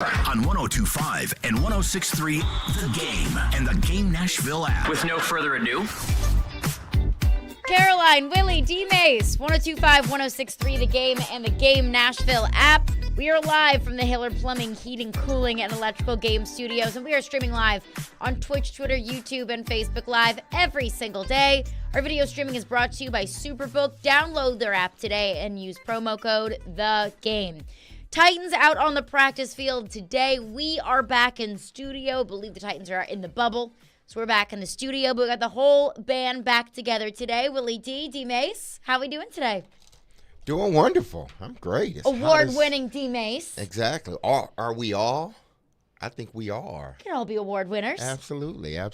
On 102.5 and 106.3, The Game and the Game Nashville app. With no further ado, Caroline, Willy, D-Mase, 102.5, 106.3, The Game and the Game Nashville app. We are live from the Hiller Plumbing, Heating, Cooling, and Electrical Game Studios, and we are streaming live on Twitch, Twitter, YouTube, and Facebook Live every single day. Our video streaming is brought to you by Superbook. Download their app today and use promo code THEGAME. Titans out on the practice field today. We are back in studio. I believe the Titans are in the bubble. So we're back in the studio, but we got the whole band back together today. Willy D-Mase, how are we doing today? Doing wonderful. I'm great. Award-winning D-Mase. Exactly. Are we all? I think we are. We can all be award winners. Absolutely. Yeah,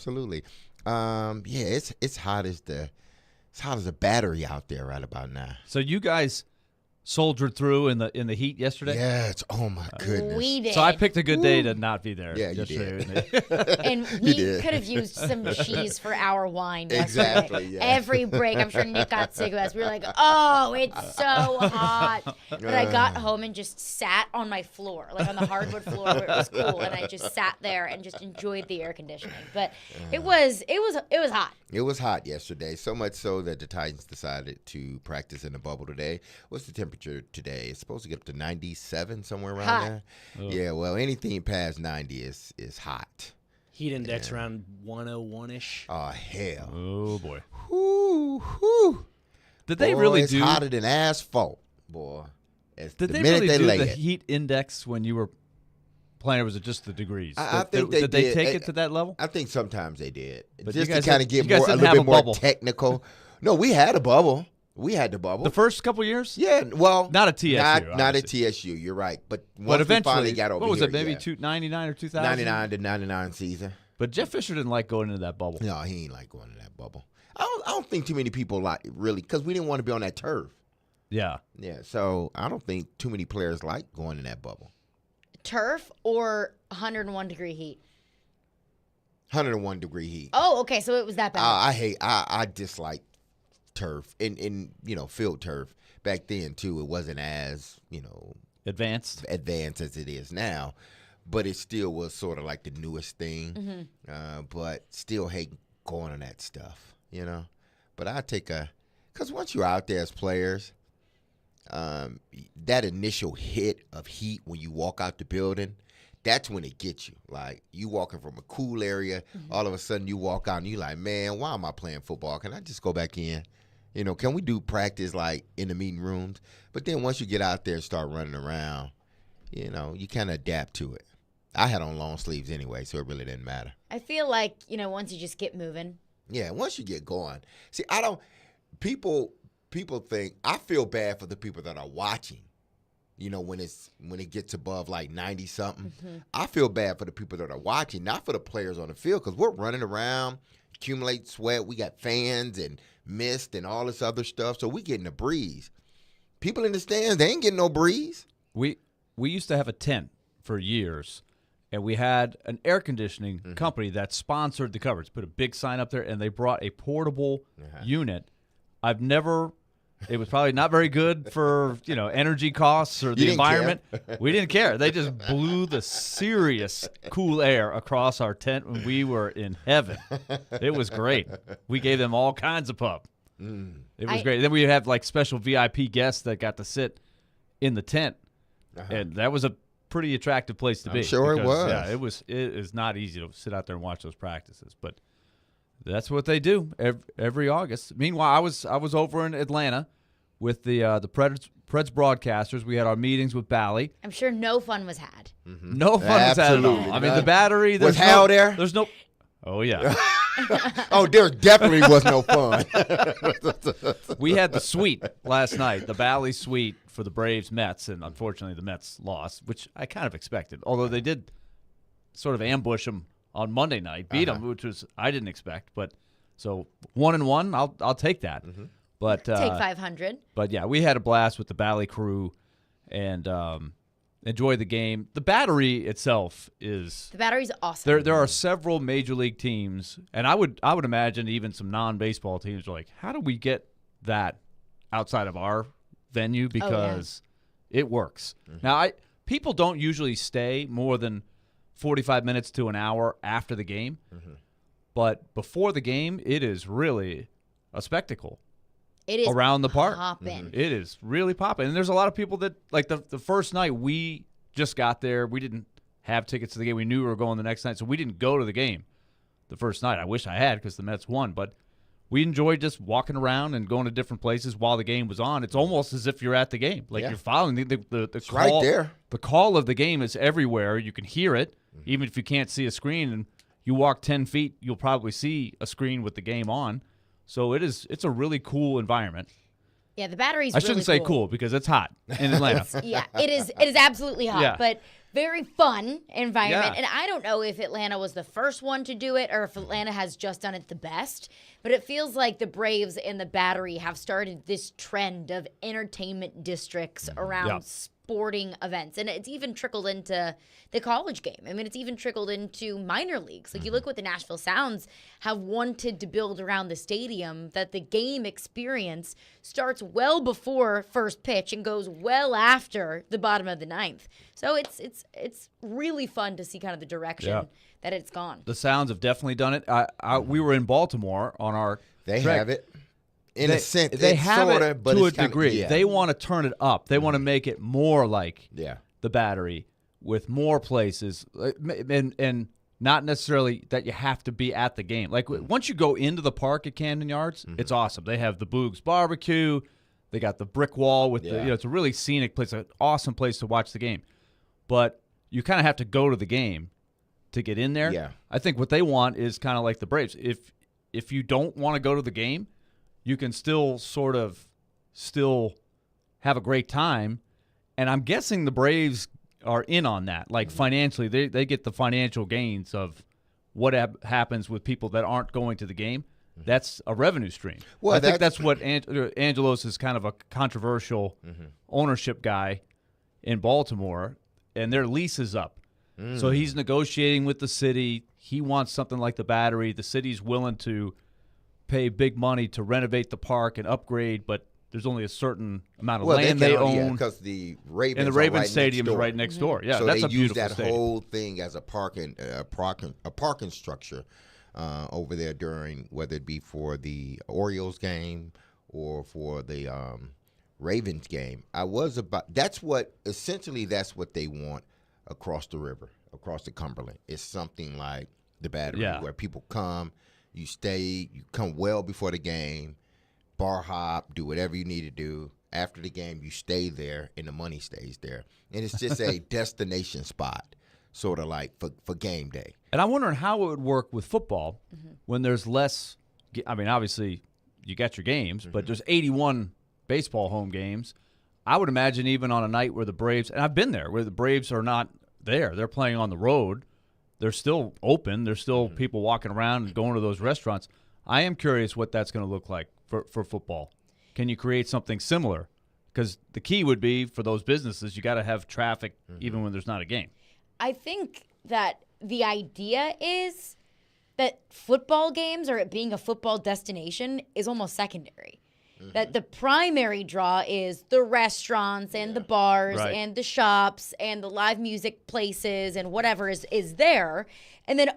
it's hot as a battery out there right about now. So you guys soldiered through in the heat yesterday? Yeah, oh my goodness. We did. So I picked a good day to not be there. Yeah, you yesterday. did. And we could have used some cheese for our wine yesterday. Exactly, yeah. Every break, I'm sure Nick got sick of us. We were like, oh, it's so hot. But I got home and just sat on my floor, like on the hardwood floor where it was cool, and I just sat there and just enjoyed the air conditioning. But it was hot. It was hot yesterday, so much so that the Titans decided to practice in the bubble today. What's the temperature today? It's supposed to get up to 97, somewhere around there. Oh. Yeah, well, anything past 90 is hot. heat index around 101-ish. Oh, hell. Oh, boy. Whoo. Did they really it's do? It's hotter than asphalt, boy. Did they really do the heat index when you were playing, or was it just the degrees? I think they did. Did they take it to that level? I think sometimes they did. But just to kind of get a little bit more technical. No, we had a bubble. We had the bubble. The first couple years? Yeah, well. Not at TSU. Not at TSU, you're right. But once eventually, we finally got over what was here, it, maybe 99 or 2000? 99 to 99 season. But Jeff Fisher didn't like going into that bubble. No, he ain't like going into that bubble. I don't think too many people like really, because we didn't want to be on that turf. Yeah. Yeah, so I don't think too many players like going in that bubble. Turf or 101-degree heat? 101-degree heat. Oh, okay, so it was that bad. I dislike turf and field turf. Back then too, it wasn't as advanced as it is now, but it still was sort of like the newest thing. But still hate going on that stuff, But I take because once you're out there as players, that initial hit of heat when you walk out the building, that's when it gets you. Like, you walking from a cool area, all of a sudden you walk out and you like, man, why am I playing football? Can I just go back in? Can we do practice like in the meeting rooms? But then once you get out there and start running around, you kind of adapt to it. I had on long sleeves anyway, so it really didn't matter. I feel like, once you just get moving. Yeah, once you get going. See, people think, I feel bad for the people that are watching. When it gets above like 90 something, I feel bad for the people that are watching, not for the players on the field, because we're running around, accumulate sweat. We got fans and mist and all this other stuff, so we getting a breeze. People in the stands, they ain't getting no breeze. We used to have a tent for years, and we had an air conditioning company that sponsored the coverage. Put a big sign up there, and they brought a portable unit. It was probably not very good for, energy costs or the environment. We didn't care. They just blew the serious cool air across our tent when we were in heaven. It was great. We gave them all kinds of pup. It was great. Then we have like special VIP guests that got to sit in the tent, and that was a pretty attractive place to be. I'm sure it was. Yeah, it is not easy to sit out there and watch those practices, but that's what they do every August. Meanwhile, I was over in Atlanta with the Preds broadcasters. We had our meetings with Bally. I'm sure no fun was had. No fun was had at all. I mean, the battery. Was Hal there? There's no. Oh yeah. Oh, there definitely was no fun. We had the suite last night, the Bally suite for the Braves Mets, and unfortunately the Mets lost, which I kind of expected. Although they did sort of ambush them on Monday night, beat them, which was I didn't expect. But so 1-1, I'll take that. But take 500. But yeah, we had a blast with the Bally crew, and enjoy the game. The battery itself is the battery's awesome. There are several major league teams, and I would imagine even some non-baseball teams are like, how do we get that outside of our venue, because it works. Now people don't usually stay more than 45 minutes to an hour after the game. But before the game, it is really a spectacle. It is around the park. poppin'. It is really popping. And there's a lot of people that, like the first night we just got there, we didn't have tickets to the game. We knew we were going the next night, so we didn't go to the game the first night. I wish I had because the Mets won. But we enjoyed just walking around and going to different places while the game was on. It's almost as if you're at the game. Like you're following the It's call. right there. The call of the game is everywhere. You can hear it, even if you can't see a screen. And you walk 10 feet, you'll probably see a screen with the game on. So it's a really cool environment. Yeah, the battery's I shouldn't really say cool because it's hot in Atlanta. Yeah, it is absolutely hot, Yeah. but very fun environment. Yeah. And I don't know if Atlanta was the first one to do it or if Atlanta has just done it the best, but it feels like the Braves and the Battery have started this trend of entertainment districts around Yeah. sporting events. And it's even trickled into the college game. I mean, it's even trickled into minor leagues. Like you look what the Nashville Sounds have wanted to build around the stadium, that the game experience starts well before first pitch and goes well after the bottom of the ninth. So it's really fun to see kind of the direction that it's gone. The Sounds have definitely done it. We were in Baltimore on our They trek. have it. In a sense, They it's have sorta, it but to a it's kinda- degree. yeah. They want to turn it up. They want to make it more like Yeah. the Battery with more places, and not necessarily that you have to be at the game. Like once you go into the park at Camden Yards, it's awesome. They have the Boog's Barbecue. They got the brick wall with the. It's a really scenic place, an awesome place to watch the game. But you kind of have to go to the game to get in there. Yeah. I think what they want is kind of like the Braves. If you don't want to go to the game, you can still have a great time. And I'm guessing the Braves are in on that. Like financially, they get the financial gains of what happens with people that aren't going to the game. That's a revenue stream. Well, I think that's what Angelos is kind of a controversial ownership guy in Baltimore, and their lease is up. So he's negotiating with the city. He wants something like the Battery. The city's willing to pay big money to renovate the park and upgrade, but there's only a certain amount of land they own. because the Ravens And the are Ravens right Stadium next is door. right next door. Yeah, So that's they a use beautiful that stadium. whole thing as a parking structure over there during, whether it be for the Orioles game or for the Ravens game. That's what they want across the river, across the Cumberland. It's something like the Battery, where people come, you stay, you come well before the game, bar hop, do whatever you need to do. After the game, you stay there, and the money stays there. And it's just a destination spot, sort of like for game day. And I'm wondering how it would work with football when there's less. I mean, obviously, you got your games, but there's 81 baseball home games. I would imagine even on a night where the Braves, and I've been there, where the Braves are not there. They're playing on the road. They're still open. There's still people walking around and going to those restaurants. I am curious what that's going to look like for football. Can you create something similar? Because the key would be for those businesses, you got to have traffic even when there's not a game. I think that the idea is that football games or it being a football destination is almost secondary. That the primary draw is the restaurants and the bars and the shops and the live music places and whatever is there. And then,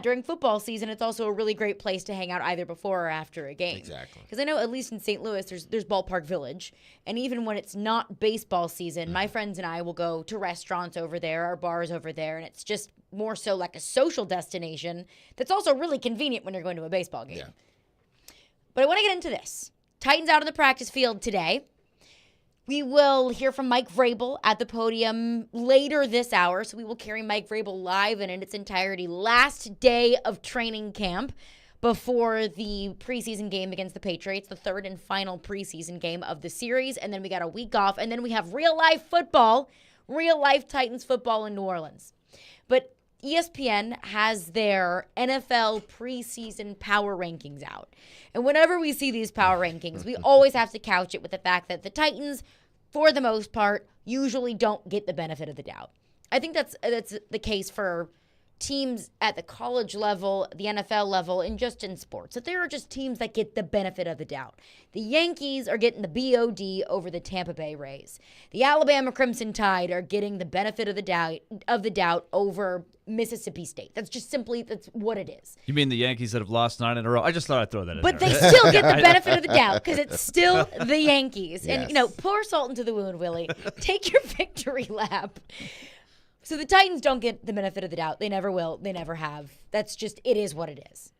during football season, it's also a really great place to hang out either before or after a game. Exactly. Because I know at least in St. Louis, there's Ballpark Village. And even when it's not baseball season, my friends and I will go to restaurants over there or bars over there. And it's just more so like a social destination that's also really convenient when you're going to a baseball game. Yeah. But I want to get into this. Titans out on the practice field today. We will hear from Mike Vrabel at the podium later this hour, so we will carry Mike Vrabel live and in its entirety. Last day of training camp before the preseason game against the Patriots, the third and final preseason game of the series, and then we got a week off, and then we have real-life football, real-life Titans football in New Orleans. But ESPN has their NFL preseason power rankings out. And whenever we see these power rankings, we always have to couch it with the fact that the Titans, for the most part, usually don't get the benefit of the doubt. I think that's the case for teams at the college level, the NFL level, and just in sports, that there are just teams that get the benefit of the doubt. The Yankees are getting the BOD over the Tampa Bay Rays. The Alabama Crimson Tide are getting the benefit of the doubt over Mississippi State. That's what it is. You mean the Yankees that have lost 9 in a row? I just thought I'd throw that in But there. they still get the benefit of the doubt because it's still the Yankees. Yes. And, pour salt into the wound, Willie. Take your victory lap. So the Titans don't get the benefit of the doubt. They never will. They never have. It is what it is.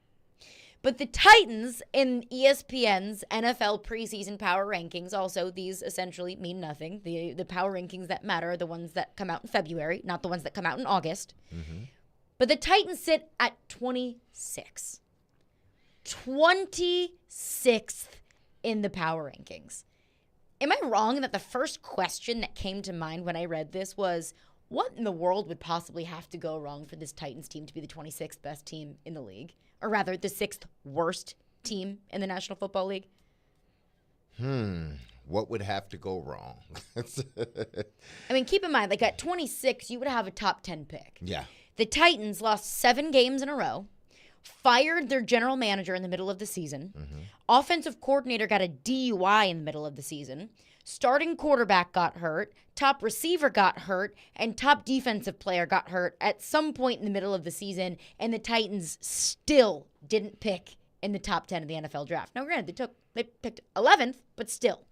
But the Titans in ESPN's NFL preseason power rankings, also these essentially mean nothing. The power rankings that matter are the ones that come out in February, not the ones that come out in August. Mm-hmm. But the Titans sit at 26. 26th in the power rankings. Am I wrong that the first question that came to mind when I read this was, what in the world would possibly have to go wrong for this Titans team to be the 26th best team in the league? Or rather, the 6th worst team in the National Football League? What would have to go wrong? I mean, keep in mind, at 26, you would have a top 10 pick. Yeah. The Titans lost 7 games in a row, fired their general manager in the middle of the season. Mm-hmm. Offensive coordinator got a DUI in the middle of the season. Starting quarterback got hurt, top receiver got hurt, and top defensive player got hurt at some point in the middle of the season, and the Titans still didn't pick in the top 10 of the NFL draft. Now, granted, they picked 11th, but still.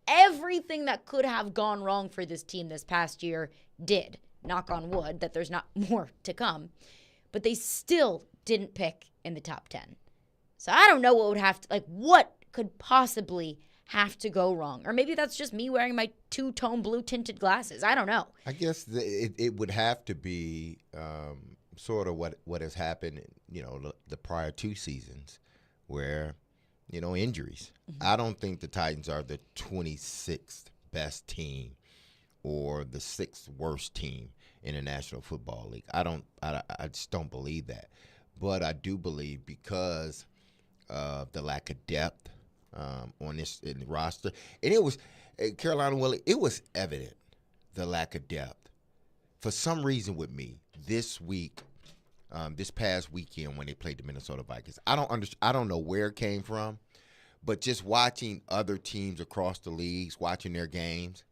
Everything that could have gone wrong for this team this past year did. Knock on wood that there's not more to come. But they still didn't pick in the top 10. So I don't know what would have to, what could possibly have to go wrong. Or maybe that's just me wearing my two-tone blue tinted glasses. I don't know. I guess it would have to be sort of what has happened, the prior 2 seasons where, injuries. Mm-hmm. I don't think the Titans are the 26th best team or the 6th worst team in the National Football League. I just don't believe that. But I do believe because of the lack of depth on this in the roster. And it was, Carolina Willie, it was evident, the lack of depth. For some reason with me, this past weekend when they played the Minnesota Vikings, I don't know where it came from, but just watching other teams across the leagues, watching their games,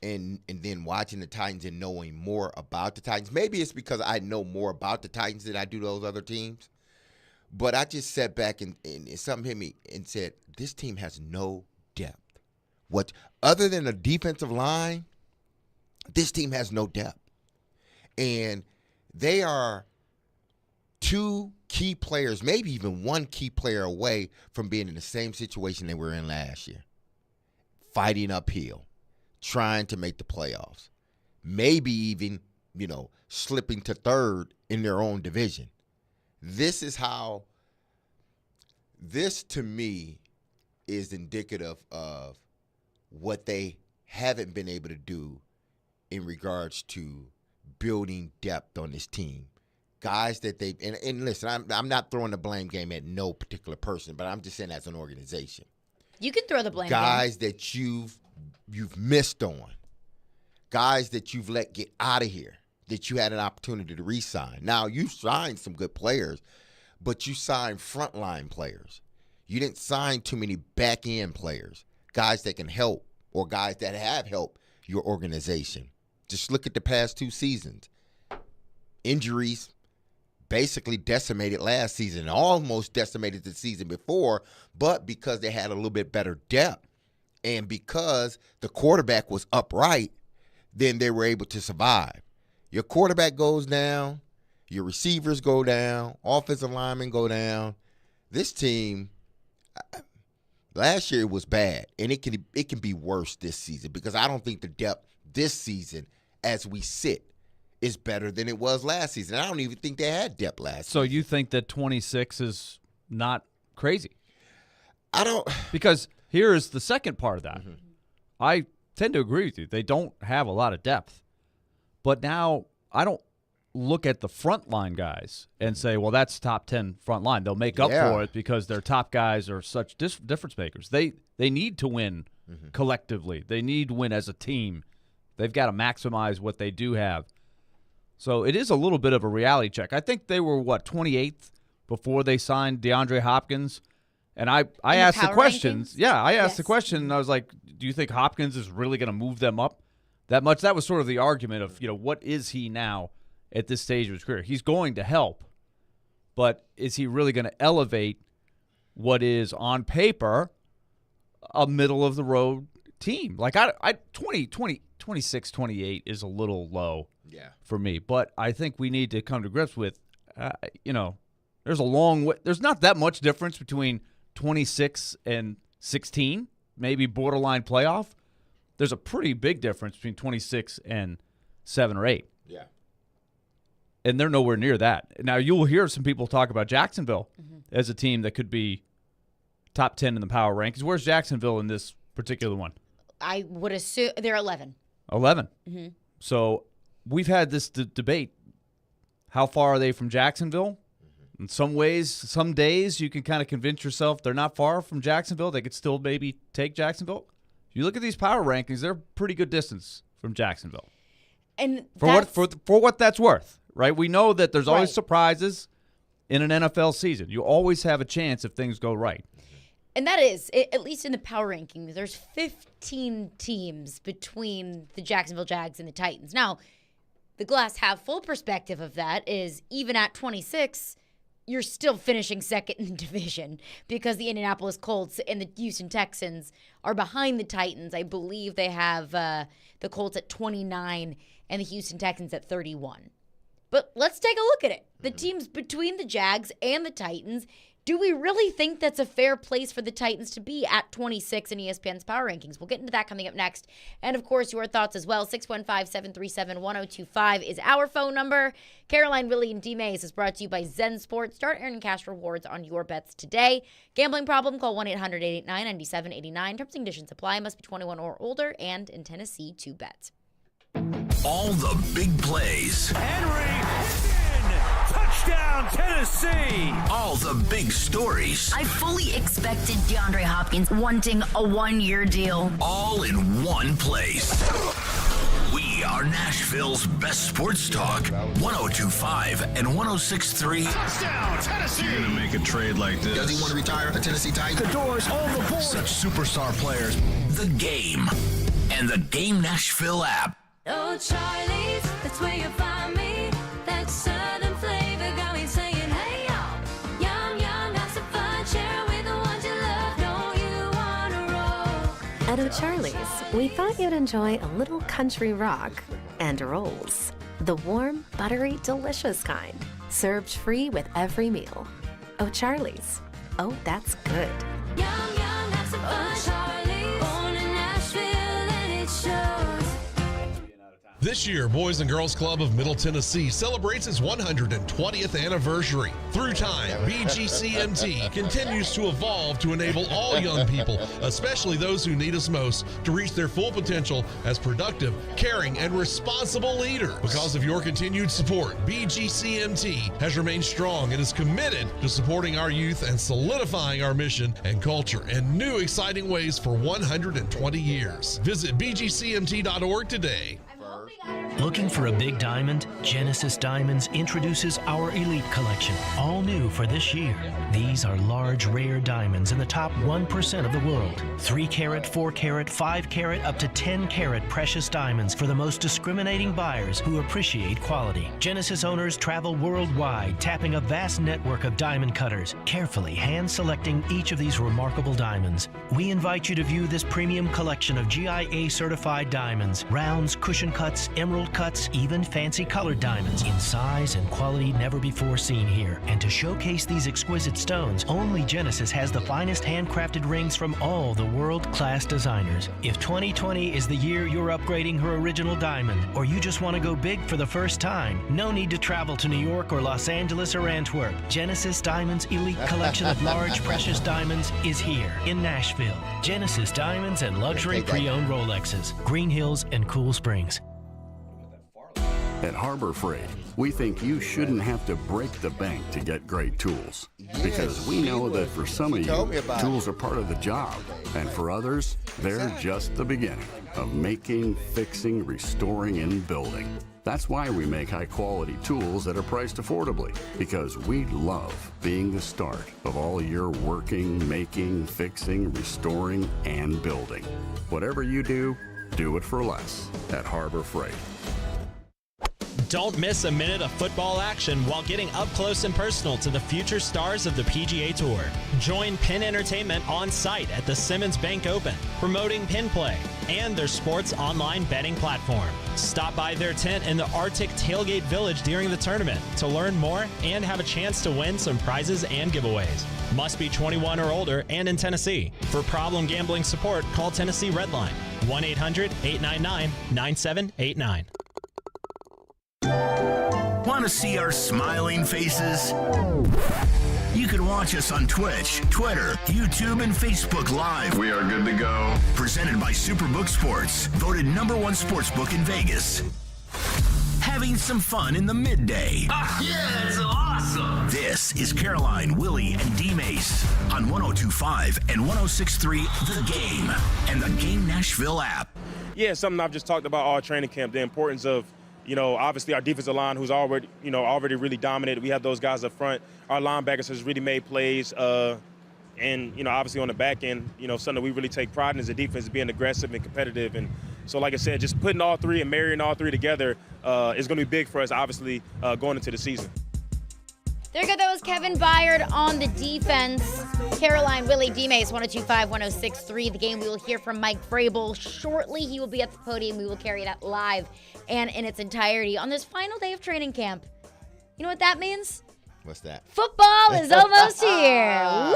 and then watching the Titans and knowing more about the Titans. Maybe it's because I know more about the Titans than I do those other teams. But I just sat back and something hit me and said, this team has no depth. What other than a defensive line, this team has no depth. And they are 2 key players, maybe even 1 key player away from being in the same situation they were in last year. Fighting uphill, trying to make the playoffs. Maybe even, slipping to 3rd in their own division. This to me is indicative of what they haven't been able to do in regards to building depth on this team. Guys that and listen, I'm not throwing the blame game at no particular person, but I'm just saying as an organization. You can throw the blame guys game. That you've missed on. Guys that you've let get out of here. That you had an opportunity to re-sign. Now, you signed some good players, but you signed frontline players. You didn't sign too many back-end players, guys that can help or guys that have helped your organization. Just look at the past 2 seasons. Injuries basically decimated last season, almost decimated the season before, but because they had a little bit better depth and because the quarterback was upright, then they were able to survive. Your quarterback goes down, your receivers go down, offensive linemen go down. This team, last year it was bad, and it can be worse this season because I don't think the depth this season, as we sit, is better than it was last season. I don't even think they had depth last season. So you think that 26 is not crazy? I don't. Because here is the second part of that. Mm-hmm. I tend to agree with you. They don't have a lot of depth. But now I don't look at the frontline guys and say, well, that's top 10 front line. They'll make up for it because their top guys are such difference makers. They need to win collectively. They need to win as a team. They've got to maximize what they do have. So it is a little bit of a reality check. I think they were, 28th before they signed DeAndre Hopkins? And I asked the questions. Rankings? Yeah, I asked the Yes. question, and I was like, do you think Hopkins is really going to move them up that much? That was sort of the argument of, what is he now at this stage of his career? He's going to help, but is he really going to elevate what is on paper a middle-of-the-road team? Like, 26, 28 is a little low for me, but I think we need to come to grips with, there's a long way. There's not that much difference between 26 and 16, maybe borderline playoff. There's a pretty big difference between 26 and 7 or 8. Yeah. And they're nowhere near that. Now, you'll hear some people talk about Jacksonville as a team that could be top 10 in the power rankings. Where's Jacksonville in this particular one? I would assume they're 11. 11. Mm-hmm. So we've had this debate. How far are they from Jacksonville? In some ways, some days, you can kind of convince yourself they're not far from Jacksonville. They could still maybe take Jacksonville. If you look at these power rankings, they're a pretty good distance from Jacksonville. And for what that's worth, right? We know that there's always surprises in an NFL season. You always have a chance if things go right. And that is, at least in the power rankings, there's 15 teams between the Jacksonville Jags and the Titans. Now, the glass half full perspective of that is even at 26, you're still finishing second in the division because the Indianapolis Colts and the Houston Texans are behind the Titans. I believe they have the Colts at 29 and the Houston Texans at 31. But let's take a look at it. The teams between the Jags and the Titans, do we really think that's a fair place for the Titans to be at 26 in ESPN's power rankings? We'll get into that coming up next. And, of course, your thoughts as well. 615-737-1025 is our phone number. Caroline, Willy, and D-Mase is brought to you by Zen Sports. Start earning cash rewards on your bets today. Gambling problem? Call 1-800-889-9789. Terms and conditions apply. Must be 21 or older and in Tennessee to bet. All the big plays. Henry, touchdown, Tennessee. All the big stories. I fully expected DeAndre Hopkins wanting a one-year deal. All in one place. We are Nashville's best sports talk. 102.5 and 106.3. Touchdown, Tennessee. You're going to make a trade like this. Does he want to retire a Tennessee Titan? The door's on the board. Such superstar players. The Game and the Game Nashville app. Oh, Charlie's, that's where you'll find me. That southern flavor got me saying, hey, y'all. Yum, yum, have some fun. Share with the ones you love. Don't you want to roll? At O'Charlie's, we thought you'd enjoy a little country rock and rolls. The warm, buttery, delicious kind. Served free with every meal. O'Charlie's. Oh, that's good. Yum, yum, have some fun. Charlie's, born in Nashville, and it shows. This year, Boys and Girls Club of Middle Tennessee celebrates its 120th anniversary. Through time, BGCMT continues to evolve to enable all young people, especially those who need us most, to reach their full potential as productive, caring, and responsible leaders. Because of your continued support, BGCMT has remained strong and is committed to supporting our youth and solidifying our mission and culture in new exciting ways for 120 years. Visit bgcmt.org today. Looking for a big diamond? Genesis Diamonds introduces our Elite Collection, all new for this year. These are large, rare diamonds in the top 1% of the world. 3 carat, 4 carat, 5 carat, up to 10 carat precious diamonds for the most discriminating buyers who appreciate quality. Genesis owners travel worldwide, tapping a vast network of diamond cutters, carefully hand-selecting each of these remarkable diamonds. We invite you to view this premium collection of GIA-certified diamonds, rounds, cushion cuts, emerald cuts, even fancy colored diamonds in size and quality never before seen here. And to showcase these exquisite stones, only Genesis has the finest handcrafted rings from all the world-class designers. If 2020 is the year you're upgrading her original diamond, or you just want to go big for the first time, no need to travel to New York or Los Angeles or Antwerp. Genesis Diamonds' elite collection of large precious diamonds is here in Nashville. Genesis Diamonds and luxury pre-owned Rolexes, Green Hills and Cool Springs. At Harbor Freight, we think you shouldn't have to break the bank to get great tools. Because we know that for some of you, tools are part of the job. And for others, they're just the beginning of making, fixing, restoring, and building. That's why we make high-quality tools that are priced affordably, because we love being the start of all your working, making, fixing, restoring, and building. Whatever you do it for less at Harbor Freight. Don't miss a minute of football action while getting up close and personal to the future stars of the PGA Tour. Join Penn Entertainment on site at the Simmons Bank Open, promoting Penn Play and their sports online betting platform. Stop by their tent in the Arctic Tailgate Village during the tournament to learn more and have a chance to win some prizes and giveaways. Must be 21 or older and in Tennessee. For problem gambling support, call Tennessee Redline 1-800-899-9789. Want to see our smiling faces? You can watch us on Twitch, Twitter, YouTube, and Facebook Live. We are good to go. Presented by Superbook Sports, voted #1 sportsbook in Vegas. Having some fun in the midday. Yeah, that's awesome. This is Caroline, Willy, and D-Mase on 102.5 and 106.3 The Game and the Game Nashville app. Yeah, something I've just talked about all training camp, the importance of, obviously our defensive line, who's already really dominated. We have those guys up front. Our linebackers has really made plays. And, obviously on the back end, something that we really take pride in as a defense, being aggressive and competitive. And so, like I said, just putting all three and marrying all three together is going to be big for us, obviously, going into the season. There you go. That was Kevin Byard on the defense. Caroline, Willy, D-Mase, 102.5, 106.3. The Game. We will hear from Mike Vrabel shortly. He will be at the podium. We will carry that live and in its entirety on this final day of training camp. You know what that means? What's that? Football is almost here.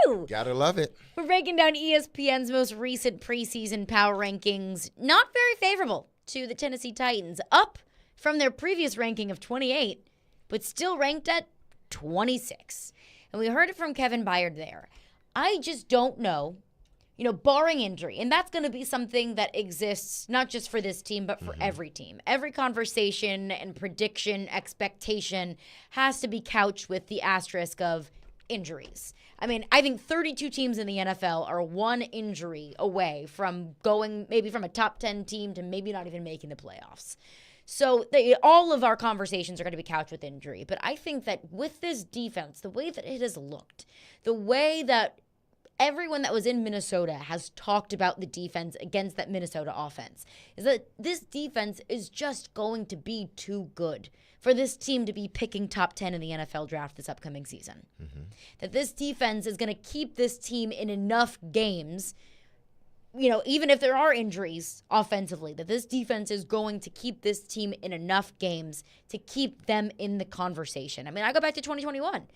Woohoo! Gotta love it. We're breaking down ESPN's most recent preseason power rankings. Not very favorable to the Tennessee Titans. Up from their previous ranking of 28, but still ranked at 26. And we heard it from Kevin Byard there. I just don't know, barring injury. And that's going to be something that exists not just for this team, but for every team. Every conversation and prediction, expectation has to be couched with the asterisk of injuries. I mean, I think 32 teams in the NFL are one injury away from going maybe from a top 10 team to maybe not even making the playoffs. So all of our conversations are going to be couched with injury. But I think that with this defense, the way that it has looked, the way that everyone that was in Minnesota has talked about the defense against that Minnesota offense, is that this defense is just going to be too good for this team to be picking top 10 in the NFL draft this upcoming season. That this defense is going to keep this team in enough games, even if there are injuries offensively, that this defense is going to keep this team in enough games to keep them in the conversation. I mean, I go back to 2021.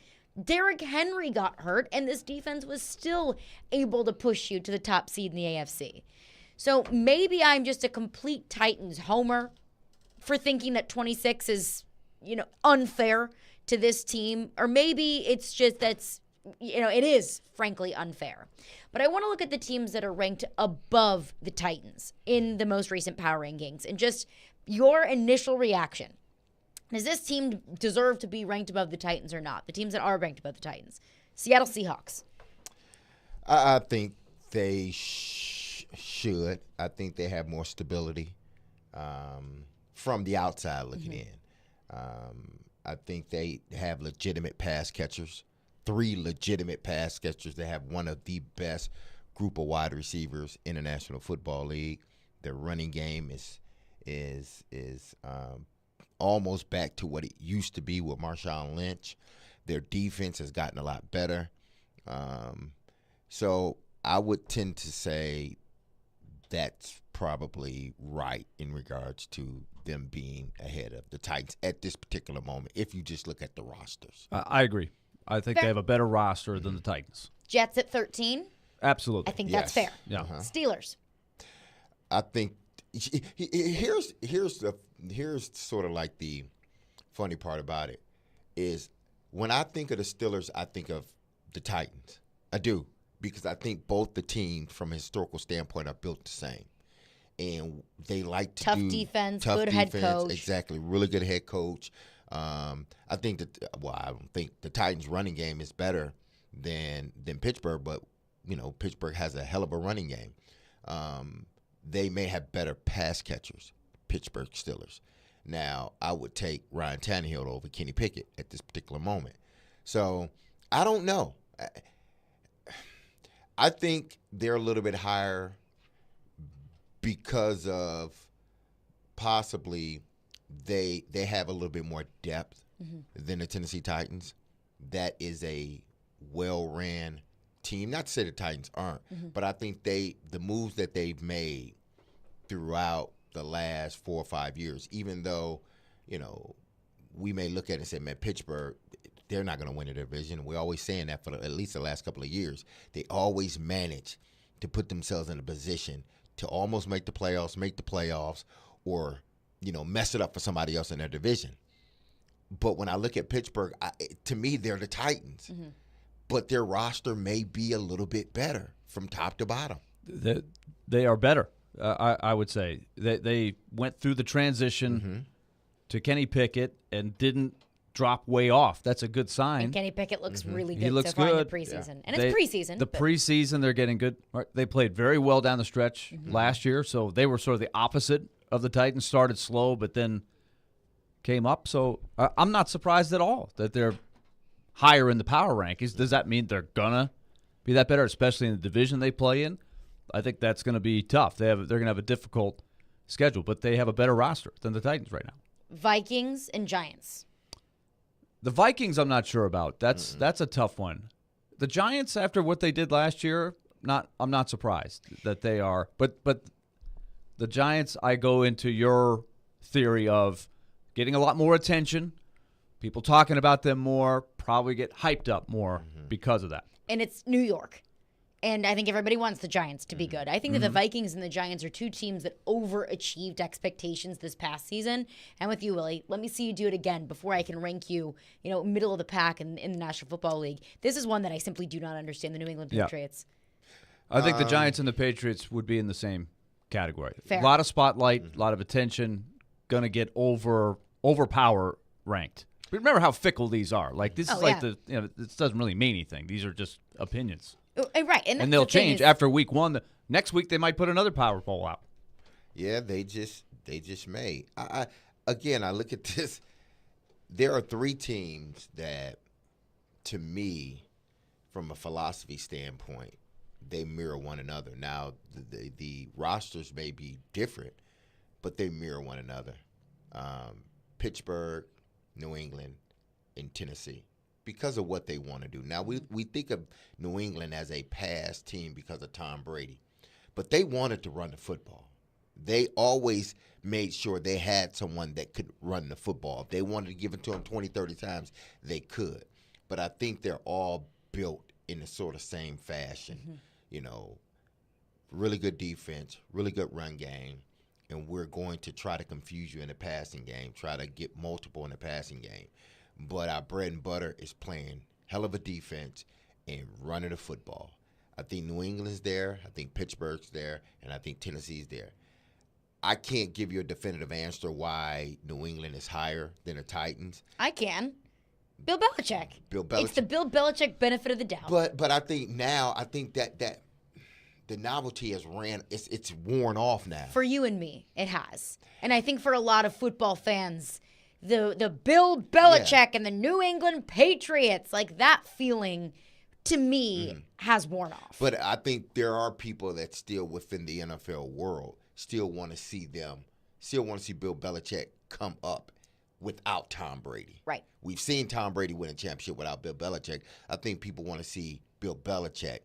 Derrick Henry got hurt, and this defense was still able to push you to the top seed in the AFC. So maybe I'm just a complete Titans homer for thinking that 26 is, unfair to this team. Or maybe it's just that's, it is frankly unfair. But I want to look at the teams that are ranked above the Titans in the most recent power rankings and just your initial reaction. Does this team deserve to be ranked above the Titans or not? The teams that are ranked above the Titans. Seattle Seahawks. I think they should. I think they have more stability from the outside looking in. I think they have legitimate pass catchers. 3 legitimate pass catchers. They have one of the best group of wide receivers in the National Football League. Their running game is almost back to what it used to be with Marshawn Lynch. Their defense has gotten a lot better. So I would tend to say that's probably right in regards to them being ahead of the Titans at this particular moment, if you just look at the rosters. I agree. I think they have a better roster than the Titans. Jets at 13. Absolutely. I think that's fair. Yeah. Steelers. I think here's sort of like the funny part about it is when I think of the Steelers, I think of the Titans. I do, because I think both the teams from a historical standpoint are built the same. And they like to tough do defense, tough good defense, head coach. Exactly, really good head coach. I think that I don't think the Titans' running game is better than Pittsburgh, but Pittsburgh has a hell of a running game. They may have better pass catchers, Pittsburgh Steelers. Now, I would take Ryan Tannehill over Kenny Pickett at this particular moment. So, I don't know. I think they're a little bit higher because of possibly they have a little bit more depth than the Tennessee Titans. That is a well-ran team. Not to say the Titans aren't, but I think the moves that they've made throughout the last 4 or 5 years, even though, we may look at it and say, man, Pittsburgh, they're not going to win the division. We're always saying that for at least the last couple of years. They always manage to put themselves in a position to almost make the playoffs, or, mess it up for somebody else in their division. But when I look at Pittsburgh, to me, they're the Titans. But their roster may be a little bit better from top to bottom. They are better, I would say. They went through the transition to Kenny Pickett and didn't drop way off. That's a good sign. And Kenny Pickett looks really good He looks so far good. in the preseason. And it's preseason. The preseason, they're getting good. They played very well down the stretch last year, so they were sort of the opposite of the Titans. Started slow, but then came up. So I'm not surprised at all that they're higher in the power rankings. Does that mean they're going to be that better, especially in the division they play in? I think that's going to be tough. They're going to have a difficult schedule, but they have a better roster than the Titans right now. Vikings and Giants. The Vikings, I'm not sure about. That's a tough one. The Giants, after what they did last year, I'm not surprised that they are. But the Giants, I go into your theory of getting a lot more attention, people talking about them more, probably get hyped up more because of that. And it's New York. And I think everybody wants the Giants to be good. I think that the Vikings and the Giants are two teams that overachieved expectations this past season. And with you, Willie, let me see you do it again before I can rank you, middle of the pack in the National Football League. This is one that I simply do not understand, the New England Patriots. I think the Giants and the Patriots would be in the same category. Fair. A lot of spotlight, a lot of attention, going to get overpower ranked. But remember how fickle these are. Like this this doesn't really mean anything. These are just opinions. Right, and they'll change after week one. Next week they might put another power poll out. Yeah, they just may. I look at this. There are three teams that, to me, from a philosophy standpoint, they mirror one another. Now, the rosters may be different, but they mirror one another. Pittsburgh, New England, and Tennessee. Because of what they want to do. Now, we think of New England as a past team because of Tom Brady, but they wanted to run the football. They always made sure they had someone that could run the football. If they wanted to give it to them 20, 30 times, they could. But I think they're all built in the sort of same fashion. Really good defense, really good run game, and we're going to try to confuse you in the passing game, try to get multiple in the passing game. But our bread and butter is playing hell of a defense and running the football. I think New England's there, I think Pittsburgh's there, and I think Tennessee's there. I can't give you a definitive answer why New England is higher than the Titans. I can. Bill Belichick. It's the Bill Belichick benefit of the doubt. But I think now, that the novelty has it's worn off now. For you and me, it has. And I think for a lot of football fans, the Bill Belichick and the New England Patriots, like that feeling, to me, has worn off. But I think there are people that still within the NFL world still want to see Bill Belichick come up without Tom Brady. Right. We've seen Tom Brady win a championship without Bill Belichick. I think people want to see Bill Belichick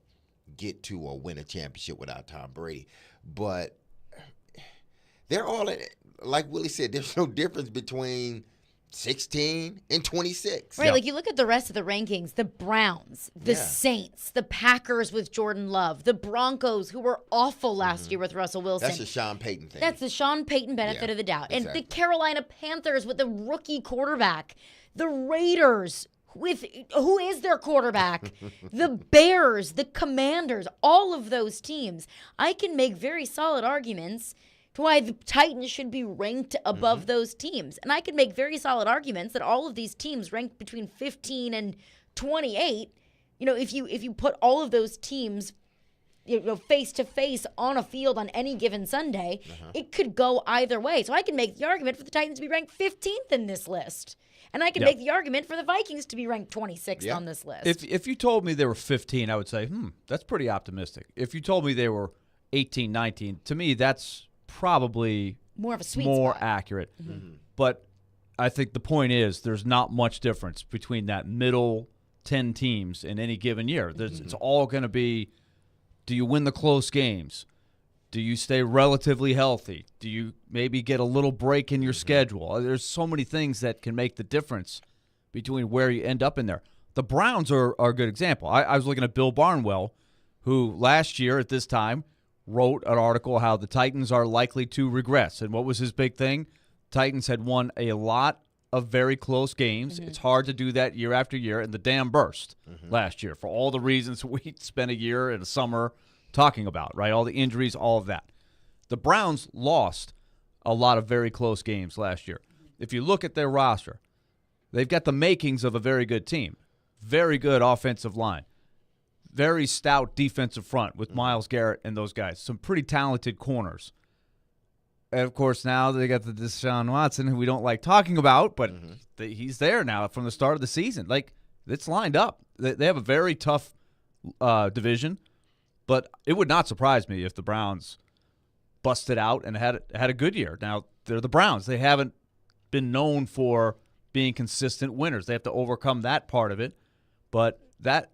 get to or win a championship without Tom Brady. But they're all in it. Like Willie said, there's no difference between 16 and 26. Right, like you look at the rest of the rankings, the Browns, the Saints, the Packers with Jordan Love, the Broncos, who were awful last year with Russell Wilson. That's the Sean Payton thing. That's the Sean Payton benefit of the doubt. Exactly. And the Carolina Panthers with the rookie quarterback. The Raiders with who is their quarterback? The Bears, the Commanders, all of those teams. I can make very solid arguments to why the Titans should be ranked above those teams. And I can make very solid arguments that all of these teams ranked between 15 and 28, if you put all of those teams face to face on a field on any given Sunday, it could go either way. So I can make the argument for the Titans to be ranked 15th in this list. And I can make the argument for the Vikings to be ranked 26th on this list. If you told me they were 15, I would say, that's pretty optimistic. If you told me they were 18, 19, to me, that's probably more of a sweet more spot. accurate. But I think the point is there's not much difference between that middle 10 teams in any given year. It's all going to be, do you win the close games? Do you stay relatively healthy? Do you maybe get a little break in your schedule? There's so many things that can make the difference between where you end up in there. The Browns are a good example. I was looking at Bill Barnwell, who last year at this time wrote an article how the Titans are likely to regress. And what was his big thing? Titans had won a lot of very close games. It's hard to do that year after year, and the dam burst last year for all the reasons we spent a year and a summer talking about, right? All the injuries, all of that. The Browns lost a lot of very close games last year. If you look at their roster, they've got the makings of a very good team. Very good offensive line. Very stout defensive front with Myles Garrett and those guys. Some pretty talented corners. And, of course, now they got the Deshaun Watson, who we don't like talking about, but he's there now from the start of the season. Like, it's lined up. They have a very tough division. But it would not surprise me if the Browns busted out and had a good year. Now, they're the Browns. They haven't been known for being consistent winners. They have to overcome that part of it. But that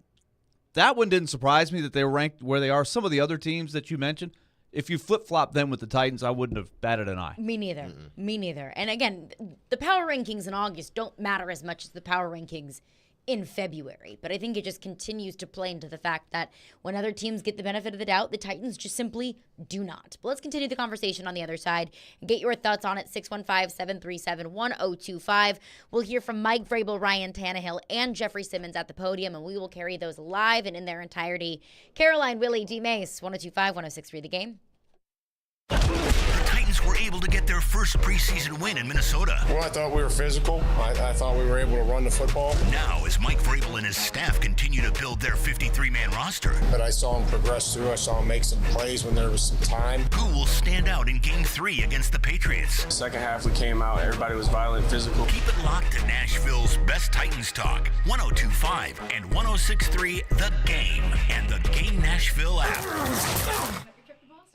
one didn't surprise me that they were ranked where they are. Some of the other teams that you mentioned, if you flip-flop them with the Titans, I wouldn't have batted an eye. Me neither. Me neither. And again, the power rankings in August don't matter as much as the power rankings in February. But I think it just continues to play into the fact that when other teams get the benefit of the doubt, the Titans just simply do not. But let's continue the conversation on the other side and get your thoughts on it. 615-737-1025. We'll hear from Mike Vrabel, Ryan Tannehill, and Jeffrey Simmons at the podium, and we will carry those live and in their entirety. Caroline, Willy, D-Mase, 1025-1063 The Game. The Titans were able to get their first preseason win in Minnesota. Well, I thought we were physical. I thought we were able to run the football. Now, as Mike Vrabel and his staff continue to build their 53-man roster. But I saw him progress through. I saw him make some plays when there was some time. Who will stand out in Game 3 against the Patriots? Second half, we came out. Everybody was violent, physical. Keep it locked to Nashville's best Titans talk. 102.5 and 106.3 The Game and the Game Nashville app.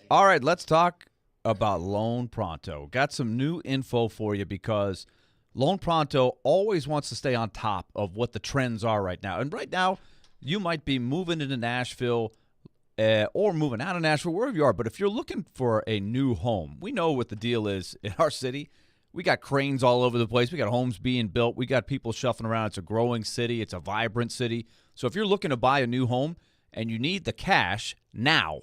All right, let's talk about Loan Pronto. Got some new info for you because Loan Pronto always wants to stay on top of what the trends are right now. And right now, you might be moving into Nashville or moving out of Nashville, wherever you are. But if you're looking for a new home, we know what the deal is in our city. We got cranes all over the place. We got homes being built. We got people shuffling around. It's a growing city. It's a vibrant city. So if you're looking to buy a new home and you need the cash now,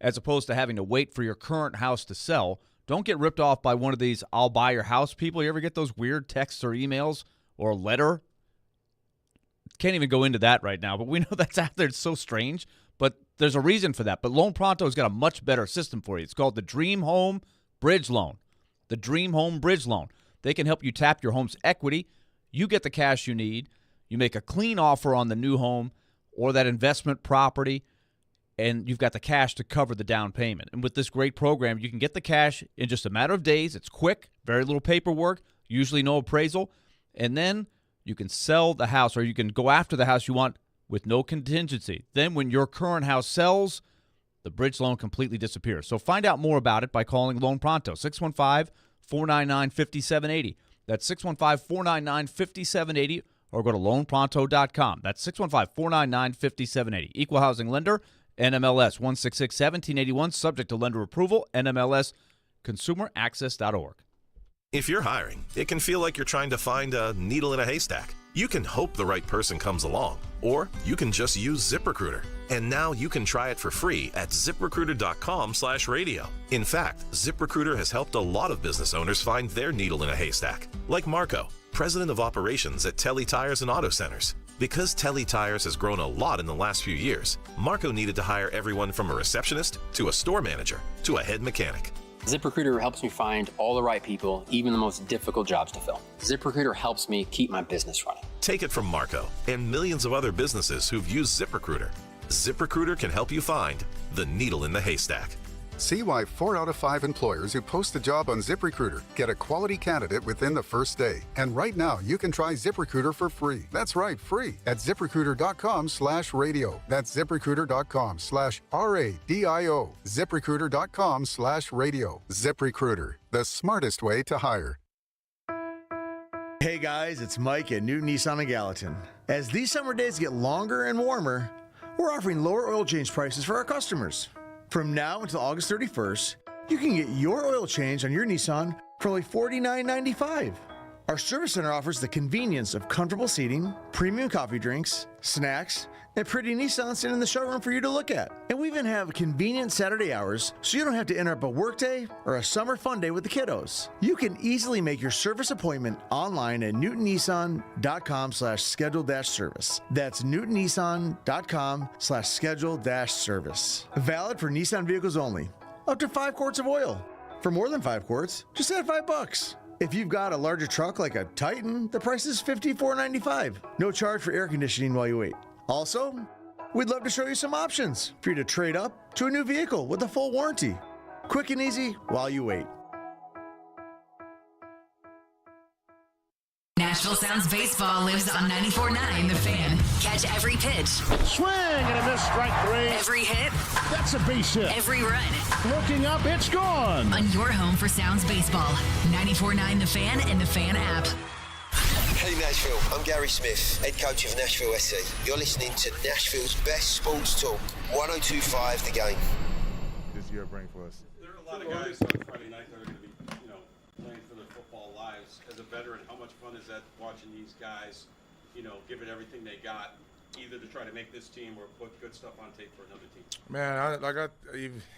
as opposed to having to wait for your current house to sell, don't get ripped off by one of these I'll buy your house people. You ever get those weird texts or emails or a letter? Can't even go into that right now, but we know that's out there. It's so strange, but there's a reason for that. But Loan Pronto's got a much better system for you. It's called the Dream Home Bridge Loan. The Dream Home Bridge Loan. They can help you tap your home's equity. You get the cash you need. You make a clean offer on the new home or that investment property, and you've got the cash to cover the down payment. And with this great program, you can get the cash in just a matter of days. It's quick, very little paperwork, usually no appraisal. And then you can sell the house, or you can go after the house you want with no contingency. Then when your current house sells, the bridge loan completely disappears. So find out more about it by calling Loan Pronto, 615-499-5780. That's 615-499-5780, or go to loanpronto.com. That's 615-499-5780. Equal housing lender, NMLS 166-1781, subject to lender approval, NMLS consumeraccess.org. If you're hiring, it can feel like you're trying to find a needle in a haystack. You can hope the right person comes along, or you can just use ZipRecruiter. And now you can try it for free at ZipRecruiter.com/radio. In fact, ZipRecruiter has helped a lot of business owners find their needle in a haystack, like Marco, president of operations at Telly Tires and Auto Centers. Because Telly Tires has grown a lot in the last few years, Marco needed to hire everyone from a receptionist to a store manager to a head mechanic. ZipRecruiter helps me find all the right people, even the most difficult jobs to fill. ZipRecruiter helps me keep my business running. Take it from Marco and millions of other businesses who've used ZipRecruiter. ZipRecruiter can help you find the needle in the haystack. See why 4 out of 5 employers who post a job on ZipRecruiter get a quality candidate within the first day. And right now, you can try ZipRecruiter for free. That's right, free at ZipRecruiter.com/radio. That's ZipRecruiter.com/RADIO. ZipRecruiter.com/radio. ZipRecruiter, the smartest way to hire. Hey guys, it's Mike at Newton Nissan in Gallatin. As these summer days get longer and warmer, we're offering lower oil change prices for our customers. From now until August 31st, you can get your oil change on your Nissan for only $49.95. Our service center offers the convenience of comfortable seating, premium coffee drinks, snacks, and pretty Nissan sitting in the showroom for you to look at. And we even have convenient Saturday hours, so you don't have to interrupt a workday or a summer fun day with the kiddos. You can easily make your service appointment online at newtonnissan.com/schedule-service. That's newtonnissan.com/schedule-service. Valid for Nissan vehicles only. Up to 5 quarts of oil. For more than 5 quarts, just add $5. If you've got a larger truck like a Titan, the price is $54.95. No charge for air conditioning while you wait. Also, we'd love to show you some options for you to trade up to a new vehicle with a full warranty. Quick and easy while you wait. Nashville Sounds Baseball lives on 94.9 The Fan. Catch every pitch. Swing and a miss, strike 3. Every hit. That's a base hit. Every run. Looking up, it's gone. On your home for Sounds Baseball. 94.9 The Fan and The Fan app. Hey Nashville, I'm Gary Smith, head coach of Nashville SC. You're listening to Nashville's best sports talk, 102.5 The Game. This year bring for us. There are a lot of guys on Friday night that are going to be, playing for their football lives. As a veteran, how much fun is that watching these guys, give it everything they got, either to try to make this team or put good stuff on tape for another team? Man,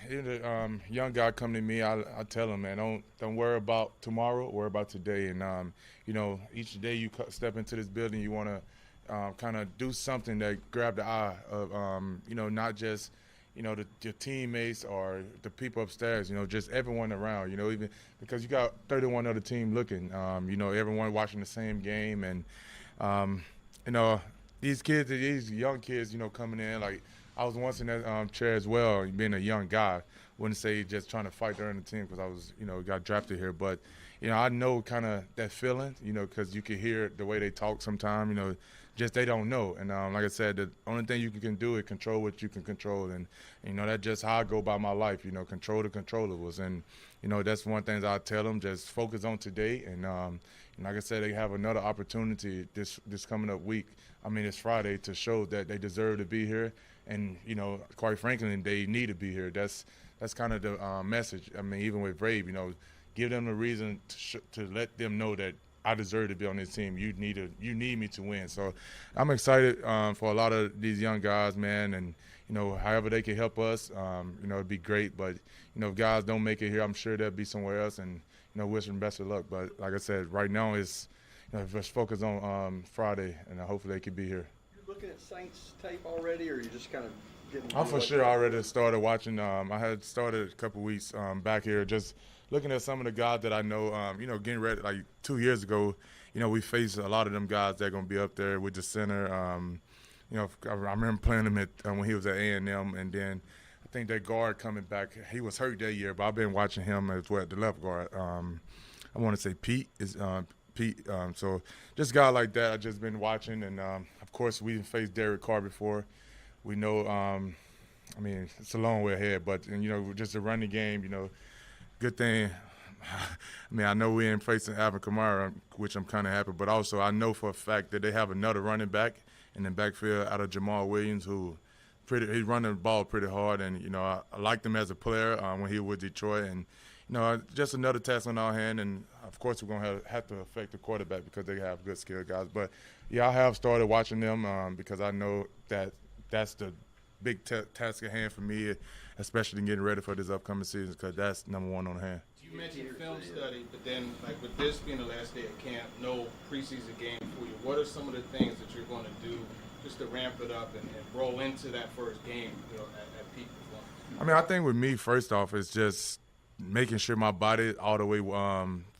even a young guy come to me, I tell him, man, don't worry about tomorrow, worry about today. And each day you step into this building, you want to kind of do something that grab the eye of, not just your teammates or the people upstairs, just everyone around, even because you got 31 other team looking, everyone watching the same game. And, these young kids, coming in, like I was once in that chair as well, being a young guy. Wouldn't say just trying to fight during the team because I was, got drafted here. But, I know kind of that feeling, because you can hear the way they talk sometimes, just they don't know. And like I said, the only thing you can do is control what you can control. And, that's just how I go about my life, control the controllables. And, that's one thing I tell them, just focus on today. And like I said, they have another opportunity this coming up week. It's Friday, to show that they deserve to be here. And, quite frankly, they need to be here. That's kind of the message. Even with Brave, give them a reason to let them know that I deserve to be on this team. You need me to win. So I'm excited for a lot of these young guys, man. And, however they can help us, it'd be great. But, if guys don't make it here, I'm sure they'll be somewhere else. And, wish them best of luck. But like I said, right now it's, just focus on Friday, and hopefully they can be here. You looking at Saints tape already, or are you just kind of getting? I for sure already started watching. I had started a couple weeks back here, just looking at some of the guys that I know. Getting ready, like 2 years ago, we faced a lot of them guys that are going to be up there with the center. I remember playing him when he was at A&M, and then I think that guard coming back, he was hurt that year, but I've been watching him as well, the left guard. I want to say Pete. So just a guy like that I've just been watching. And, of course, we faced Derek Carr before. We know, it's a long way ahead. But, just to run the game, good thing. I know we ain't facing Alvin Kamara, which I'm kind of happy. But also I know for a fact that they have another running back in the backfield out of Jamal Williams, who he run the ball pretty hard. And, I liked him as a player when he was with Detroit. And, just another task on our hand. And, of course, we're going to have to affect the quarterback because they have good skilled guys. But, yeah, I have started watching them because I know that that's the big task at hand for me, especially getting ready for this upcoming season, because that's number one on hand. You mentioned film study, but then, like, with this being the last day of camp, no preseason game for you, what are some of the things that you're going to do just to ramp it up and roll into that first game at peak performance? I think with me, first off, it's just making sure my body all the way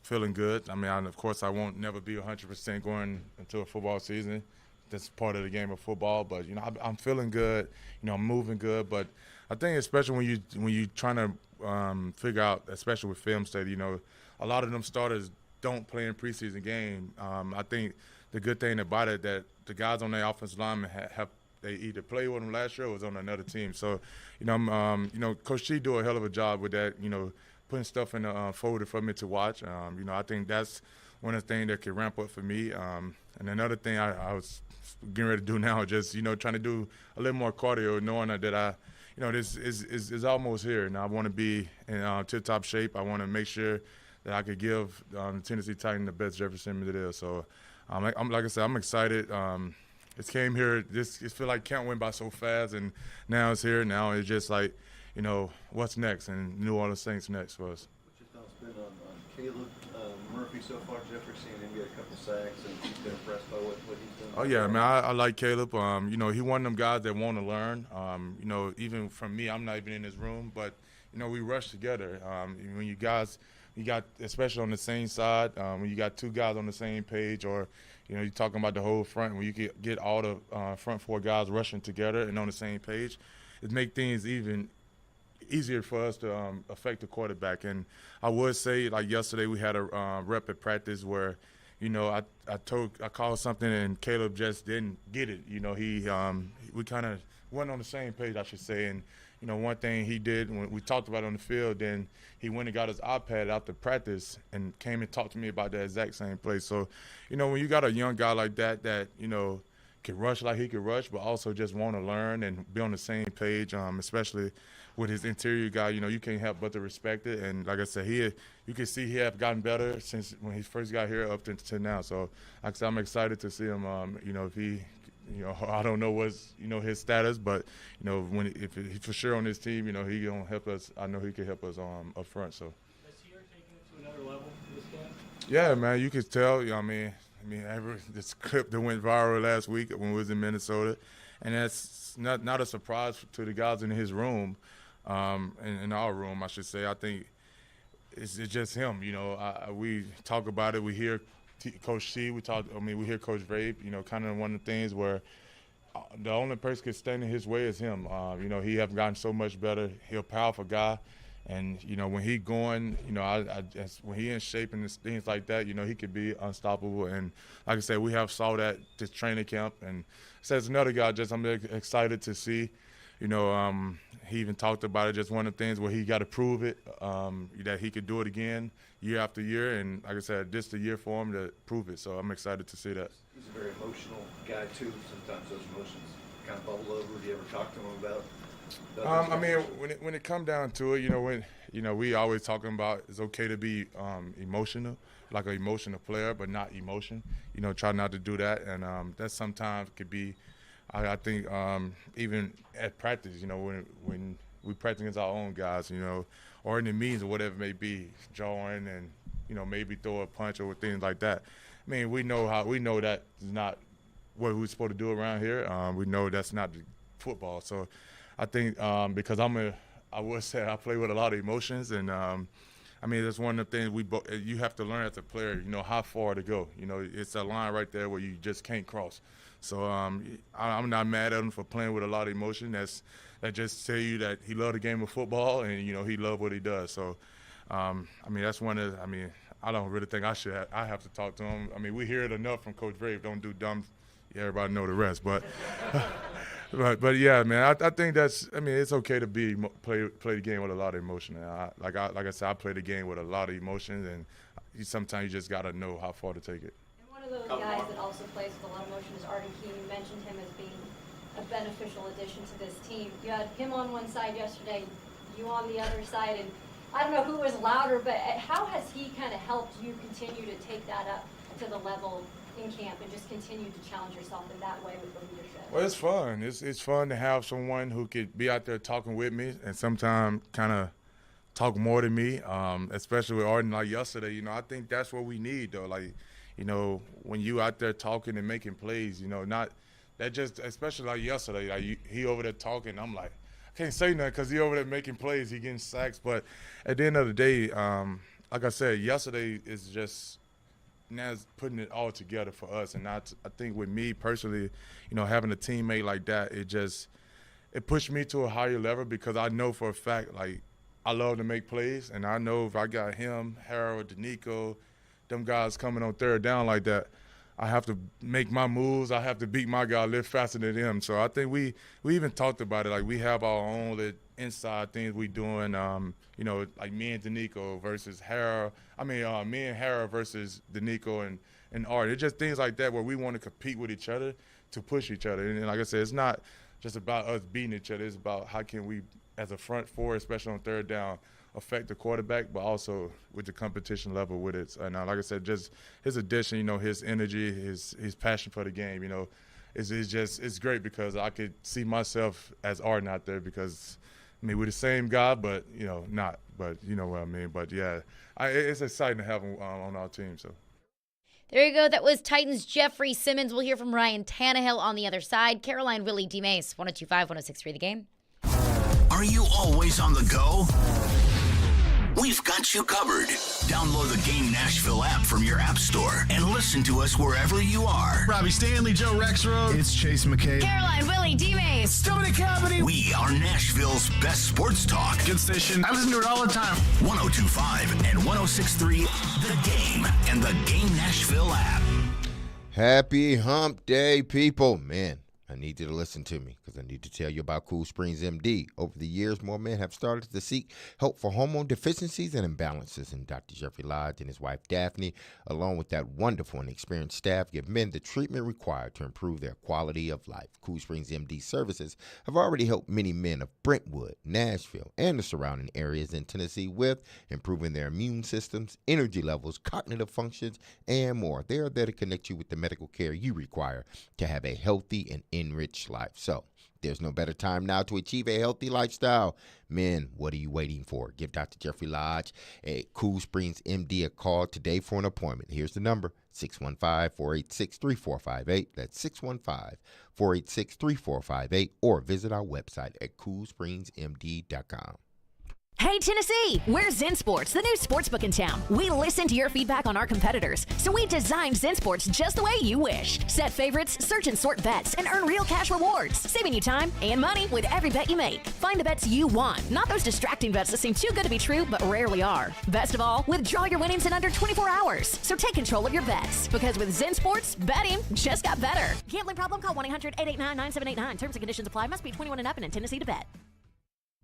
feeling good. Of course, I won't never be 100% going into a football season. that's part of the game of football. But I'm feeling good. I'm moving good. But I think especially when you trying to figure out, especially with film study, a lot of them starters don't play in preseason game. I think the good thing about it that the guys on the offensive line have they either played with them last year or was on another team. So, Coach G do a hell of a job with that. Putting stuff in the folder for me to watch. I think that's one of the things that can ramp up for me. And another thing I was getting ready to do now, just trying to do a little more cardio, knowing that this is almost here, and I want to be in tip-top shape. I want to make sure that I could give the Tennessee Titans the best Jefferson it is. So, like I said, I'm excited. It came here. It feel like camp went by so fast, and now it's here. Now it's just like, what's next, and New Orleans Saints next for us. What's your thoughts been on Caleb Murphy so far? Jeffrey, seeing him get a couple sacks, and you've been impressed by what he's done. Oh yeah, man, I like Caleb. He one of them guys that want to learn. Even from me, I'm not even in his room, but we rush together. When you got, especially on the same side, when you got two guys on the same page, or you're talking about the whole front, when you get all the front four guys rushing together and on the same page, it make things even easier for us to affect the quarterback. And I would say, like yesterday, we had a rep at practice where, I called something and Caleb just didn't get it. We kind of wasn't on the same page, I should say. And one thing he did when we talked about it on the field, then he went and got his iPad out to practice and came and talked to me about the exact same play. So, when you got a young guy like that, can rush like he can rush, but also just want to learn and be on the same page, especially with his interior guy, you can't help but to respect it. And like I said, you can see he have gotten better since when he first got here up to now. So like I said, I'm excited to see him, if he – I don't know what's his status, but if he's for sure on this team, he gonna help us. I know he can help us up front. So. Is he taking it to another level this game? Yeah, man, you could tell. This clip that went viral last week when we was in Minnesota, and that's not a surprise to the guys in his room, in our room, I should say. I think it's just him. We talk about it. We hear Coach C, we hear Coach Vrave, kind of one of the things where the only person could stand in his way is him. He have gotten so much better. He's a powerful guy. And, when he going, when he in shape and things like that, he could be unstoppable. And like I said, we have saw that this training camp. And says another guy I'm excited to see. He even talked about it, just one of the things where he got to prove it, that he could do it again year after year. And like I said, this is the year for him to prove it. So I'm excited to see that. He's a very emotional guy, too. Sometimes those emotions kind of bubble over. Do you ever talk to him about when it come down to it, we always talking about it's okay to be emotional, like an emotional player, but not emotion. Try not to do that. And that sometimes could be, I think, even at practice, when we practice against our own guys, or in the meetings or whatever it may be, jawing and, maybe throw a punch or things like that. We know that is not what we're supposed to do around here. We know that's not football. So I think because I would say I play with a lot of emotions, and that's one of the things you have to learn as a player, how far to go. It's a line right there where you just can't cross. So I'm not mad at him for playing with a lot of emotion. That just tell you that he loved the game of football, and he loved what he does. So that's one of I don't really think I have to talk to him. We hear it enough from Coach Vrave. Don't do dumb. Yeah, everybody know the rest, but. But yeah, man, I think that's. It's okay to play the game with a lot of emotion. Like I said, I play the game with a lot of emotions, and sometimes you just gotta know how far to take it. And one of those guys that also plays with a lot of emotion is Arden Key. You mentioned him as being a beneficial addition to this team. You had him on one side yesterday, you on the other side, and I don't know who was louder, but how has he kind of helped you continue to take that up to the level in camp and just continue to challenge yourself in that way with the leadership? Well, it's fun. It's fun to have someone who could be out there talking with me and sometimes kind of talk more than me, especially with Arden like yesterday. I think that's what we need, though. Like, when you out there talking and making plays, not that just, especially like yesterday, like he over there talking, I'm like, I can't say nothing because he over there making plays, he getting sacks. But at the end of the day, like I said, yesterday is just now it's putting it all together for us. And I think with me personally, having a teammate like that, it pushed me to a higher level because I know for a fact, like, I love to make plays, and I know if I got him, Harold, Danico, them guys coming on third down like that, I have to make my moves. I have to beat my guy, live faster than him. So I think we even talked about it. Like, we have our own inside things we doing, like me and Danico versus Harold. Me and Harold versus Danico and Art. It's just things like that where we want to compete with each other to push each other. And like I said, it's not just about us beating each other. It's about how can we, as a front four, especially on third down, affect the quarterback, but also with the competition level with it. And like I said, just his addition, his energy, his passion for the game, it's great because I could see myself as Arden out there because, we're the same guy, but, not. But you know what I mean. But, yeah, it's exciting to have him on our team. So. There you go. That was Titans' Jeffrey Simmons. We'll hear from Ryan Tannehill on the other side. Caroline, Willy, D-Mase, 102.5, 106.3 The Game. Are you always on the go? We've got you covered. Download the Game Nashville app from your app store and listen to us wherever you are. Robbie Stanley, Joe Rexroad. It's Chase McCabe. Caroline, Willy, D-Mase. Dominic Cavity. We are Nashville's best sports talk. Good station. I listen to it all the time. 102.5 and 106.3 The Game and the Game Nashville app. Happy hump day, people. Man, I need you to listen to me because I need to tell you about Cool Springs MD. Over the years, more men have started to seek help for hormone deficiencies and imbalances. And Dr. Jeffrey Lodge and his wife, Daphne, along with that wonderful and experienced staff, give men the treatment required to improve their quality of life. Cool Springs MD services have already helped many men of Brentwood, Nashville, and the surrounding areas in Tennessee with improving their immune systems, energy levels, cognitive functions, and more. They are there to connect you with the medical care you require to have a healthy and enriched life. So there's no better time now to achieve a healthy lifestyle. Men, what are you waiting for? Give Dr. Jeffrey Lodge at Cool Springs MD a call today for an appointment. Here's the number, 615-486-3458. That's 615-486-3458. Or visit our website at coolspringsmd.com. Hey, Tennessee! We're Zen Sports, the new sportsbook in town. We listened to your feedback on our competitors, so we designed Zen Sports just the way you wished. Set favorites, search and sort bets, and earn real cash rewards, saving you time and money with every bet you make. Find the bets you want, not those distracting bets that seem too good to be true but rarely are. Best of all, withdraw your winnings in under 24 hours. So take control of your bets, because with Zen Sports, betting just got better. Gambling problem? Call 1-800-889-9789. Terms and conditions apply. Must be 21 and up and in Tennessee to bet.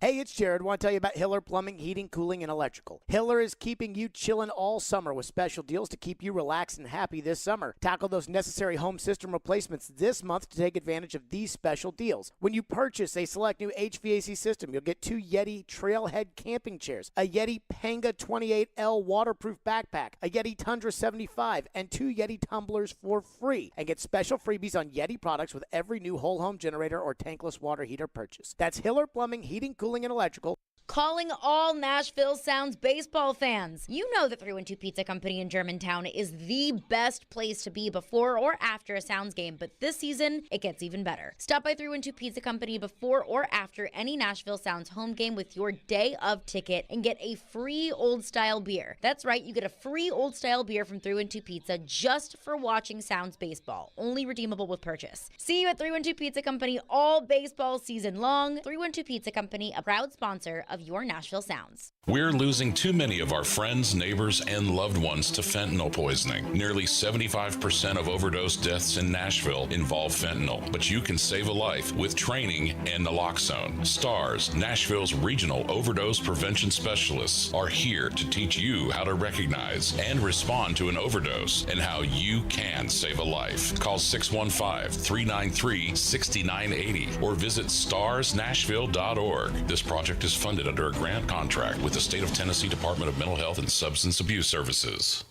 Hey, it's Jared. Want to tell you about Hiller Plumbing, Heating, Cooling, and Electrical. Hiller is keeping you chilling all summer with special deals to keep you relaxed and happy this summer. Tackle those necessary home system replacements this month to take advantage of these special deals. When you purchase a select new HVAC system, you'll get 2 Yeti Trailhead camping chairs, a Yeti Panga 28L waterproof backpack, a Yeti Tundra 75, and 2 Yeti tumblers for free. And get special freebies on Yeti products with every new whole home generator or tankless water heater purchase. That's Hiller Plumbing, Heating, Cooling, and Electrical. Calling all Nashville Sounds baseball fans. You know the 312 Pizza Company in Germantown is the best place to be before or after a Sounds game, but this season, it gets even better. Stop by 312 Pizza Company before or after any Nashville Sounds home game with your day of ticket and get a free old style beer. That's right, you get a free old style beer from 312 Pizza just for watching Sounds baseball. Only redeemable with purchase. See you at 312 Pizza Company all baseball season long. 312 Pizza Company, a proud sponsor of your Nashville Sounds. We're losing too many of our friends, neighbors, and loved ones to fentanyl poisoning. Nearly 75% of overdose deaths in Nashville involve fentanyl, but you can save a life with training and naloxone. STARS, Nashville's regional overdose prevention specialists, are here to teach you how to recognize and respond to an overdose and how you can save a life. Call 615-393-6980 or visit starsnashville.org. This project is funded under a grant contract with the State of Tennessee Department of Mental Health and Substance Abuse Services.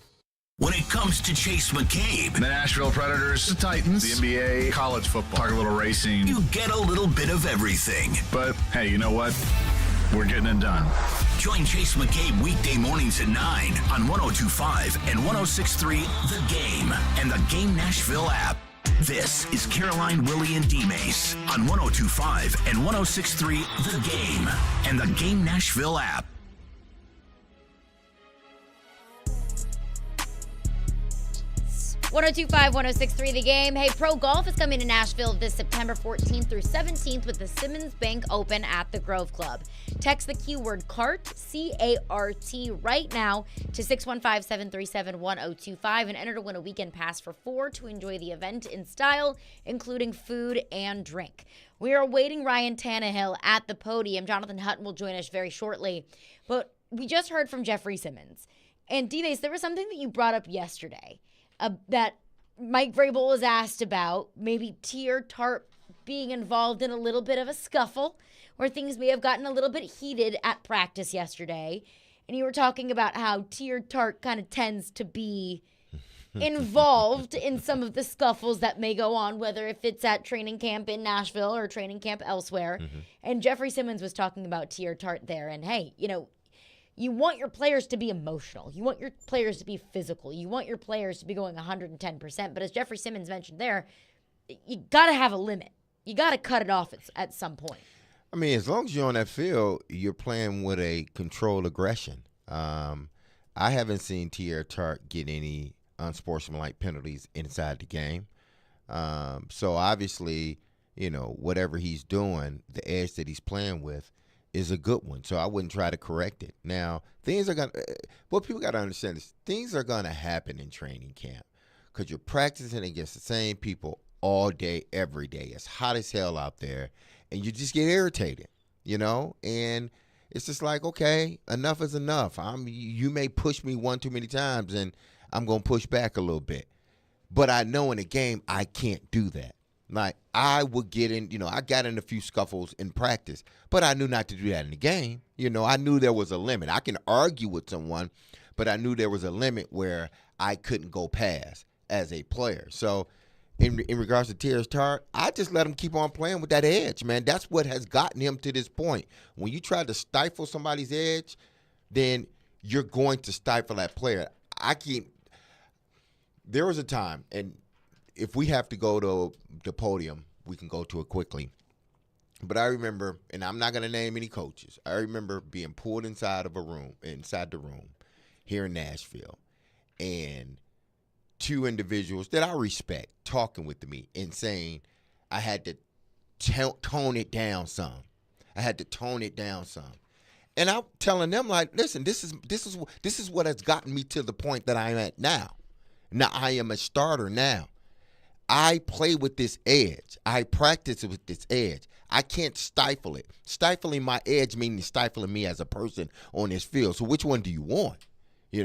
When it comes to Chase McCabe, the Nashville Predators, the Titans, the NBA, college football, talk a little racing. You get a little bit of everything. But hey, you know what? We're getting it done. Join Chase McCabe weekday mornings at 9 on 102.5 and 106.3 The Game and the Game Nashville app. This is Caroline, Willy, and D-Mase on 102.5 and 106.3 The Game and the Game Nashville app. 1025, 1063 The Game. Hey, pro golf is coming to Nashville this September 14th through 17th with the Simmons Bank Open at the Grove Club. Text the keyword CART, C-A-R-T, right now to 615-737-1025 and enter to win a weekend pass for 4 to enjoy the event in style, including food and drink. We are awaiting Ryan Tannehill at the podium. Jonathan Hutton will join us very shortly. But we just heard from Jeffrey Simmons. And D-Mase, there was something that you brought up yesterday that Mike Vrabel was asked about, maybe Tier Tart being involved in a little bit of a scuffle where things may have gotten a little bit heated at practice yesterday. And you were talking about how Tier Tart kind of tends to be involved in some of the scuffles that may go on, whether if it's at training camp in Nashville or training camp elsewhere. And Jeffrey Simmons was talking about Tier Tart there. And hey, you want your players to be emotional. You want your players to be physical. You want your players to be going 110%. But as Jeffrey Simmons mentioned there, you got to have a limit. You got to cut it off at some point. I mean, as long as you're on that field, you're playing with a controlled aggression. I haven't seen Tier Tart get any unsportsmanlike penalties inside the game. So obviously, whatever he's doing, the edge that he's playing with is a good one. So I wouldn't try to correct it. Now, what people got to understand is things are going to happen in training camp because you're practicing against the same people all day, every day. It's hot as hell out there, and you just get irritated, and it's just like, okay, enough is enough. You may push me one too many times, and I'm going to push back a little bit. But I know in a game I can't do that. Like, I would get in, I got in a few scuffles in practice, but I knew not to do that in the game. I knew there was a limit. I can argue with someone, but I knew there was a limit where I couldn't go past as a player. So in regards to Tier Tart, I just let him keep on playing with that edge, man. That's what has gotten him to this point. When you try to stifle somebody's edge, then you're going to stifle that player. There was a time, and if we have to go to the podium, we can go to it quickly. But I remember, and I'm not going to name any coaches, I remember being pulled inside the room here in Nashville, and two individuals that I respect talking with me and saying I had to tone it down some. And I'm telling them, like, listen, this is what has gotten me to the point that I'm at now. Now I am a starter now. I play with this edge. I practice with this edge. I can't stifle it. Stifling my edge means stifling me as a person on this field. So which one do you want? You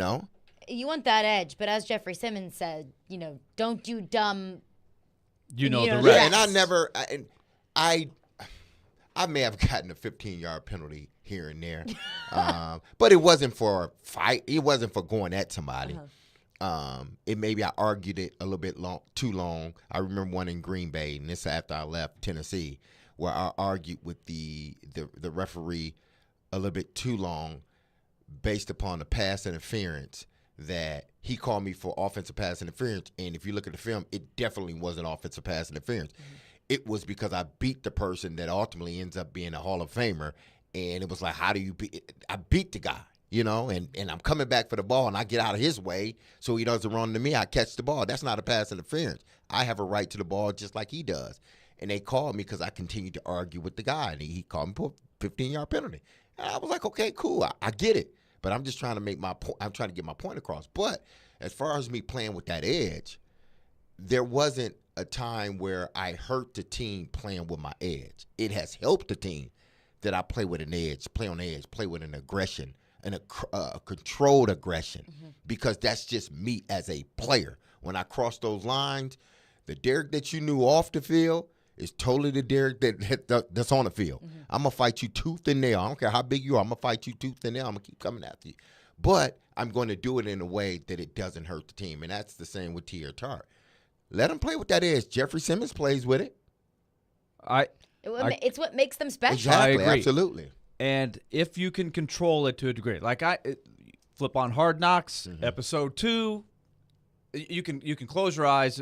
want that edge, but as Jeffrey Simmons said, don't do dumb. The rest. Yeah, and I may have gotten a 15-yard penalty here and there, but it wasn't for a fight. It wasn't for going at somebody. Maybe I argued it a little bit too long. I remember one in Green Bay, and this after I left Tennessee, where I argued with the referee a little bit too long based upon the pass interference that he called me for offensive pass interference. And if you look at the film, it definitely wasn't offensive pass interference. It was because I beat the person that ultimately ends up being a Hall of Famer. And it was like, how do you beat? I beat the guy. And I'm coming back for the ball, and I get out of his way so he doesn't run to me. I catch the ball. That's not a pass interference. I have a right to the ball just like he does. And they called me because I continued to argue with the guy, and he called me for a 15-yard penalty. And I was like, okay, cool. I get it. But I'm just trying to make my point. I'm trying to get my point across. But as far as me playing with that edge, there wasn't a time where I hurt the team playing with my edge. It has helped the team that I play with an edge, play on the edge, play with an aggression, and a controlled aggression, because that's just me as a player. When I cross those lines, the Derek that you knew off the field is totally the Derek that's on the field. I'm going to fight you tooth and nail. I don't care how big you are. I'm going to fight you tooth and nail. I'm going to keep coming after you. But I'm going to do it in a way that it doesn't hurt the team, and that's the same with Tier Tart. Let him play with that edge. Jeffrey Simmons plays with it. It's what makes them special. Exactly, I agree. Absolutely. And if you can control it to a degree, like flip on Hard Knocks, episode 2, you can close your eyes,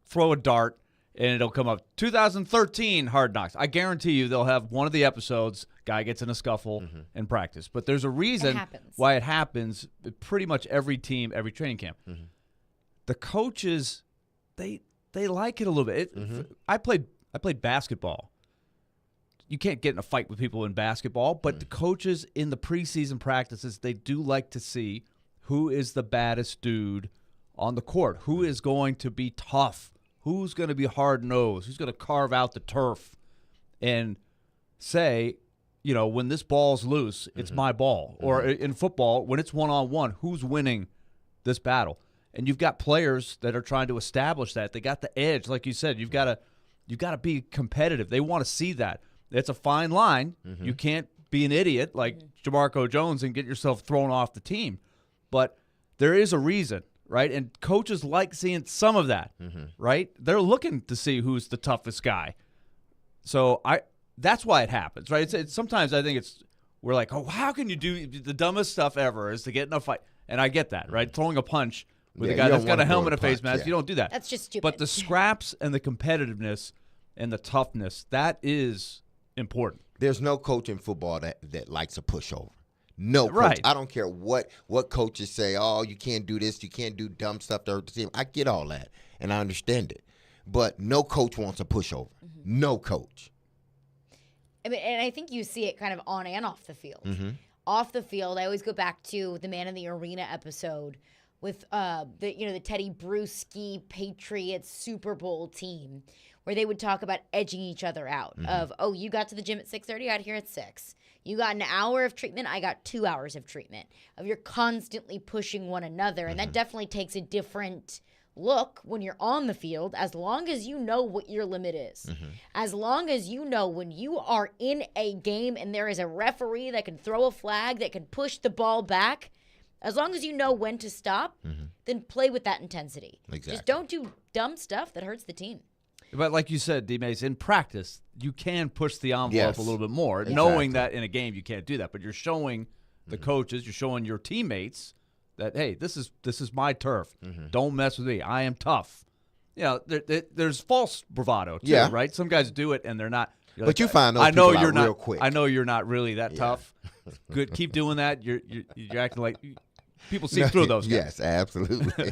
throw a dart, and it'll come up. 2013 Hard Knocks. I guarantee you they'll have one of the episodes, guy gets in a scuffle in practice. But there's a reason why it happens pretty much every team, every training camp. the coaches, they like it a little bit. I played basketball. You can't get in a fight with people in basketball, but the coaches in the preseason practices, they do like to see who is the baddest dude on the court, who is going to be tough, who's going to be hard-nosed, who's going to carve out the turf and say, when this ball's loose, it's my ball. Or in football, when it's one-on-one, who's winning this battle? And you've got players that are trying to establish that. They got the edge, like you said. You've got to be competitive. They want to see that. It's a fine line. You can't be an idiot like Jamarco Jones and get yourself thrown off the team. But there is a reason, right? And coaches like seeing some of that, right? They're looking to see who's the toughest guy. So that's why it happens, right? It's sometimes I think we're like, oh, how can you do the dumbest stuff ever is to get in a fight? And I get that, right? Throwing a punch with a guy that's got a helmet and a face mask, you don't do that. That's just stupid. But the scraps and the competitiveness and the toughness, that is important. There's no coach in football that likes a pushover. No coach. Right. I don't care what coaches say, oh, you can't do this, you can't do dumb stuff to hurt the team. I get all that, and I understand it. But no coach wants a pushover. No coach. I mean, and I think you see it kind of on and off the field. Off the field, I always go back to the Man in the Arena episode with the Teddy Bruschi Patriots Super Bowl team, where they would talk about edging each other out of, oh, you got to the gym at 6:30, I got here at 6. You got an hour of treatment, I got 2 hours of treatment. You're constantly pushing one another, and that definitely takes a different look when you're on the field, as long as you know what your limit is. As long as you know when you are in a game and there is a referee that can throw a flag, that can push the ball back, as long as you know when to stop, then play with that intensity. Exactly. Just don't do dumb stuff that hurts the team. But like you said, D-Mase, in practice, you can push the envelope a little bit more, knowing that in a game you can't do that. But you're showing the coaches, you're showing your teammates that, hey, this is my turf. Don't mess with me. I am tough. There's false bravado too, right? Some guys do it and they're not. But like, you find those people out real quick. I know you're not really that tough. Good, keep doing that. You're acting like people see through those guys. Yes, absolutely.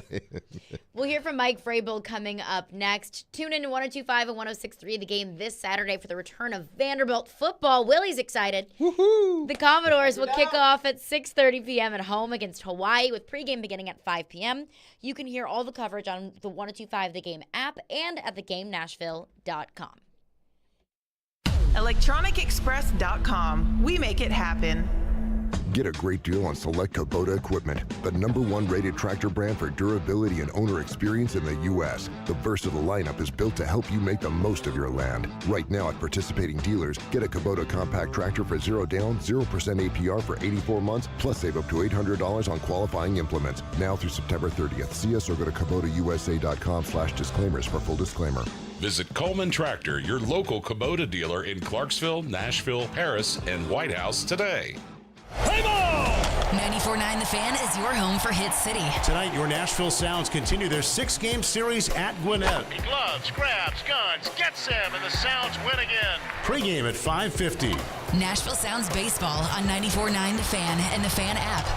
We'll hear from Mike Vrabel coming up next. Tune in to 102.5 and 106.3 The Game this Saturday for the return of Vanderbilt football. Willie's excited. Woohoo! The Commodores will kick off at 6:30 p.m. at home against Hawaii, with pregame beginning at 5 p.m. You can hear all the coverage on the 102.5 The Game app and at thegamenashville.com. ElectronicExpress.com. We make it happen. Get a great deal on select Kubota equipment, the #1 rated tractor brand for durability and owner experience in the U.S. The versatile lineup is built to help you make the most of your land. Right now at participating dealers, get a Kubota compact tractor for 0 down, 0% APR for 84 months, plus save up to $800 on qualifying implements. Now through September 30th. See us or go to KubotaUSA.com/disclaimers for full disclaimer. Visit Coleman Tractor, your local Kubota dealer in Clarksville, Nashville, Paris, and White House today. 94.9 The Fan is your home for Hit City. Tonight, your Nashville Sounds continue their 6-game series at Gwinnett. He gloves, grabs, guns, gets him, and the Sounds win again. Pre-game at 5:50. Nashville Sounds baseball on 94.9 The Fan and the Fan app.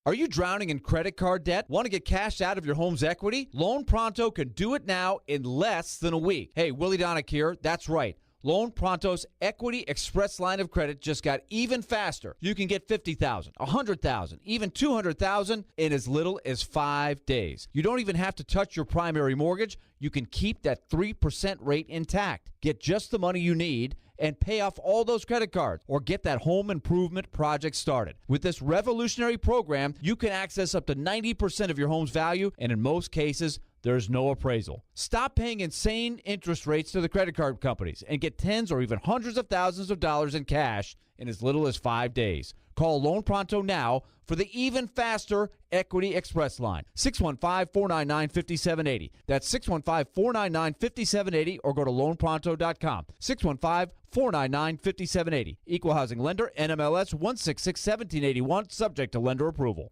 Are you drowning in credit card debt? Want to get cash out of your home's equity? Loan Pronto can do it now in less than a week. Hey, Willy Donick here. That's right. Loan Pronto's Equity Express line of credit just got even faster. You can get $50,000, $100,000, even $200,000 in as little as 5 days. You don't even have to touch your primary mortgage. You can keep that 3% rate intact. Get just the money you need and pay off all those credit cards or get that home improvement project started. With this revolutionary program, you can access up to 90% of your home's value, and in most cases, there's no appraisal. Stop paying insane interest rates to the credit card companies and get tens or even hundreds of thousands of dollars in cash in as little as 5 days. Call Loan Pronto now for the even faster Equity Express line. 615-499-5780. That's 615-499-5780 or go to loanpronto.com. 615-499-5780. Equal housing lender, NMLS 1661781, subject to lender approval.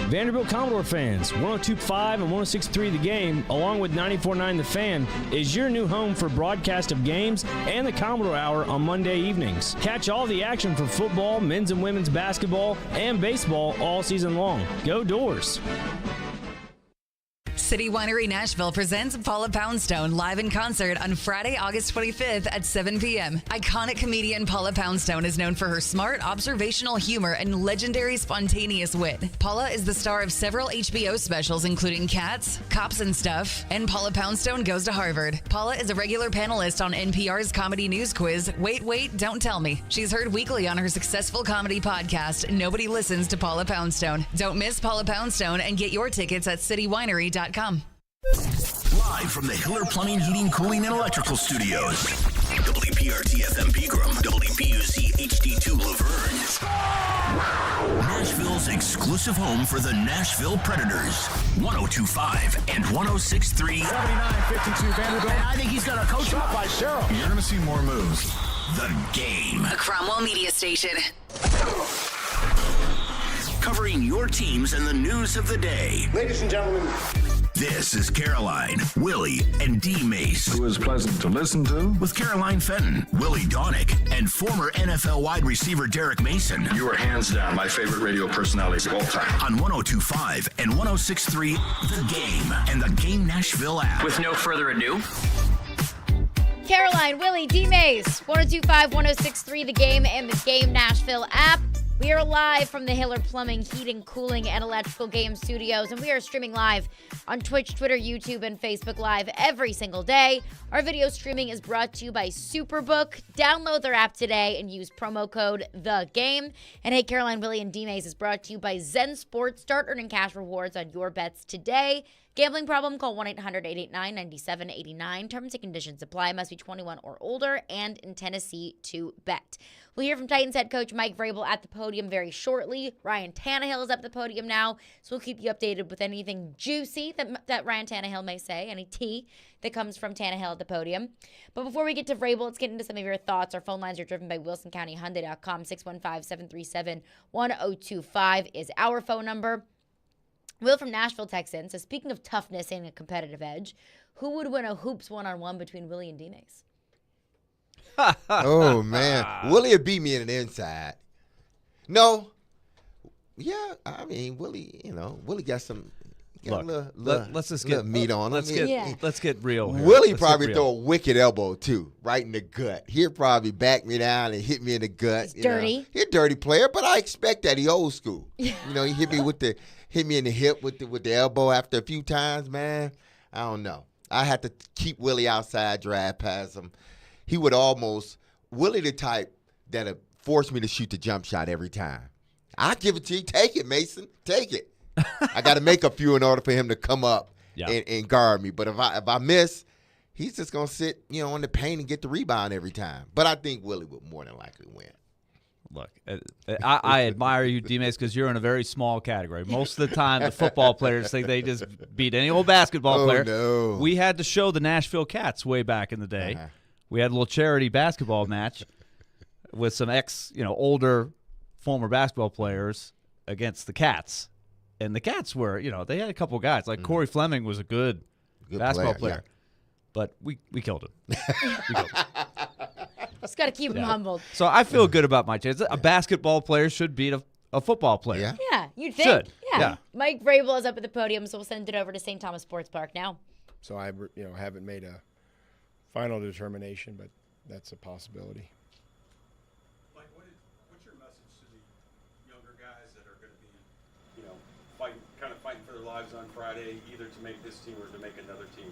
Vanderbilt Commodore fans, 102.5 and 106.3 The Game, along with 94.9 The Fan, is your new home for broadcast of games and the Commodore Hour on Monday evenings. Catch all the action for football, men's and women's basketball, and baseball all season long. Go Doors! City Winery Nashville presents Paula Poundstone live in concert on Friday, August 25th at 7 p.m. Iconic comedian Paula Poundstone is known for her smart, observational humor and legendary spontaneous wit. Paula is the star of several HBO specials, including Cats, Cops and Stuff, and Paula Poundstone Goes to Harvard. Paula is a regular panelist on NPR's comedy news quiz, Wait, Wait, Don't Tell Me. She's heard weekly on her successful comedy podcast, Nobody Listens to Paula Poundstone. Don't miss Paula Poundstone and get your tickets at citywinery.com. Live from the Hiller Plumbing, Heating, Cooling, and Electrical Studios. WPRT-FM Pegram, WPUC HD2 Laverne. Nashville's exclusive home for the Nashville Predators. 102.5 and 106.3. 79-52 Vanderbilt. And I think he's going to coach him up by Cheryl. You're going to see more moves. The Game. A Cromwell Media Station. Covering your teams and the news of the day. Ladies and gentlemen. This is Caroline, Willy, and D-Mase. Who is pleasant to listen to. With Caroline Fenton, Willy Donick, and former NFL wide receiver Derek Mason. You are hands down my favorite radio personalities of all time. On 102.5 and 106.3, The Game, and the Game Nashville app. With no further ado. Caroline, Willy, D-Mase, 102.5, 106.3, The Game, and the Game Nashville app. We are live from the Hiller Plumbing, Heating, Cooling, and Electrical Game Studios, and we are streaming live on Twitch, Twitter, YouTube, and Facebook Live every single day. Our video streaming is brought to you by Superbook. Download their app today and use promo code THEGAME. And hey, Caroline, Willy, and D-Mase is brought to you by Zen Sports. Start earning cash rewards on your bets today. Gambling problem? Call 1-800-889-9789. Terms and conditions apply. Must be 21 or older and in Tennessee to bet. We'll hear from Titans head coach Mike Vrabel at the podium very shortly. Ryan Tannehill is up the podium now, so we'll keep you updated with anything juicy that Ryan Tannehill may say, any tea that comes from Tannehill at the podium. But before we get to Vrabel, let's get into some of your thoughts. Our phone lines are driven by WilsonCountyHyundai.com. 615-737-1025 is our phone number. Will from Nashville texts in, so speaking of toughness and a competitive edge, who would win a hoops one-on-one between Willy and D-Mase? Oh, man. Willy would beat me in an inside. No. Yeah, I mean, Willy, Willy got some let's just get meat on him. Let's get real here. Willy probably throw a wicked elbow, too, right in the gut. He'll probably back me down and hit me in the gut. He's dirty. He's a dirty player, but I expect that. He old school. He hit me in the hip with the elbow after a few times, man. I don't know. I had to keep Willy outside, drive past him. He would Willy the type that'll force me to shoot the jump shot every time. I'll give it to you. Take it, Mason. Take it. I got to make a few in order for him to come up and guard me. But if I miss, he's just going to sit, on the paint and get the rebound every time. But I think Willy would more than likely win. Look, I admire you, D-Mase, because you're in a very small category. Most of the time, the football players think they just beat any old basketball player. No. We had to show the Nashville Cats way back in the day. We had a little charity basketball match with some older former basketball players against the Cats. And the Cats were, they had a couple guys. Like Corey Fleming was a good basketball player. Yeah. But we killed him. Just got to keep him humbled. So I feel good about my chances. A basketball player should beat a football player. Yeah, you'd think. Should. Yeah. Mike Vrabel is up at the podium, so we'll send it over to St. Thomas Sports Park now. So I haven't made a final determination, but that's a possibility. Like, what's your message to the younger guys that are going to be, fighting for their lives on Friday, either to make this team or to make another team?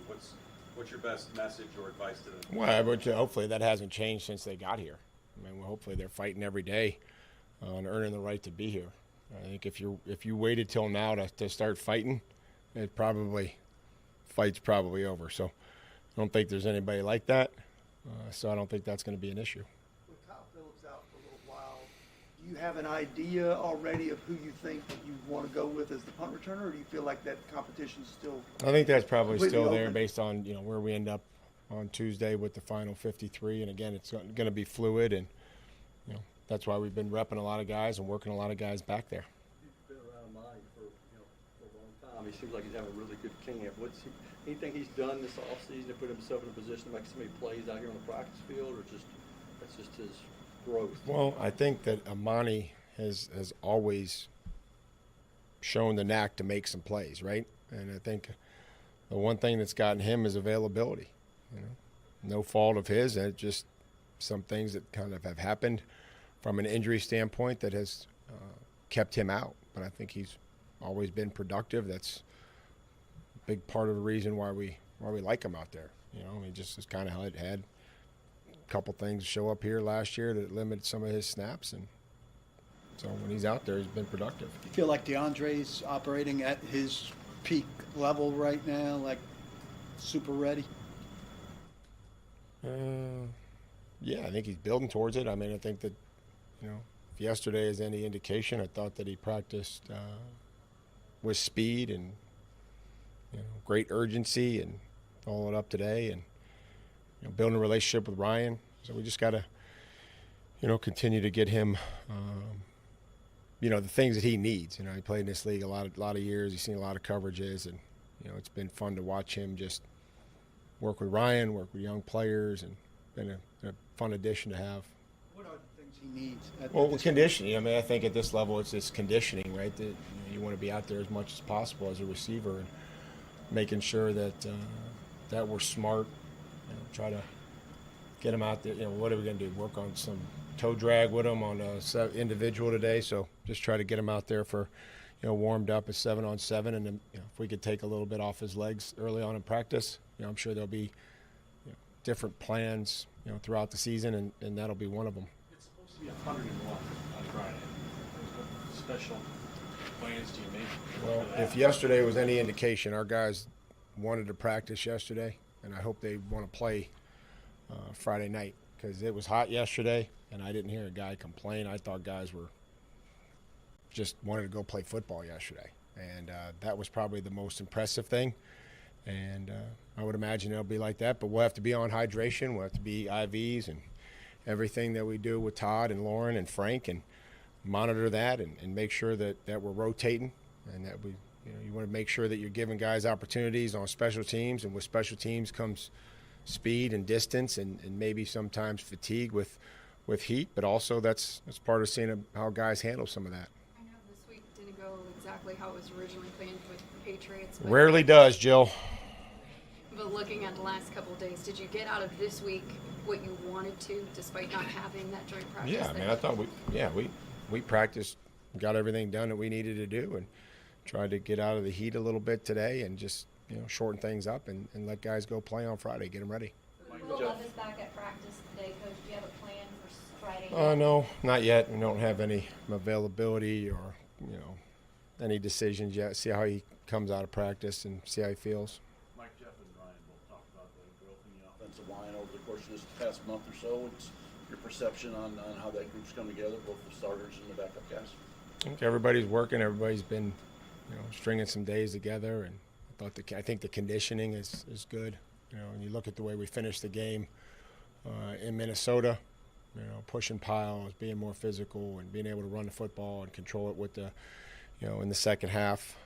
What's your best message or advice to them? Well, hopefully that hasn't changed since they got here. I mean, hopefully they're fighting every day on earning the right to be here. I think if you waited till now to start fighting, fight's probably over. So I don't think there's anybody like that. So I don't think that's going to be an issue. With Kyle Phillips out for a little while, do you have an idea already of who you think you want to go with as the punt returner, or do you feel like that competition's still? I think that's probably still there open? based on where we end up on Tuesday with the final 53. And again, it's going to be fluid, and that's why we've been repping a lot of guys and working a lot of guys back there. You've been around Mike for He seems like he's having a really good camp. Anything he's done this offseason to put himself in a position to make so many plays out here on the practice field, or that's just his growth? Well, I think that Amani has always shown the knack to make some plays, right? And I think the one thing that's gotten him is availability. No fault of his, and just some things that kind of have happened from an injury standpoint that has kept him out. But I think he's always been productive. That's a big part of the reason why we like him out there. He just has kind of had a couple things show up here last year that limited some of his snaps, and so when he's out there, he's been productive. You feel like DeAndre's operating at his peak level right now, like super ready? Yeah, I think he's building towards it. I mean, I think that, if yesterday is any indication, I thought that he practiced with speed and great urgency, and followed up today, and building a relationship with Ryan. So we just got to, continue to get him, the things that he needs. He played in this league a lot of years. He's seen a lot of coverages, and it's been fun to watch him just work with Ryan, work with young players, and been a fun addition to have. What are the things he needs? Well, conditioning. I mean, I think at this level, it's conditioning, right? That you want to be out there as much as possible as a receiver, and making sure that that we're smart. Try to get him out there. What are we going to do? Work on some toe drag with him on a individual today. So just try to get him out there for, warmed up at 7-on-7, and then, if we could take a little bit off his legs early on in practice, I'm sure there'll be different plans, throughout the season, and that'll be one of them. It's supposed to be 101 on Friday. What special plans do you make? Well, if yesterday was any indication, our guys wanted to practice yesterday, and I hope they want to play Friday night, because it was hot yesterday, and I didn't hear a guy complain. I thought guys were just wanted to go play football yesterday, and that was probably the most impressive thing. And I would imagine it'll be like that, but we'll have to be on hydration. We'll have to be IVs and everything that we do with Todd and Lauren and Frank, and monitor that and make sure that we're rotating, and that we, you want to make sure that you're giving guys opportunities on special teams, and with special teams comes speed and distance, and maybe sometimes fatigue with heat, but also that's part of seeing how guys handle some of that. I know this week didn't go exactly how it was originally planned with the Patriots. Rarely does, Jill. But looking at the last couple of days, did you get out of this week what you wanted to, despite not having that joint practice? Yeah, I mean, I thought we practiced, got everything done that we needed to do, and tried to get out of the heat a little bit today, and just shorten things up and let guys go play on Friday, get them ready. Will Levis back at practice today, Coach? Do you have a plan for Friday? No, not yet. We don't have any availability or any decisions yet. See how he comes out of practice and see how he feels. Mike, Jeff, and Ryan both talked about the growth in the Offensive line over the course of this past month or so. What's your perception on how that group's come together, both the starters and the backup guys? I think everybody's working. Everybody's been stringing some days together, and I think the conditioning is good. When you look at the way we finished the game in Minnesota, pushing piles, being more physical, and being able to run the football and control it with the, in the second half.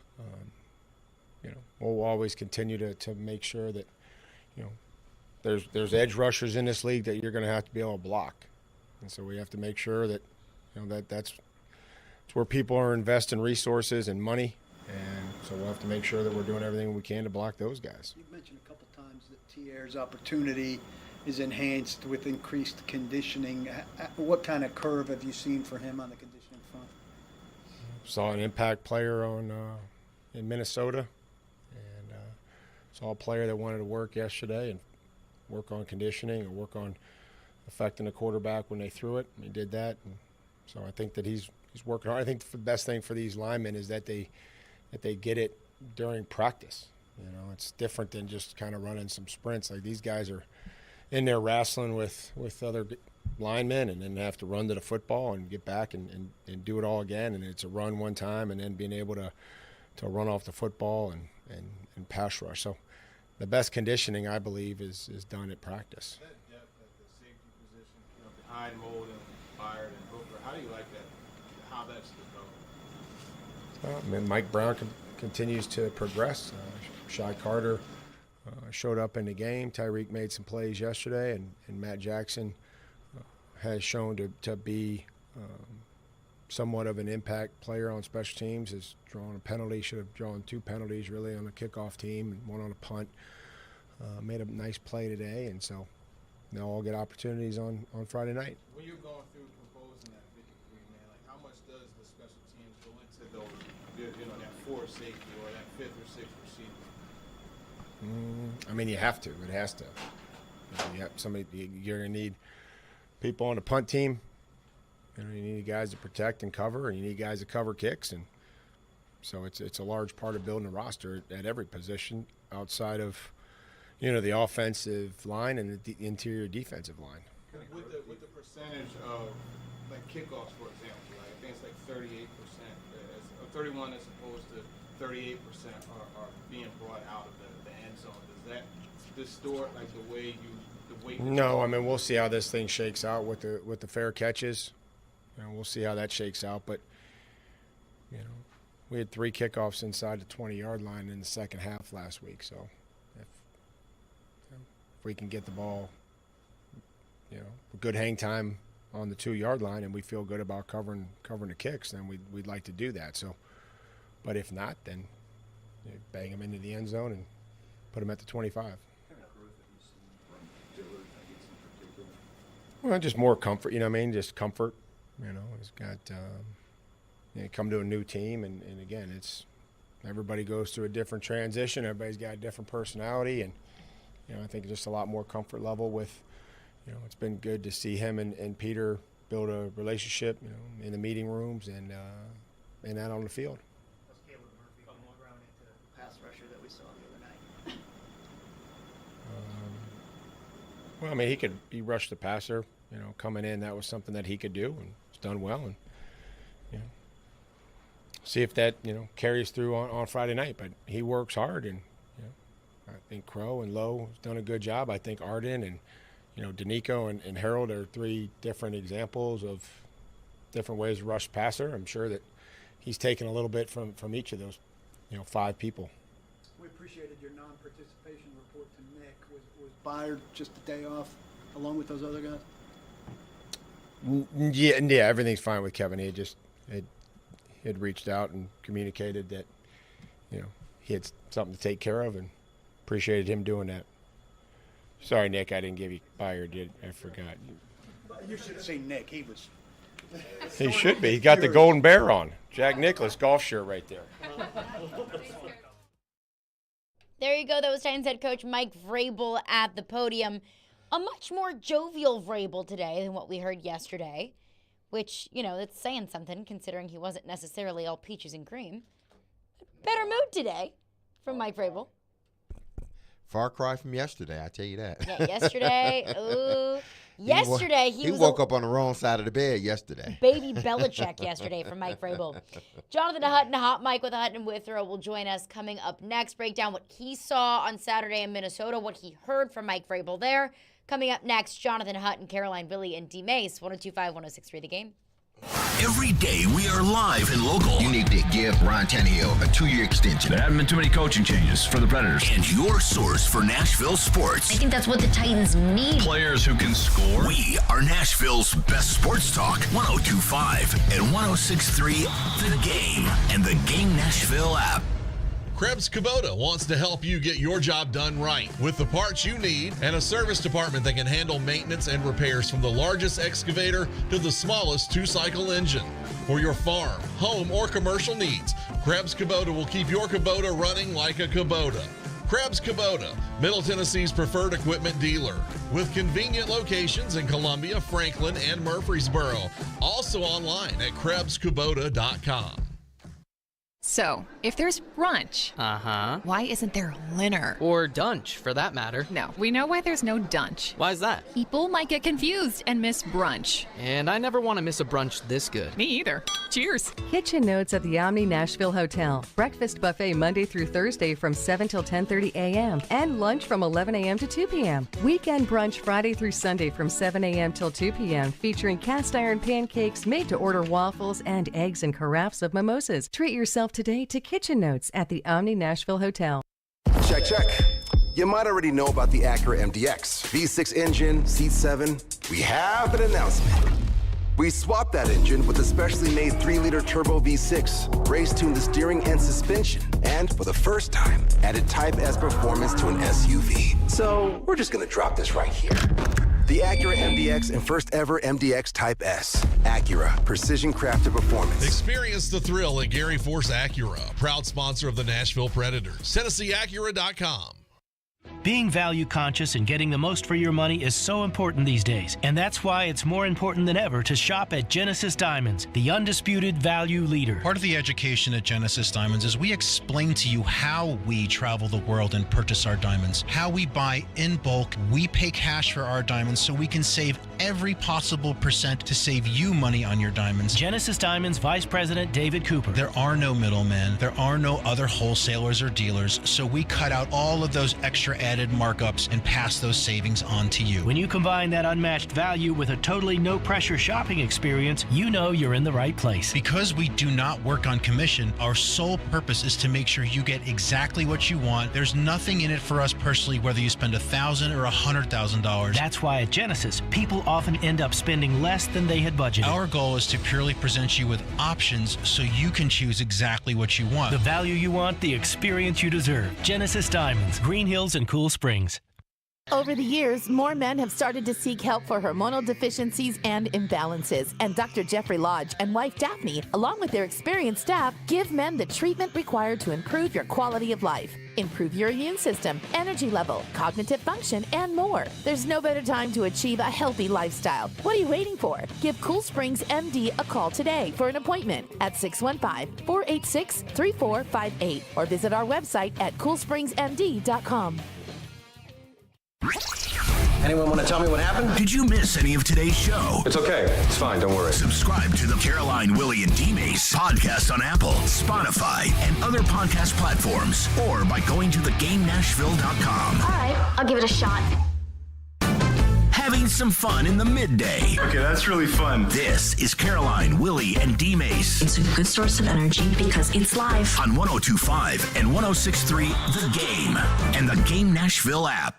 We'll always continue to make sure that, there's edge rushers in this league that you're going to have to be able to block, and so we have to make sure that, that's where people are investing resources and money. And so we'll have to make sure that we're doing everything we can to block those guys. You've mentioned a couple times that Tier's opportunity is enhanced with increased conditioning. What kind of curve have you seen for him on the conditioning front? Saw an impact player in Minnesota, and saw a player that wanted to work yesterday and work on conditioning and work on affecting the quarterback when they threw it. He did that, and so I think that he's working hard. I think the best thing for these linemen is that they get it during practice. It's different than just kind of running some sprints. Like, these guys are in there wrestling with other linemen, and then have to run to the football and get back and do it all again. And it's a run one time, and then being able to run off the football and pass rush. So the best conditioning, I believe, is done at practice. That depth at the safety position, behind Molden, Byard, and Hooker, how do you like that? How that's developed? Mike Brown continues to progress. Shy Carter showed up in the game. Tyreek made some plays yesterday, and Matt Jackson has shown to be somewhat of an impact player on special teams. Has drawn a penalty, should have drawn 2 penalties really on the kickoff team, and 1 on a punt. Made a nice play today, and so they'll all get opportunities on Friday night. When you're going through proposing that 53 man, like how much does the special teams go into those, that 4th safety or that 5th or 6th receiver? I mean, you have to. It has to. You're going to need people on the punt team. You need guys to protect and cover, and you need guys to cover kicks, and so it's a large part of building a roster at every position outside of, the offensive line and the interior defensive line. With the percentage of like kickoffs, for example, like I think it's like 38%, 31 as opposed to 38% are being brought out of the end zone. Does that distort like the way you? No, I mean we'll see how this thing shakes out with the fair catches. We'll see how that shakes out, but we had 3 kickoffs inside the 20-yard line in the second half last week. So if we can get the ball, a good hang time on the 2-yard line, and we feel good about covering the kicks, then we'd like to do that. So, but if not, then bang them into the end zone and put them at the 25. Well, just more comfort, just comfort. He's got come to a new team, and again, it's everybody goes through a different transition. Everybody's got a different personality, and I think just a lot more comfort level with. It's been good to see him and Peter build a relationship, in the meeting rooms and out on the field. What's Caleb Murphy grown into the pass rusher that we saw the other night? Well, I mean, he rushed the passer. Coming in, that was something that he could do, and it's done well. And see if that carries through on Friday night. But he works hard, and I think Crow and Lowe has done a good job. I think Arden and Danico and Harold are 3 different examples of different ways to rush passer. I'm sure that he's taken a little bit from each of those 5 people. We appreciated your non-participation report to Nick. Was Byard just a day off along with those other guys? Yeah, everything's fine with Kevin. He had reached out and communicated that he had something to take care of, and appreciated him doing that. Sorry, Nick, I didn't give you Byard. I forgot. You should have seen Nick. He was. He should be. He got the Golden Bear on. Jack Nicklaus golf shirt right there. There you go. That was Titans head coach Mike Vrabel at the podium. A much more jovial Vrabel today than what we heard yesterday, which, that's saying something considering he wasn't necessarily all peaches and cream. Better mood today from Mike Vrabel. Far cry from yesterday, I tell you that. Yeah, yesterday. Ooh. Yesterday, he woke up on the wrong side of the bed yesterday. Baby Belichick yesterday from Mike Vrabel. Jonathan Hutton, Hot Mike with Hutton and Withrow will join us coming up next. Break down what he saw on Saturday in Minnesota, what he heard from Mike Vrabel there. Coming up next, Jonathan Hutton, Caroline, Willy, and D-Mace, 102.5-106.3 The Game. Every day we are live and local. You need to give Ron Tannehill a 2-year extension. There haven't been too many coaching changes for the Predators. And your source for Nashville sports. I think that's what the Titans need. Players who can score. We are Nashville's best sports talk. 102.5 and 106.3 The Game and the Game Nashville app. Krebs Kubota wants to help you get your job done right with the parts you need and a service department that can handle maintenance and repairs from the largest excavator to the smallest 2-cycle engine. For your farm, home, or commercial needs, Krebs Kubota will keep your Kubota running like a Kubota. Krebs Kubota, Middle Tennessee's preferred equipment dealer, with convenient locations in Columbia, Franklin, and Murfreesboro. Also online at KrebsKubota.com. So, if there's brunch, why isn't there dinner? Or dunch, for that matter. No, we know why there's no dunch. Why is that? People might get confused and miss brunch. And I never want to miss a brunch this good. Me either. Cheers. Kitchen Notes at the Omni Nashville Hotel. Breakfast buffet Monday through Thursday from 7 till 10:30 a.m. and lunch from 11 a.m. to 2 p.m. Weekend brunch Friday through Sunday from 7 a.m. till 2 p.m. featuring cast iron pancakes, made to order waffles, and eggs and carafes of mimosas. Treat yourself today to Kitchen Notes at the Omni Nashville Hotel. Check, check. You might already know about the Acura MDX. V6 engine, seat 7. We have an announcement. We swapped that engine with a specially made 3-liter turbo V6, race-tuned the steering and suspension, and for the first time, added Type S performance to an SUV. So we're just gonna drop this right here. The Acura MDX and first ever MDX Type S. Acura, precision crafted performance. Experience the thrill at Gary Force Acura, proud sponsor of the Nashville Predators. TennesseeAcura.com. Being value conscious and getting the most for your money is so important these days, and that's why it's more important than ever to shop at Genesis Diamonds, the undisputed value leader. Part of the education at Genesis Diamonds is we explain to you how we travel the world and purchase our diamonds, how we buy in bulk, we pay cash for our diamonds so we can save every possible percent to save you money on your diamonds. Genesis Diamonds Vice President David Cooper. There are no middlemen, there are no other wholesalers or dealers, so we cut out all of those extra added markups and pass those savings on to you. When you combine that unmatched value with a totally no-pressure shopping experience, you know you're in the right place. Because we do not work on commission, our sole purpose is to make sure you get exactly what you want. There's nothing in it for us personally, whether you spend $1,000 or $100,000. That's why at Genesis, people often end up spending less than they had budgeted. Our goal is to purely present you with options so you can choose exactly what you want. The value you want, the experience you deserve. Genesis Diamonds, Green Hills and Cool Springs. Over the years, more men have started to seek help for hormonal deficiencies and imbalances, and Dr. Jeffrey Lodge and wife Daphne, along with their experienced staff, give men the treatment required to improve your quality of life, improve your immune system, energy level, cognitive function, and more. There's no better time to achieve a healthy lifestyle. What are you waiting for? Give Cool Springs MD a call today for an appointment at 615-486-3458 or visit our website at coolspringsmd.com. Anyone want to tell me what happened? Did you miss any of today's show? It's okay. It's fine. Don't worry. Subscribe to the Caroline, Willy, and D-Mase podcast on Apple, Spotify, and other podcast platforms, or by going to thegamenashville.com. All right, I'll give it a shot. Having some fun in the midday. Okay, that's really fun. This is Caroline, Willy, and D-Mase. It's a good source of energy because it's live. On 102.5 and 106.3 The Game and the Game Nashville app.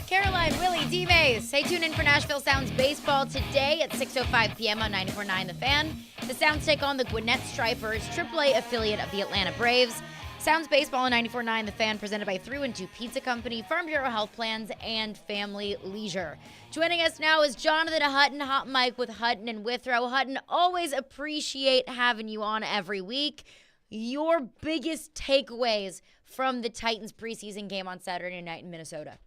Caroline, Willy, D-Mase. Stay tuned in for Nashville Sounds baseball today at 6:05 p.m. on 94.9 The Fan. The Sounds take on the Gwinnett Stripers, AAA affiliate of the Atlanta Braves. Sounds baseball on 94.9 The Fan, presented by 312 Pizza Company, Farm Bureau Health Plans, and Family Leisure. Joining us now is Jonathan Hutton, Hot Mike with Hutton and Withrow. Hutton, always appreciate having you on every week. Your biggest takeaways from the Titans preseason game on Saturday night in Minnesota?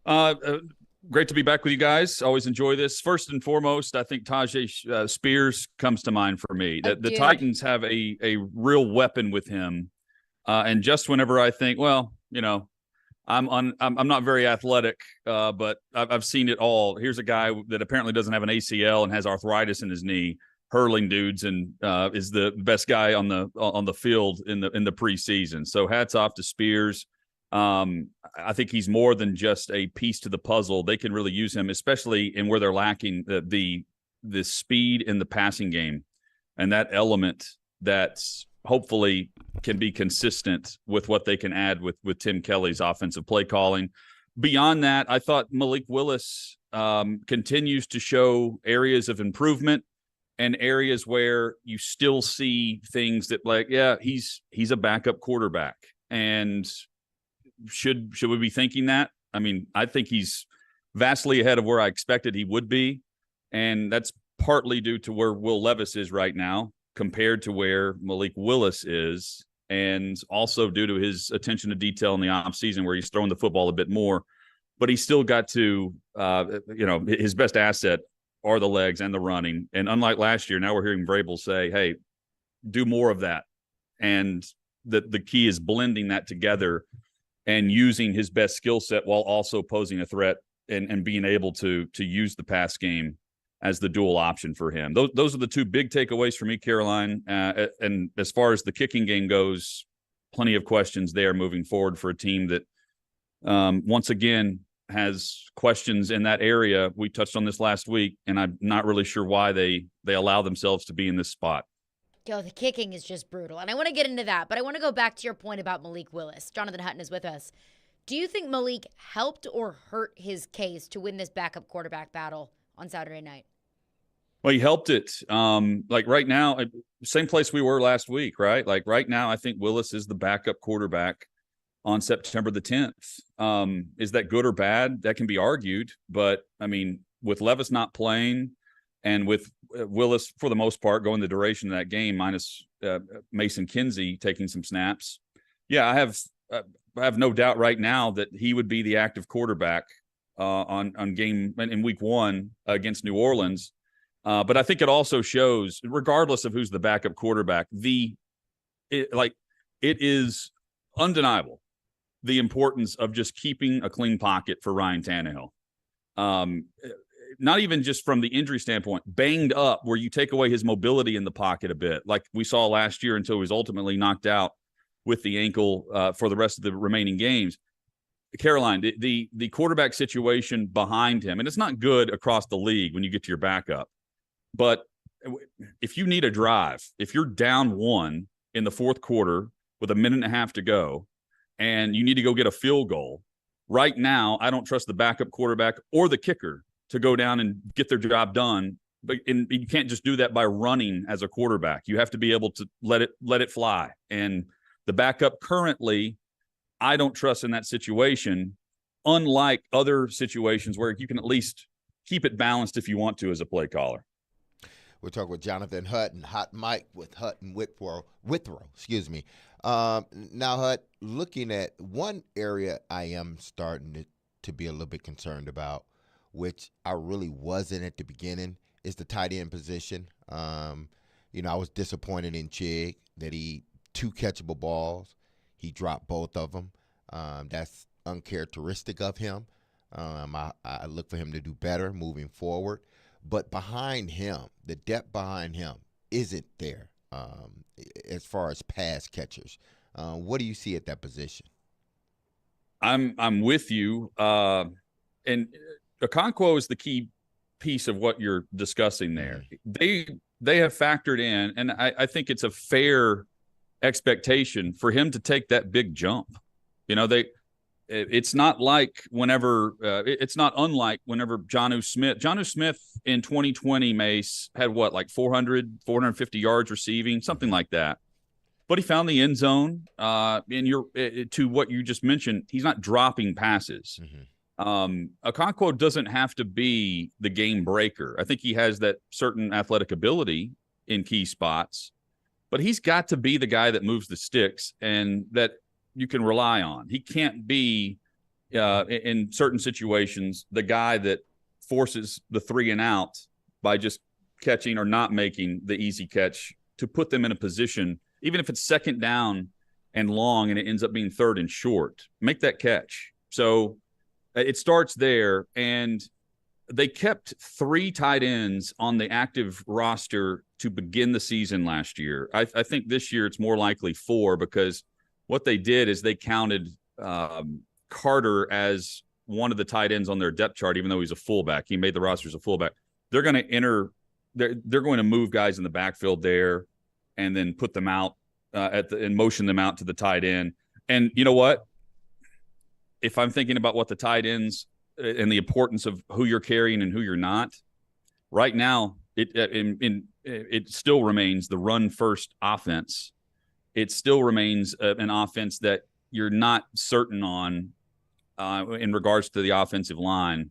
Great to be back with you guys. Always enjoy this. First and foremost, I think Tajay Spears comes to mind for me. The Titans have a real weapon with him, and just whenever I think, well, you know, I'm not very athletic, but I've seen it all. Here's a guy that apparently doesn't have an ACL and has arthritis in his knee, hurling dudes, and is the best guy on the field in the preseason. So hats off to Spears. I think he's more than just a piece to the puzzle. They can really use him, especially in where they're lacking the speed in the passing game, and that element that's hopefully can be consistent with what they can add with Tim Kelly's offensive play calling. Beyond that, I thought Malik Willis continues to show areas of improvement and areas where you still see things that, like, yeah, he's a backup quarterback, and should we be thinking that? I mean, I think he's vastly ahead of where I expected he would be, and that's partly due to where Will Levis is right now compared to where Malik Willis is, and also due to his attention to detail in the offseason where he's throwing the football a bit more. But he's still got to, his best asset are the legs and the running. And unlike last year, now we're hearing Vrabel say, hey, do more of that. And the key is blending that together and using his best skill set while also posing a threat and being able to use the pass game as the dual option for him. Those are the two big takeaways for me, Caroline. And as far as the kicking game goes, plenty of questions there moving forward for a team that, once again, has questions in that area. We touched on this last week, and I'm not really sure why they allow themselves to be in this spot. Yo, the kicking is just brutal. And I want to get into that, but I want to go back to your point about Malik Willis. Jonathan Hutton is with us. Do you think Malik helped or hurt his case to win this backup quarterback battle on Saturday night? Well, he helped it. Like right now, same place we were last week, right? Like right now, I think Willis is the backup quarterback on September the 10th. Is that good or bad? That can be argued. But, I mean, with Levis not playing and with Willis, for the most part, going the duration of that game, minus Mason Kinsey taking some snaps. Yeah, I have no doubt right now that he would be the active quarterback on game in week 1 against New Orleans. But I think it also shows, regardless of who's the backup quarterback, it is undeniable the importance of just keeping a clean pocket for Ryan Tannehill. Not even just from the injury standpoint, banged up where you take away his mobility in the pocket a bit, like we saw last year until he was ultimately knocked out with the ankle for the rest of the remaining games. Caroline, the quarterback situation behind him, and it's not good across the league when you get to your backup, but if you need a drive, if you're down 1 in the fourth quarter with a minute and a half to go, and you need to go get a field goal, right now, I don't trust the backup quarterback or the kicker to go down and get their job done. But you can't just do that by running as a quarterback. You have to be able to let it fly. And the backup currently, I don't trust in that situation, unlike other situations where you can at least keep it balanced if you want to as a play caller. We're talking with Jonathan Hutton, Hot Mike with Hutton Withrow. Now, Hut, looking at one area I am starting to be a little bit concerned about, which I really wasn't at the beginning, is the tight end position. I was disappointed in Chig that he 2 catchable balls. He dropped both of them. That's uncharacteristic of him. I look for him to do better moving forward. But behind him, the depth behind him isn't there as far as pass catchers. What do you see at that position? I'm with you. And Okonkwo is the key piece of what you're discussing there. They have factored in, and I think it's a fair expectation for him to take that big jump. It's not like it's not unlike whenever Jonnu Smith in 2020, Mace, had 450 yards receiving, something like that. But he found the end zone. To what you just mentioned, he's not dropping passes. Okonkwo doesn't have to be the game breaker. I think he has that certain athletic ability in key spots, but he's got to be the guy that moves the sticks and that you can rely on. He can't be, in certain situations, the guy that forces the 3 and out by just catching or not making the easy catch to put them in a position, even if it's second down and long and it ends up being third and short, make that catch. So it starts there, and they kept 3 tight ends on the active roster to begin the season last year. I think this year it's more likely 4, because what they did is they counted Carter as one of the tight ends on their depth chart, even though he's a fullback. He made the roster as a fullback. They're going to they're going to move guys in the backfield there and then put them out and motion them out to the tight end. And you know what? If I'm thinking about what the tight ends and the importance of who you're carrying and who you're not, right now it still remains the run-first offense. It still remains an offense that you're not certain on in regards to the offensive line.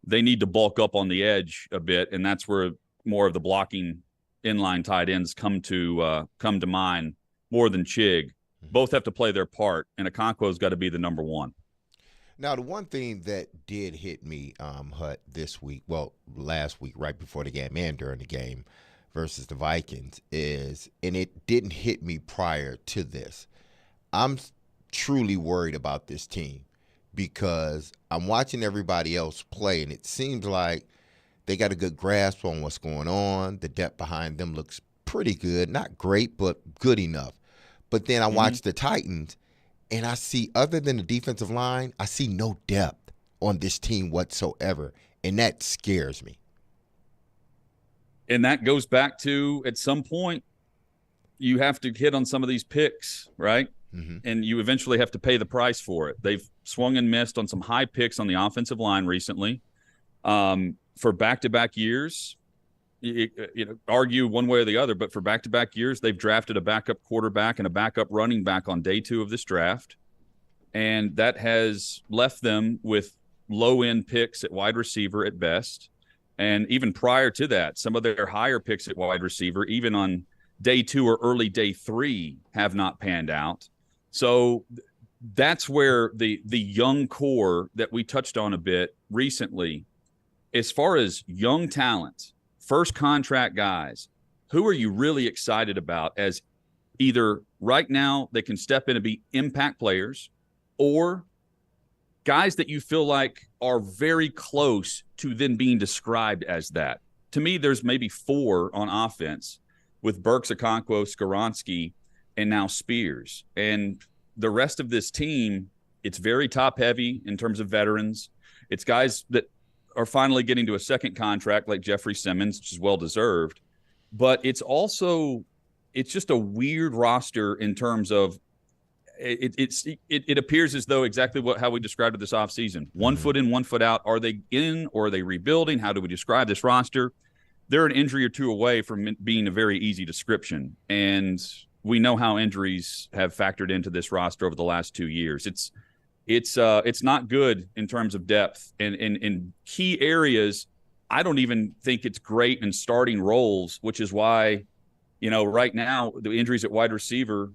They need to bulk up on the edge a bit, and that's where more of the blocking inline tight ends come to mind more than Chig. Both have to play their part, and Okonkwo's got to be the number 1. Now, the one thing that did hit me, Hut, this week, last week, right before the game and during the game, versus the Vikings is, and it didn't hit me prior to this, I'm truly worried about this team because I'm watching everybody else play, and it seems like they got a good grasp on what's going on. The depth behind them looks pretty good. Not great, but good enough. But then I watch the Titans, and I see, other than the defensive line, I see no depth on this team whatsoever, and that scares me. And that goes back to, at some point, you have to hit on some of these picks, right? And you eventually have to pay the price for it. They've swung and missed on some high picks on the offensive line recently. For back-to-back years, you know, argue one way or the other, but for back-to-back years, they've drafted a backup quarterback and a backup running back on day 2 of this draft. And that has left them with low-end picks at wide receiver at best. And even prior to that, some of their higher picks at wide receiver, even on day 2 or early day 3, have not panned out. So that's where the young core that we touched on a bit recently, as far as young talent, first contract guys, who are you really excited about as either right now they can step in and be impact players, or guys that you feel like are very close to then being described as that? To me, there's maybe 4 on offense with Burks, Okonkwo, Skoronski, and now Spears. And the rest of this team, it's very top-heavy in terms of veterans. It's guys that are finally getting to a second contract like Jeffrey Simmons, which is well-deserved. But it's just a weird roster in terms of it appears as though exactly how we described it this offseason. 1 foot in, 1 foot out. Are they in or are they rebuilding? How do we describe this roster? They're an injury or 2 away from being a very easy description. And we know how injuries have factored into this roster over the last 2 years. It's not good in terms of depth. And in key areas, I don't even think it's great in starting roles, which is why, you know, right now, the injuries at wide receiver,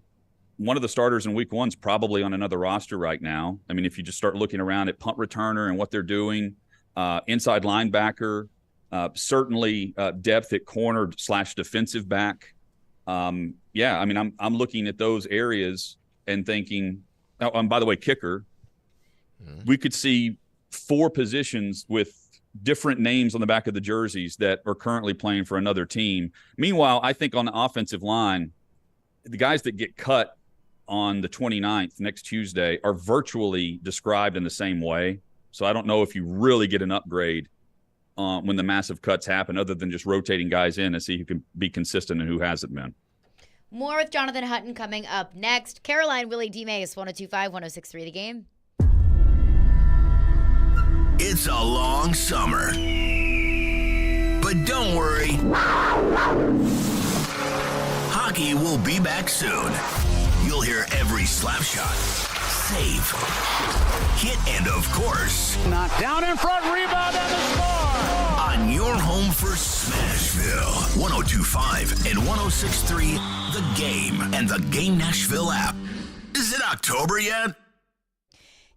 one of the starters in week 1 is probably on another roster right now. I mean, if you just start looking around at punt returner and what they're doing, inside linebacker, certainly depth at corner / defensive back. Yeah, I mean, I'm looking at those areas and thinking, oh, and by the way, kicker, we could see 4 positions with different names on the back of the jerseys that are currently playing for another team. Meanwhile, I think on the offensive line, the guys that get cut on the 29th, next Tuesday, are virtually described in the same way. So I don't know if you really get an upgrade when the massive cuts happen, other than just rotating guys in and see who can be consistent and who hasn't been. More with Jonathan Hutton coming up next. Caroline, Willy, D-Mase, 102.5, 106.3 The Game. It's a long summer. But don't worry. Hockey will be back soon. You'll hear every slap shot, save, hit, and of course, knocked down in front, rebound, and the score! On your home for Smashville. 102.5 and 106.3 The Game and the Game Nashville app. Is it October yet?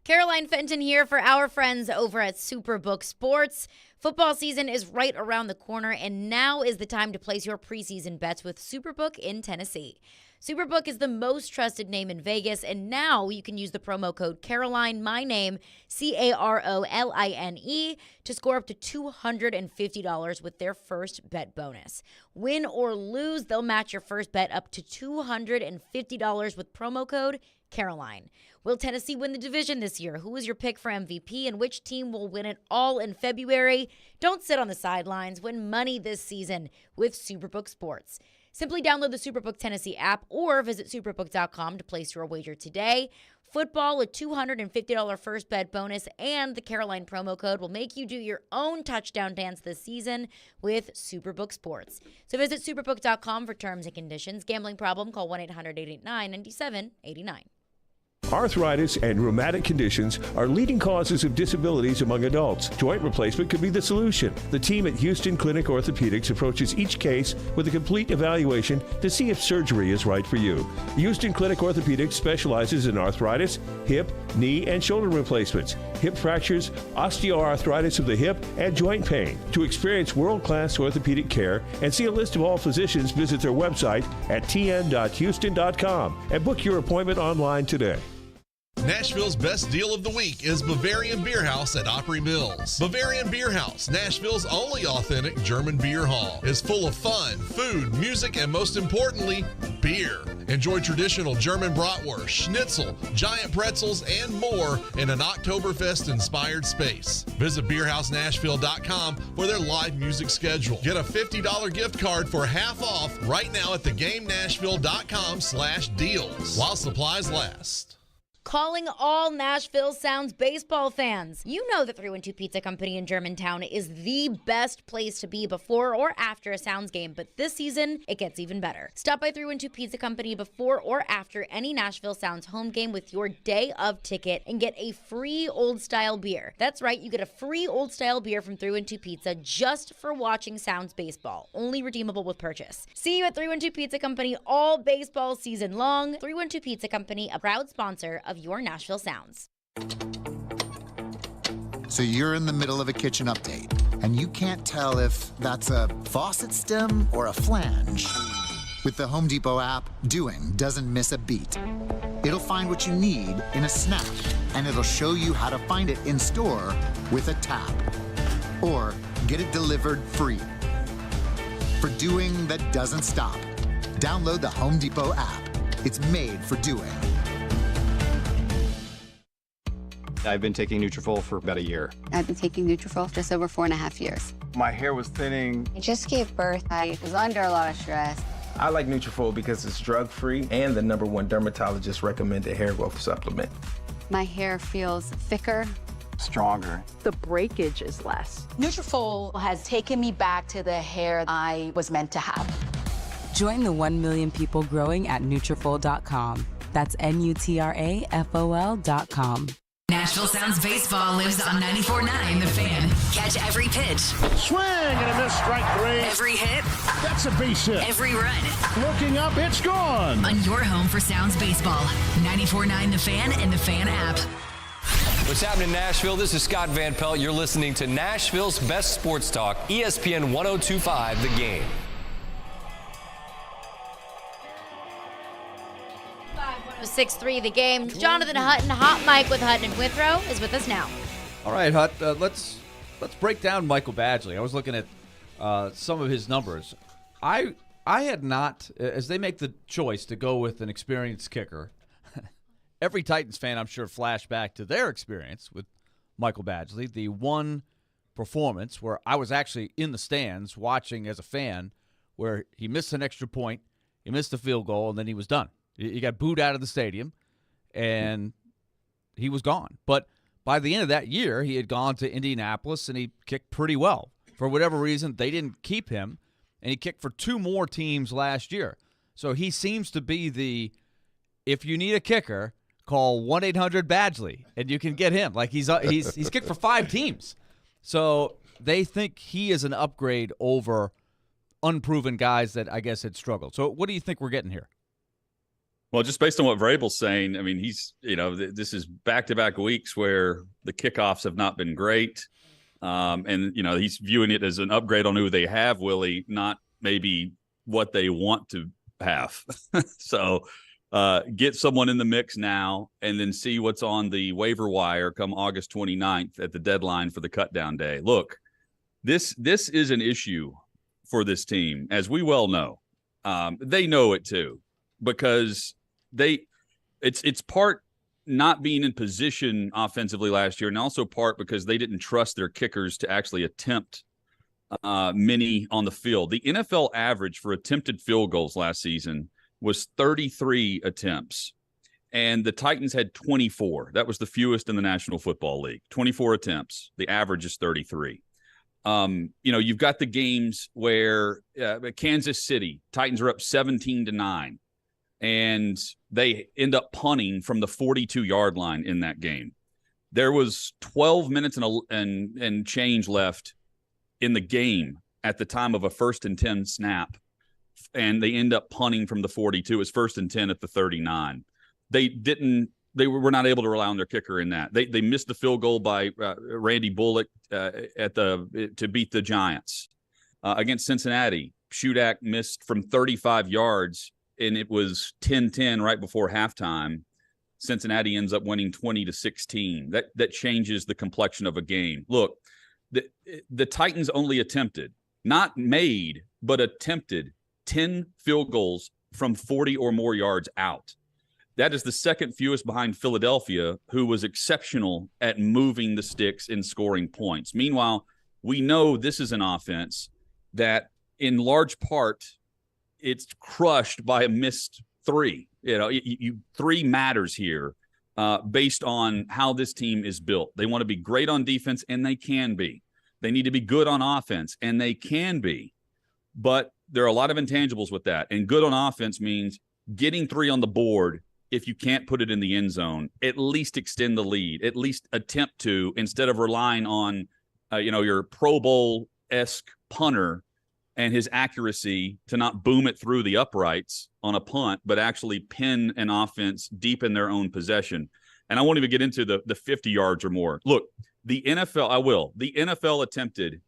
Caroline Fenton here for our friends over at Superbook Sports. Football season is right around the corner, and now is the time to place your preseason bets with Superbook in Tennessee. Superbook is the most trusted name in Vegas, and now you can use the promo code Caroline, my name, CAROLINE, to score up to $250 with their first bet bonus. Win or lose, they'll match your first bet up to $250 with promo code Caroline. Will Tennessee win the division this year? Who is your pick for MVP, and which team will win it all in February? Don't sit on the sidelines. Win money this season with Superbook Sports. Simply download the Superbook Tennessee app or visit superbook.com to place your wager today. Football, a $250 first bet bonus, and the Caroline promo code will make you do your own touchdown dance this season with Superbook Sports. So visit superbook.com for terms and conditions. Gambling problem? Call 1-800-889-9789. Arthritis and rheumatic conditions are leading causes of disabilities among adults. Joint replacement could be the solution. The team at Houston Clinic Orthopedics approaches each case with a complete evaluation to see if surgery is right for you. Houston Clinic Orthopedics specializes in arthritis, hip, knee, and shoulder replacements, hip fractures, osteoarthritis of the hip, and joint pain. To experience world-class orthopedic care and see a list of all physicians, visit their website at tn.houston.com and book your appointment online today. Nashville's best deal of the week is Bavarian Beer House at Opry Mills. Bavarian Beer House, Nashville's only authentic German beer hall, is full of fun, food, music, and most importantly, beer. Enjoy traditional German bratwurst, schnitzel, giant pretzels, and more in an Oktoberfest-inspired space. Visit BeerHouseNashville.com for their live music schedule. Get a $50 gift card for half off right now at theGameNashville.com/deals while supplies last. Calling all Nashville Sounds baseball fans. You know that 312 Pizza Company in Germantown is the best place to be before or after a Sounds game, but this season, it gets even better. Stop by 312 Pizza Company before or after any Nashville Sounds home game with your day of ticket and get a free old-style beer. That's right, you get a free old-style beer from 312 Pizza just for watching Sounds baseball, only redeemable with purchase. See you at 312 Pizza Company all baseball season long. 312 Pizza Company, a proud sponsor of your Nashville Sounds. So you're in the middle of a kitchen update, and you can't tell if that's a faucet stem or a flange. With the Home Depot app, doing doesn't miss a beat. It'll find what you need in a snap, and it'll show you how to find it in store with a tap. Or get it delivered free. For doing that doesn't stop, download the Home Depot app. It's made for doing. I've been taking Nutrafol for about a year. I've been taking Nutrafol just over 4.5 years. My hair was thinning. I just gave birth. I was under a lot of stress. I like Nutrafol because it's drug-free and the #1 dermatologist recommended hair growth supplement. My hair feels thicker, stronger. The breakage is less. Nutrafol has taken me back to the hair I was meant to have. Join the 1 million people growing at Nutrafol.com. That's Nutrafol.com. Nashville Sounds baseball lives on 94.9 The Fan. Catch every pitch. Swing and a miss, strike three. Every hit. That's a base hit. Every run. Looking up, it's gone. On your home for Sounds baseball. 94.9 The Fan and The Fan app. What's happening in Nashville? This is Scott Van Pelt. You're listening to Nashville's best sports talk, ESPN 102.5 The Game. 106.3 The Game. Jonathan Hutton, Hot Mike with Hutton and Withrow, is with us now. All right, Hut, let's break down Michael Badgley. I was looking at some of his numbers. I had not, as they make the choice to go with an experienced kicker, every Titans fan, I'm sure, flashed back to their experience with Michael Badgley, the one performance where I was actually in the stands watching as a fan where he missed an extra point, he missed a field goal, and then he was done. He got booed out of the stadium, and he was gone. But by the end of that year, he had gone to Indianapolis, and he kicked pretty well. For whatever reason, they didn't keep him, and he kicked for 2 more teams last year. So he seems to be the, if you need a kicker, call 1-800-BADGLEY, and you can get him. Like, he's kicked for 5 teams. So they think he is an upgrade over unproven guys that I guess had struggled. So what do you think we're getting here? Well, just based on what Vrabel's saying, I mean, he's, this is back-to-back weeks where the kickoffs have not been great. And, he's viewing it as an upgrade on who they have, Willie, not maybe what they want to have. So get someone in the mix now and then see what's on the waiver wire come August 29th at the deadline for the cut-down day. Look, this is an issue for this team, as we well know. They know it, too, because it's part not being in position offensively last year, and also part because they didn't trust their kickers to actually attempt many on the field. The NFL average for attempted field goals last season was 33 attempts, and the Titans had 24. That was the fewest in the National Football League. 24 attempts. The average is 33. You've got the games where Kansas City, Titans are up 17-9. And they end up punting from the 42-yard line in that game. There was 12 minutes and change left in the game at the time of a 1st and 10 snap, and they end up punting from the 42. It was 1st and 10 at the 39. They were not able to rely on their kicker in that. They missed the field goal by Randy Bullock to beat the Giants. Against Cincinnati, Shudak missed from 35 yards, and it was 10-10 right before halftime. Cincinnati ends up winning 20-16. That changes the complexion of a game. Look, the Titans only attempted, not made, but attempted 10 field goals from 40 or more yards out. That is the second fewest behind Philadelphia, who was exceptional at moving the sticks and scoring points. Meanwhile, we know this is an offense that in large part it's crushed by a missed three. Three matters here based on how this team is built. They want to be great on defense, and they can be. They need to be good on offense, and they can be. But there are a lot of intangibles with that. And good on offense means getting 3 on the board. If you can't put it in the end zone, at least extend the lead, at least attempt to, instead of relying on, your Pro Bowl-esque punter and his accuracy to not boom it through the uprights on a punt, but actually pin an offense deep in their own possession. And I won't even get into the 50 yards or more. Look, the NFL attempted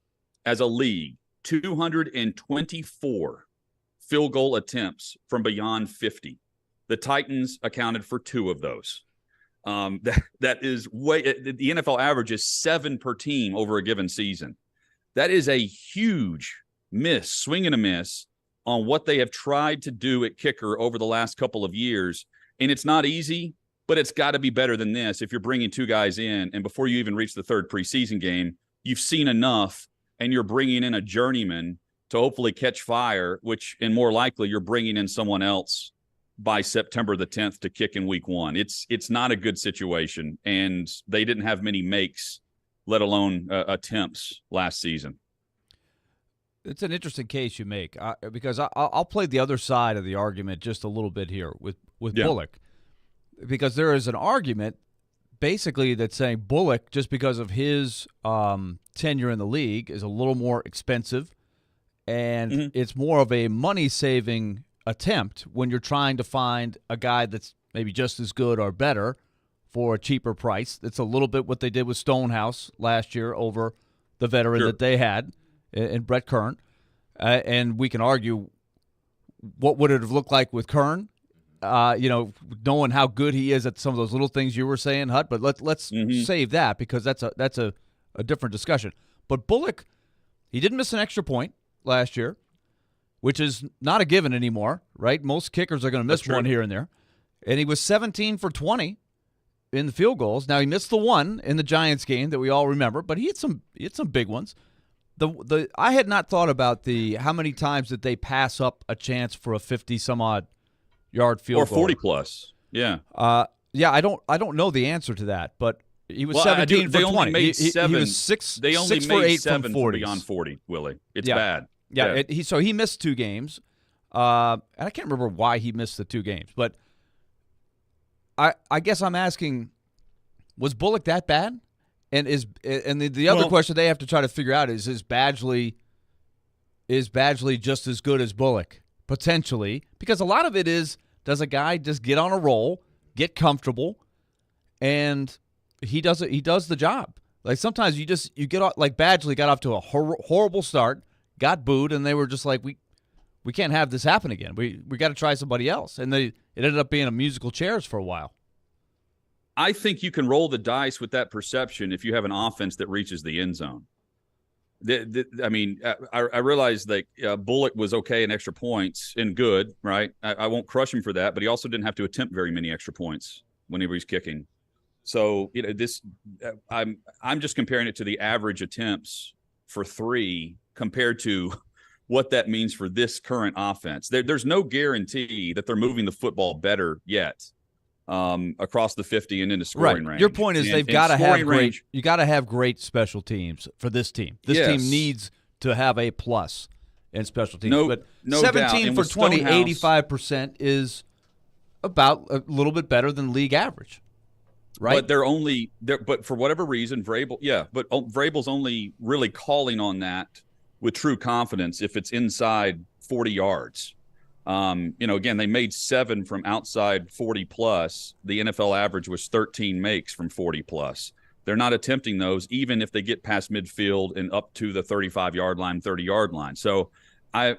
as a league 224 field goal attempts from beyond 50. The Titans accounted for 2 of those. That is the NFL average is 7 per team over a given season. That is a huge swing and a miss on what they have tried to do at kicker over the last couple of years. And it's not easy, but it's got to be better than this if you're bringing 2 guys in. And before you even reach the 3rd preseason game, you've seen enough, and you're bringing in a journeyman to hopefully catch fire, and more likely you're bringing in someone else by September the 10th to kick in week 1. It's not a good situation, and they didn't have many makes, let alone attempts last season. It's an interesting case you make because I'll play the other side of the argument just a little bit here with Bullock, because there is an argument basically that's saying Bullock, just because of his tenure in the league, is a little more expensive, and it's more of a money-saving attempt when you're trying to find a guy that's maybe just as good or better for a cheaper price. It's a little bit what they did with Stonehouse last year over the veteran that they had in Brett Kern. And we can argue what would it have looked like with Kern, knowing how good he is at some of those little things you were saying, Hut. But let's save that, because that's a different discussion. But Bullock, he didn't miss an extra point last year, which is not a given anymore, right? Most kickers are going to miss one here and there. And he was 17 for 20 in the field goals. Now, he missed the one in the Giants game that we all remember, but he had some big ones. I had not thought about how many times did they pass up a chance for a 50-some-odd yard field goal. Or 40-plus, yeah. I don't know the answer to that, but he was 17 for 20. They only made 7. He was 6 for 8 from 40. Beyond 40, Willie. It's bad. Yeah, so he missed 2 games. And I can't remember why he missed the 2 games, but I guess I'm asking, was Bullock that bad? And the other question they have to try to figure out is Badgley just as good as Bullock? Potentially, because a lot of it is, does a guy just get on a roll, get comfortable, and he does the job. Like sometimes you get off, like Badgley got off to a horrible start, got booed, and they were just like, we can't have this happen again. We got to try somebody else. And it ended up being a musical chairs for a while. I think you can roll the dice with that perception if you have an offense that reaches the end zone. I realize that Bullock was okay in extra points and good, right? I won't crush him for that, but he also didn't have to attempt very many extra points whenever he's kicking. So I'm just comparing it to the average attempts for 3 compared to what that means for this current offense. There's no guarantee that they're moving the football better yet. Across the 50 and into scoring range. Your point is they've got to have great. You got to have great special teams for this team. This team needs to have a plus in special teams. No but doubt. 17 for 20, 85% is about a little bit better than league average, right? But but for whatever reason, Vrabel's only really calling on that with true confidence if it's inside 40 yards. Again, they made 7 from outside 40 plus. The NFL average was 13 makes from 40 plus. They're not attempting those, even if they get past midfield and up to the 35-yard line, 30-yard line. So I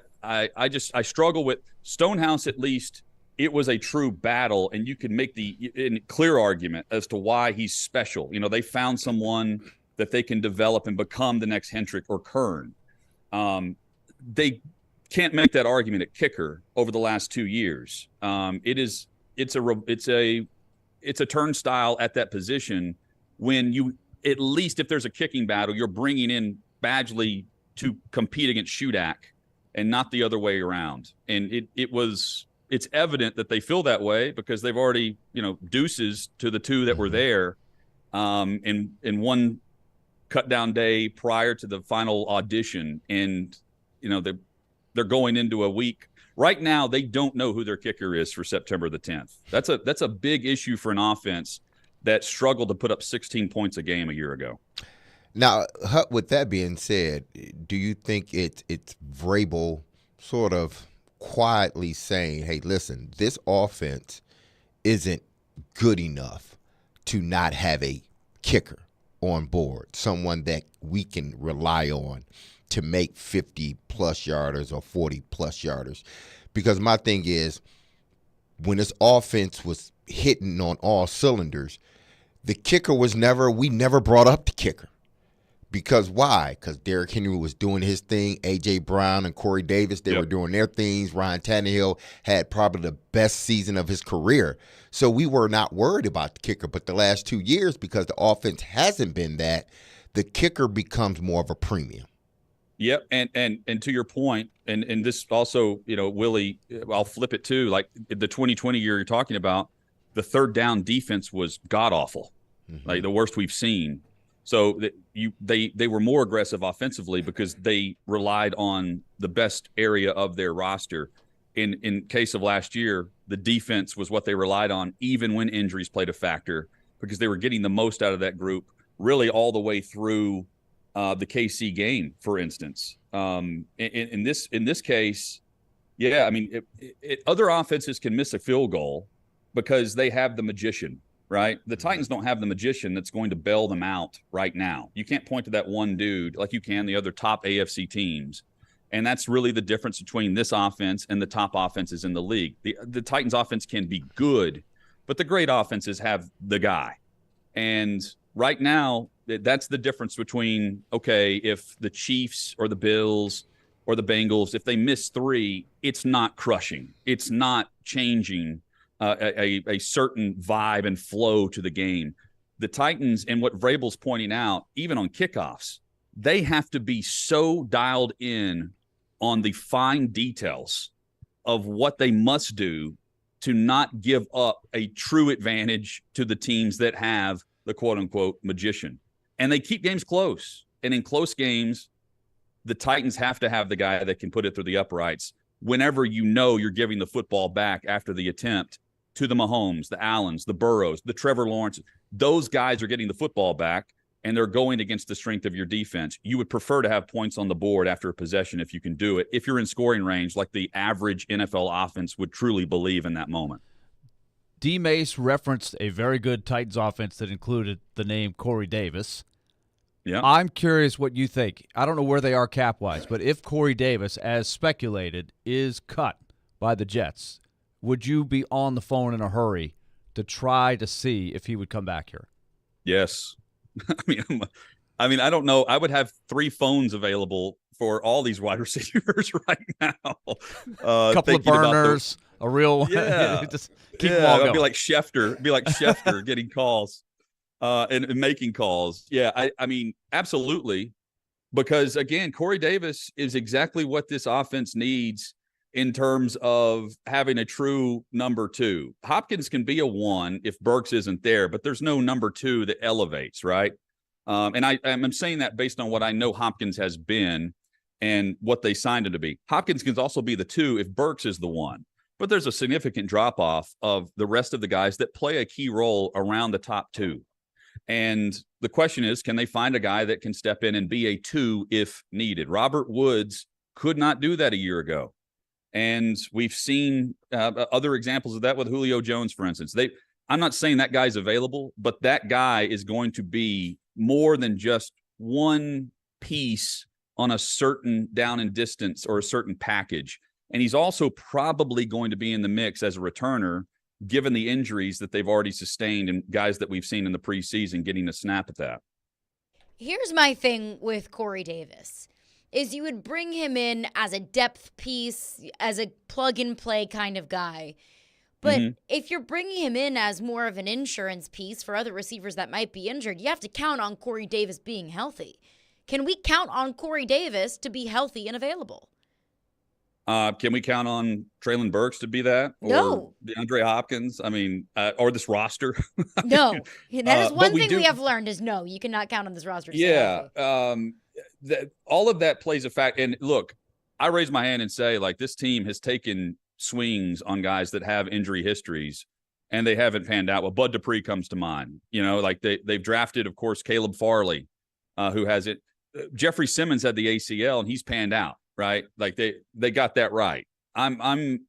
struggle with Stonehouse. At least it was a true battle, and you can make the clear argument as to why he's special. They found someone that they can develop and become the next Hendrick or Kern. They can't make that argument at kicker over the last 2 years. It's a turnstile at that position when you, at least if there's a kicking battle, you're bringing in Badgley to compete against Shudak and not the other way around. And it's evident that they feel that way because they've already, deuces to the 2 that were there in one cut down day prior to the final audition. And, they're going into a week. Right now, they don't know who their kicker is for September the 10th. That's a big issue for an offense that struggled to put up 16 points a game a year ago. Now, with that being said, do you think it's Vrabel sort of quietly saying, hey, listen, this offense isn't good enough to not have a kicker on board, someone that we can rely on to make 50-plus yarders or 40-plus yarders? Because my thing is, when this offense was hitting on all cylinders, the kicker we never brought up the kicker. Because why? Because Derrick Henry was doing his thing. A.J. Brown and Corey Davis, they were doing their things. Ryan Tannehill had probably the best season of his career. So we were not worried about the kicker. But the last 2 years, because the offense hasn't been that, the kicker becomes more of a premium. Yep, and to your point, and this also, Willie, I'll flip it too. Like the 2020 year you're talking about, the third down defense was god awful, like the worst we've seen. So they were more aggressive offensively because they relied on the best area of their roster. In case of last year, the defense was what they relied on, even when injuries played a factor, because they were getting the most out of that group really all the way through the KC game, for instance. In this case, other offenses can miss a field goal because they have the magician, right? The Titans don't have the magician that's going to bail them out right now. You can't point to that one dude like you can the other top AFC teams. And that's really the difference between this offense and the top offenses in the league. The Titans offense can be good, but the great offenses have the guy. And right now, that's the difference between, okay, if the Chiefs or the Bills or the Bengals, if they miss 3, it's not crushing. It's not changing a certain vibe and flow to the game. The Titans, and what Vrabel's pointing out, even on kickoffs, they have to be so dialed in on the fine details of what they must do to not give up a true advantage to the teams that have the quote-unquote magician. And they keep games close. And in close games, the Titans have to have the guy that can put it through the uprights whenever you're giving the football back after the attempt to the Mahomes, the Allens, the Burrows, the Trevor Lawrence. Those guys are getting the football back, and they're going against the strength of your defense. You would prefer to have points on the board after a possession if you can do it, if you're in scoring range like the average NFL offense would truly believe in that moment. D-Mase referenced a very good Titans offense that included the name Corey Davis. Yeah, I'm curious what you think. I don't know where they are cap-wise, but if Corey Davis, as speculated, is cut by the Jets, would you be on the phone in a hurry to try to see if he would come back here? Yes. I mean, I don't know. I would have 3 phones available for all these wide receivers right now. A couple of burners, a real just keep them all going. I'd be like Schefter getting calls and making calls. Yeah, I mean, absolutely. Because, again, Corey Davis is exactly what this offense needs in terms of having a true number 2. Hopkins can be a 1 if Burks isn't there, but there's no number 2 that elevates, right? And I'm saying that based on what I know Hopkins has been and what they signed him to be. Hopkins can also be the 2 if Burks is the 1. but there's a significant drop off of the rest of the guys that play a key role around the top 2. And the question is, can they find a guy that can step in and be a 2 if needed? Robert Woods could not do that a year ago. And we've seen other examples of that with Julio Jones, for instance. I'm not saying that guy's available, but that guy is going to be more than just one piece on a certain down and distance or a certain package. And he's also probably going to be in the mix as a returner, given the injuries that they've already sustained and guys that we've seen in the preseason getting a snap at that. Here's my thing with Corey Davis, is you would bring him in as a depth piece, as a plug-and-play kind of guy. But if you're bringing him in as more of an insurance piece for other receivers that might be injured, you have to count on Corey Davis being healthy. Can we count on Corey Davis to be healthy and available? Can we count on Traylon Burks to be that? No. Or DeAndre Hopkins? I mean, or this roster? No. That is one thing we have learned is no, you cannot count on this roster. Yeah. All of that plays a fact. And look, I raise my hand and say, like, this team has taken swings on guys that have injury histories and they haven't panned out. Well, Bud Dupree comes to mind. Like they've drafted, of course, Caleb Farley, who has it. Jeffrey Simmons had the ACL and he's panned out. Right. Like they got that right. I'm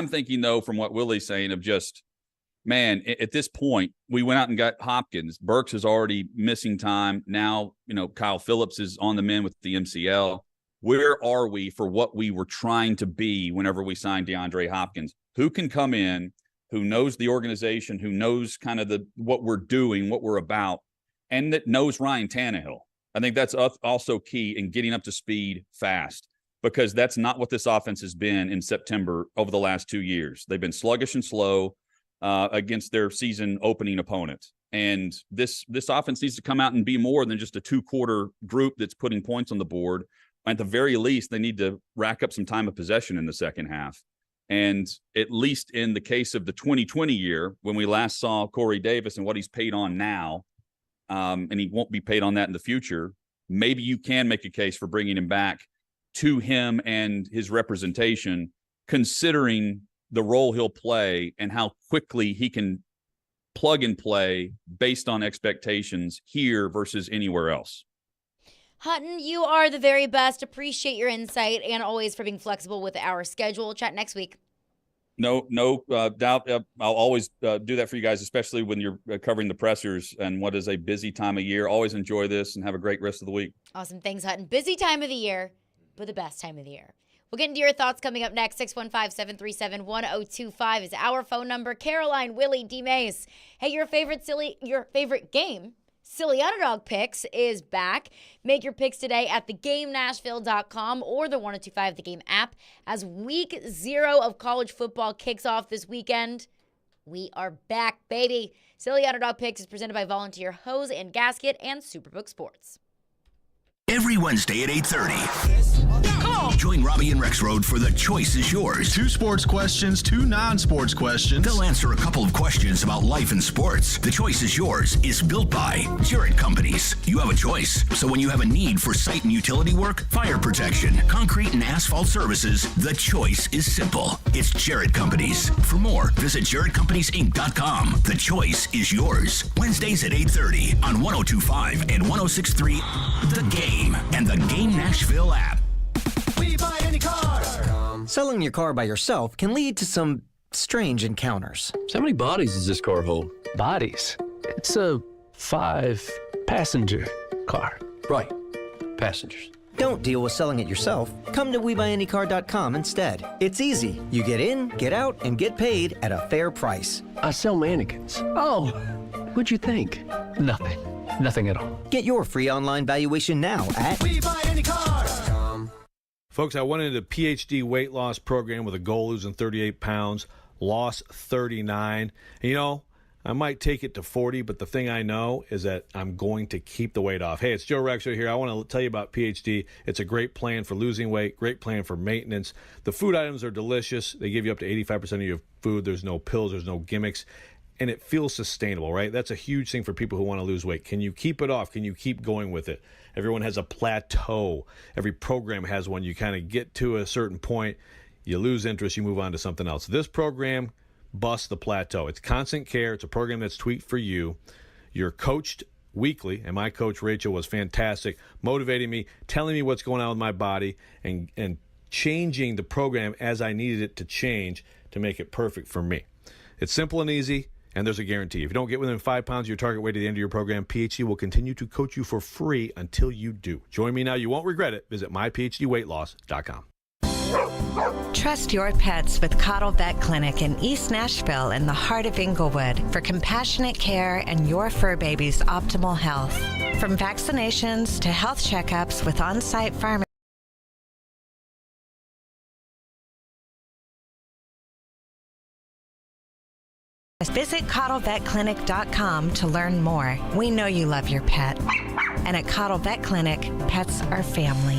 thinking though, from what Willy's saying, of just, man, at this point, we went out and got Hopkins. Burks is already missing time. Now, Kyle Phillips is on the mend with the MCL. Where are we for what we were trying to be whenever we signed DeAndre Hopkins? Who can come in, who knows the organization, who knows kind of what we're doing, what we're about, and that knows Ryan Tannehill? I think that's also key in getting up to speed fast, because that's not what this offense has been in September over the last 2 years. They've been sluggish and slow against their season opening opponent. And this offense needs to come out and be more than just a 2-quarter group that's putting points on the board. At the very least, they need to rack up some time of possession in the second half. And at least in the case of the 2020 year, when we last saw Corey Davis and what he's paid on now, and he won't be paid on that in the future, maybe you can make a case for bringing him back to him and his representation, considering the role he'll play and how quickly he can plug and play based on expectations here versus anywhere else. Hutton, you are the very best. Appreciate your insight and always for being flexible with our schedule. We'll chat next week. No doubt. I'll always do that for you guys, especially when you're covering the pressers and what is a busy time of year. Always enjoy this and have a great rest of the week. Awesome. Thanks, Hutton. Busy time of the year, but the best time of the year. We'll get into your thoughts coming up next. 615-737-1025 is our phone number. Caroline, Willy, D-Mase. Hey, your favorite game, Silly Underdog Picks, is back. Make your picks today at thegamenashville.com or the 1025 The Game app. As week 0 of college football kicks off this weekend, we are back, baby. Silly Underdog Picks is presented by Volunteer Hose and Gasket and Superbook Sports. Every Wednesday at 8:30. Join Robbie and Rex Road for The Choice is Yours. 2 sports questions, 2 non-sports questions. They'll answer a couple of questions about life and sports. The Choice is Yours is built by Jarrett Companies. You have a choice. So when you have a need for site and utility work, fire protection, concrete and asphalt services, the choice is simple. It's Jarrett Companies. For more, visit JarrettCompaniesInc.com. The Choice is Yours. Wednesdays at 8:30 on 1025 and 1063 The Game and the Game Nashville app. We buy any car. Selling your car by yourself can lead to some strange encounters. So how many bodies does this car hold? Bodies? It's a 5-passenger car. Right. Passengers. Don't deal with selling it yourself. Come to WeBuyAnyCar.com instead. It's easy. You get in, get out, and get paid at a fair price. I sell mannequins. Oh, what'd you think? Nothing. Nothing at all. Get your free online valuation now at WeBuyAnyCar.com. Folks, I went into the PhD weight loss program with a goal of losing 38 pounds, lost 39. And, I might take it to 40, but the thing I know is that I'm going to keep the weight off. Hey, it's Joe Rexler here. I want to tell you about PhD. It's a great plan for losing weight, great plan for maintenance. The food items are delicious. They give you up to 85% of your food. There's no pills. There's no gimmicks. And it feels sustainable, right? That's a huge thing for people who want to lose weight. Can you keep it off? Can you keep going with it? Everyone has a plateau. Every program has one. You kind of get to a certain point. you lose interest, you move on to something else. This program busts the plateau. It's constant care. It's a program that's tweaked for you. You're coached weekly, and my coach Rachel was fantastic, motivating me, telling me what's going on with my body, and changing the program as I needed it to change to make it perfect for me. It's simple and easy, and there's a guarantee. If you don't get within 5 pounds of your target weight at the end of your program, PhD will continue to coach you for free until you do. Join me now. You won't regret it. Visit myphdweightloss.com. Trust your pets with Coddle Vet Clinic in East Nashville in the heart of Inglewood for compassionate care and your fur baby's optimal health. From vaccinations to health checkups with on-site pharmacy. Visit CoddleVetClinic.com to learn more. We know you love your pet. And at Coddle Vet Clinic, pets are family.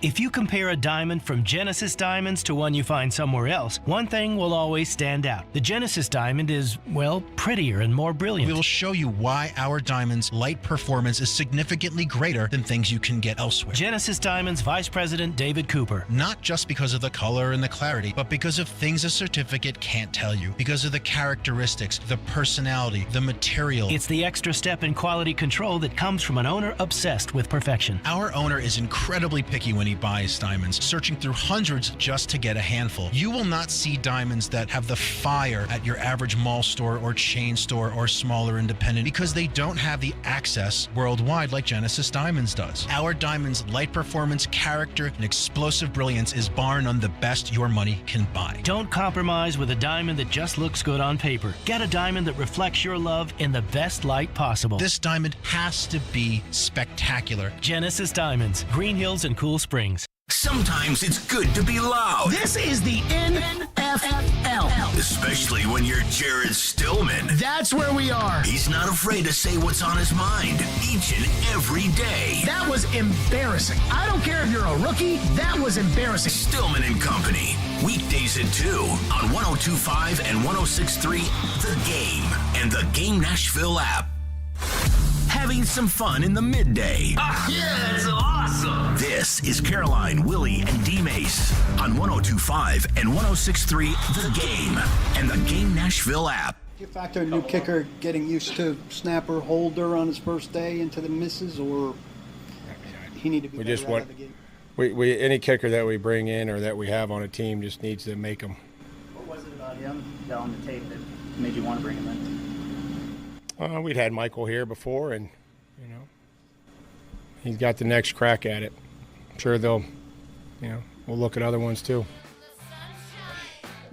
If you compare a diamond from Genesis Diamonds to one you find somewhere else, one thing will always stand out. The Genesis diamond is, well, prettier and more brilliant. We will show you why our diamond's light performance is significantly greater than things you can get elsewhere. Genesis Diamonds Vice President David Cooper. Not just because of the color and the clarity, but because of things a certificate can't tell you. Because of the characteristics, the personality, the material. It's the extra step in quality control that comes from an owner obsessed with perfection. Our owner is incredibly picky when he buys diamonds, searching through hundreds just to get a handful. You will not see diamonds that have the fire at your average mall store or chain store or smaller independent because they don't have the access worldwide like Genesis Diamonds does. Our diamond's light performance, character, and explosive brilliance is bar none the best your money can buy. Don't compromise with a diamond that just looks good on paper. Get a diamond that reflects your love in the best light possible. This diamond has to be spectacular. Genesis Diamonds, Green Hills and Cool Springs. Sometimes it's good to be loud. This is the NFL. Especially when you're Jared Stillman. That's where we are. He's not afraid to say what's on his mind each and every day. That was embarrassing. I don't care if you're a rookie. That was embarrassing. Stillman and Company. Weekdays at 2 on 102.5 and 106.3 The Game and the Game Nashville app. Having some fun in the midday. Yeah, that's awesome. This is Caroline, Willy, and D-Mase on 102.5 and 106.3 The Game and the Game Nashville app. Do you factor a new kicker getting used to snapper holder on his first day into the misses, or he need to be better out of the game? We any kicker that we bring in or that we have on a team just needs to make them. What was it about him that on the tape that made you want to bring him in? We'd had Michael here before, and he's got the next crack at it. I'm sure we'll look at other ones too.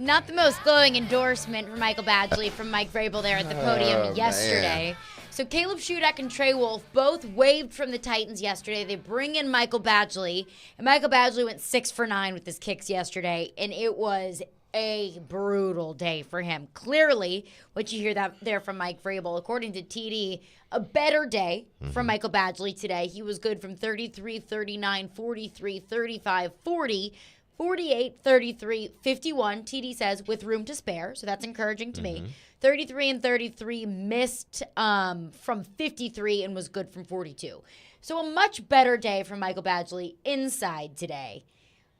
Not the most glowing endorsement for Michael Badgley from Mike Vrabel there at the podium yesterday. Man. So Caleb Shudak and Trey Wolf both waived from the Titans yesterday. They bring in Michael Badgley, and Michael Badgley went 6 for 9 with his kicks yesterday, and it was a brutal day for him. Clearly, what you hear that there from Mike Vrabel, according to TD, a better day from Michael Badgley today. He was good from 33, 39, 43, 35, 40, 48, 33, 51, TD says, with room to spare. So that's encouraging to me. 33 and 33, missed from 53 and was good from 42. So a much better day for Michael Badgley inside today.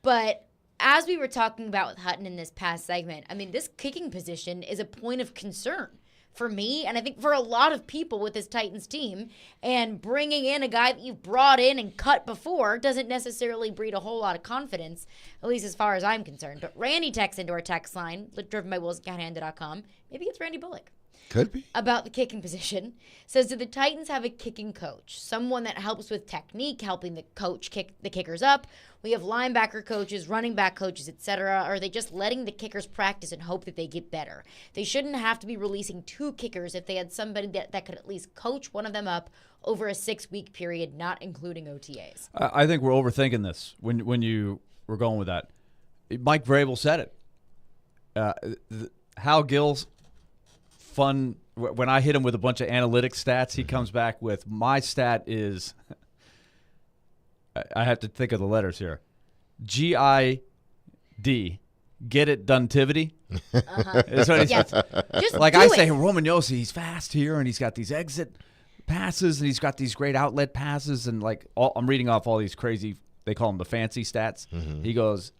But as we were talking about with Hutton in this past segment, I mean, this kicking position is a point of concern for me, and I think for a lot of people with this Titans team. And bringing in a guy that you've brought in and cut before doesn't necessarily breed a whole lot of confidence, at least as far as I'm concerned. But Randy texts into our text line, driven by WilsonCountyHonda.com. Maybe it's Randy Bullock. Could be. About the kicking position. Says, do the Titans have a kicking coach? Someone that helps with technique, helping the coach kick the kickers up. We have linebacker coaches, running back coaches, etc. Or are they just letting the kickers practice and hope that they get better? They shouldn't have to be releasing 2 kickers if they had somebody that could at least coach one of them up over a 6-week period, not including OTAs. I think we're overthinking this when you were going with that. Mike Vrabel said it. Hal Gill's fun. When I hit him with a bunch of analytic stats, he comes back with, my stat is, I have to think of the letters here, GID, get it donetivity. That's what yes. Just like do I it. say, Roman Yossi, he's fast here, and he's got these exit passes, and he's got these great outlet passes, and I'm reading off all these crazy, they call them the fancy stats. He goes,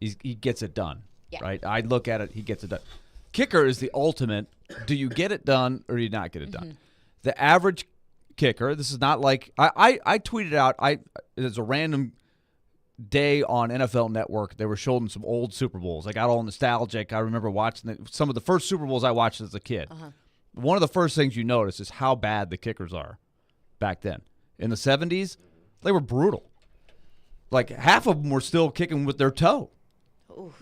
he gets it done. Yeah. Right? I look at it, he gets it done. Kicker is the ultimate. Do you get it done or do you not get it done? The average kicker, this is not like I tweeted out, there's a random day on NFL Network. They were showing some old Super Bowls. I got all nostalgic. I remember watching some of the first Super Bowls I watched as a kid. One of the first things you notice is how bad the kickers are back then. In the 70s, they were brutal. Like, half of them were still kicking with their toe.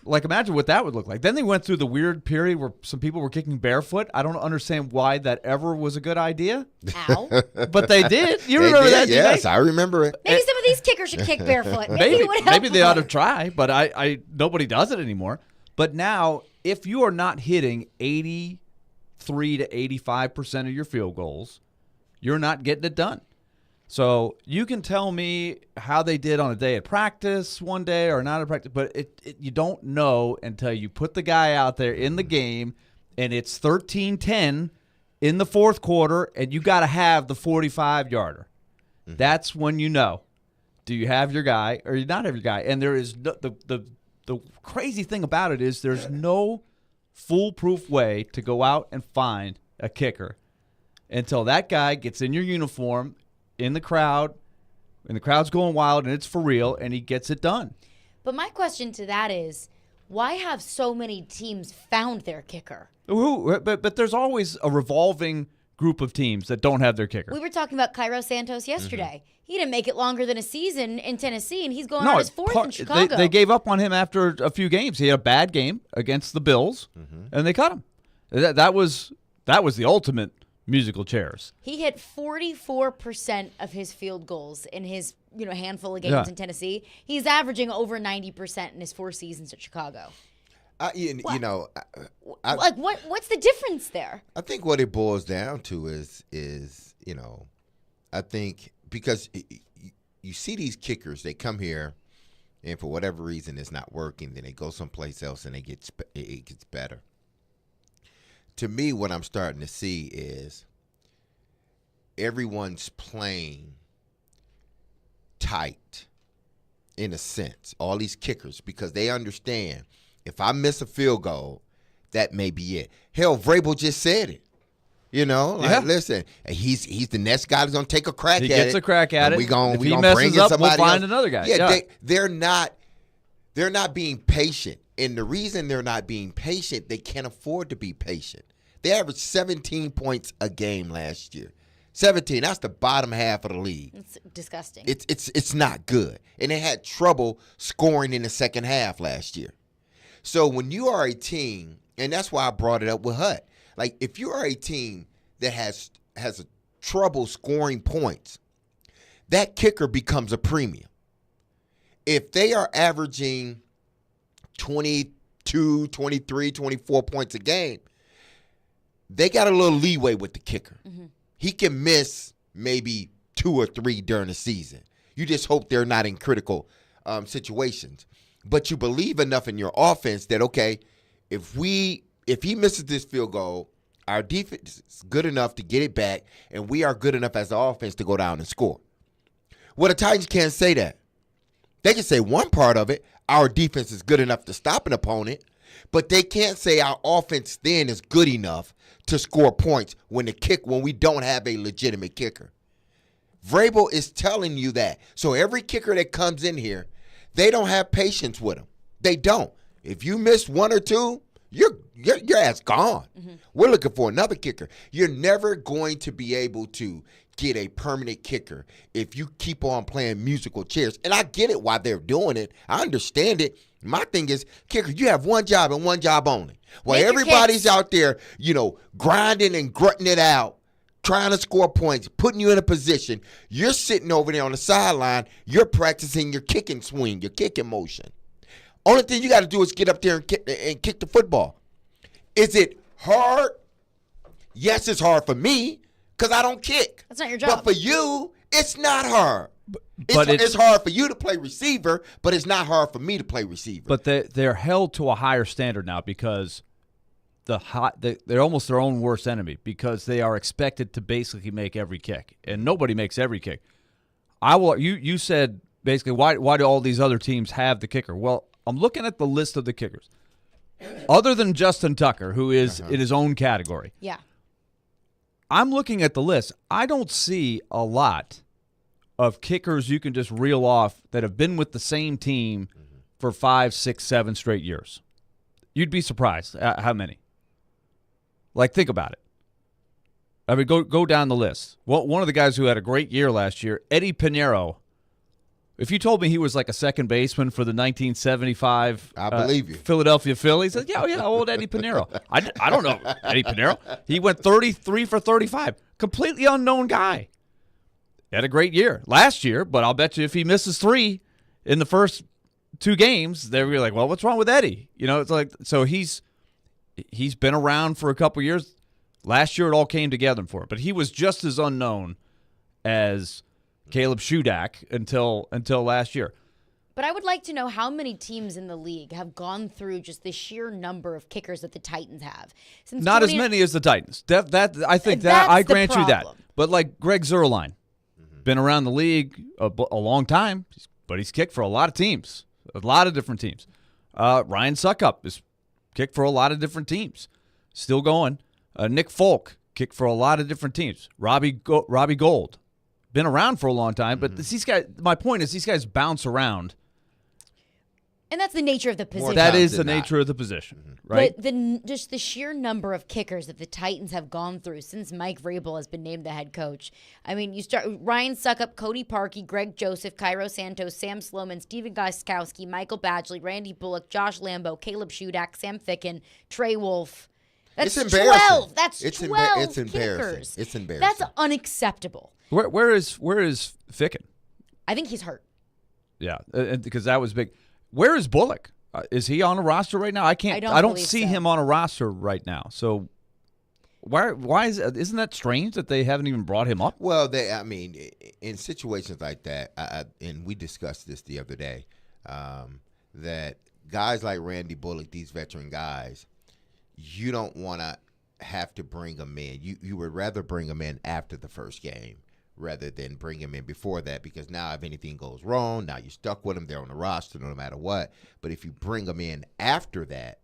Like, imagine what that would look like. Then they went through the weird period where some people were kicking barefoot. I don't understand why that ever was a good idea. Ow. But they did. You remember that? Yes, I remember it. Maybe some of these kickers should kick barefoot. Maybe it would help. Maybe they ought to try, but I nobody does it anymore. But now, if you are not hitting 83 to 85% of your field goals, you're not getting it done. So you can tell me how they did on a day at practice one day or not at practice, but you don't know until you put the guy out there in the game and it's 13-10 in the fourth quarter and you got to have the 45-yarder. That's when you know. Do you have your guy or you not have your guy? And there is the crazy thing about it is there's no foolproof way to go out and find a kicker until that guy gets in your uniform in the crowd, and the crowd's going wild, and it's for real, and he gets it done. But my question to that is, why have so many teams found their kicker? But there's always a revolving group of teams that don't have their kicker. We were talking about Cairo Santos yesterday. He didn't make it longer than a season in Tennessee, and he's going on his fourth in Chicago. They gave up on him after a few games. He had a bad game against the Bills, and they cut him. That was the ultimate musical chairs. He hit 44% of his field goals in his handful of games in Tennessee. He's averaging over 90% in his 4 seasons at Chicago. What's the difference there? I think what it boils down to is I think because you see these kickers, they come here and for whatever reason it's not working, then they go someplace else and it gets better. To me, what I'm starting to see is everyone's playing tight in a sense, all these kickers, because they understand if I miss a field goal, that may be it. Hell, Vrabel just said it. Listen, he's the next guy that's going to take a crack at it. He gets a crack at it. If he messes up, we'll find another guy. Yeah. They're not being patient. And the reason they're not being patient, they can't afford to be patient. They averaged 17 points a game last year. 17, that's the bottom half of the league. It's disgusting. It's not good. And they had trouble scoring in the second half last year. So when you are a team, and that's why I brought it up with Hut, like if you are a team that has a trouble scoring points, that kicker becomes a premium. If they are averaging 22, 23, 24 points a game, they got a little leeway with the kicker. He can miss maybe 2 or 3 during the season. You just hope they're not in critical situations. But you believe enough in your offense that, okay, if he misses this field goal, our defense is good enough to get it back, and we are good enough as an offense to go down and score. Well, the Titans can't say that. They can say one part of it, our defense is good enough to stop an opponent, but they can't say our offense then is good enough to score points when we don't have a legitimate kicker. Vrabel is telling you that. So every kicker that comes in here, they don't have patience with him. They don't. If you miss 1 or 2, your ass gone. We're looking for another kicker. You're never going to be able to get a permanent kicker if you keep on playing musical chairs. And I get it why they're doing it. I understand it. My thing is, kicker, you have one job and one job only. While everybody's out there, grinding and grunting it out, trying to score points, putting you in a position, you're sitting over there on the sideline, you're practicing your kicking swing, your kicking motion. Only thing you got to do is get up there and kick the football. Is it hard? Yes, it's hard for me because I don't kick. That's not your job. But for you, it's not hard. It's hard for you to play receiver, but it's not hard for me to play receiver. But they're held to a higher standard now because they're almost their own worst enemy because they are expected to basically make every kick, and nobody makes every kick. You said basically why do all these other teams have the kicker? Well, I'm looking at the list of the kickers. Other than Justin Tucker, who is in his own category. Yeah. I'm looking at the list. I don't see a lot of kickers you can just reel off that have been with the same team for 5, 6, 7 straight years. You'd be surprised at how many. Like, think about it. I mean, go down the list. Well, one of the guys who had a great year last year, Eddie Pinheiro. If you told me he was like a second baseman for the 1975 I believe you. Philadelphia Phillies, I'd say, yeah, old Eddie Pinheiro. I don't know Eddie Pinheiro. He went 33 for 35. Completely unknown guy. He had a great year last year, but I'll bet you if he misses 3 in the first 2 games, they'll be like, well, what's wrong with Eddie? You know, it's like, so he's been around for a couple years. Last year it all came together for him, but he was just as unknown as Caleb Shudak until last year. But I would like to know how many teams in the league have gone through just the sheer number of kickers that the Titans have. Since Not as many as the Titans. I think that I grant you that. But like Greg Zuerlein, been around the league a long time, but he's kicked for a lot of teams, a lot of different teams. Ryan Suckup is kicked for a lot of different teams, still going. Nick Folk kicked for a lot of different teams. Robbie Gold. Been around for a long time, but these guys. My point is, these guys bounce around, and that's the nature of the position. That is the nature of the position, right? But just the sheer number of kickers that the Titans have gone through since Mike Vrabel has been named the head coach. I mean, you start Ryan Suckup, Cody Parkey, Greg Joseph, Cairo Santos, Sam Sloman, Steven Gostkowski, Michael Badgley, Randy Bullock, Josh Lambo, Caleb Shudak, Sam Ficken, Trey Wolf. That's it's embarrassing. 12. That's it's 12 It's embarrassing. kickers. It's embarrassing. That's unacceptable. Where is Ficken? I think he's hurt. Yeah, because that was big. Where is Bullock? Is he on a roster right now? I don't see him on a roster right now. So why isn't that strange that they haven't even brought him up? Well, in situations like that, and we discussed this the other day, that guys like Randy Bullock, these veteran guys, you don't want to have to bring them in. You would rather bring them in after the first game rather than bring them in before that, because now if anything goes wrong, now you're stuck with them. They're on the roster no matter what. But if you bring them in after that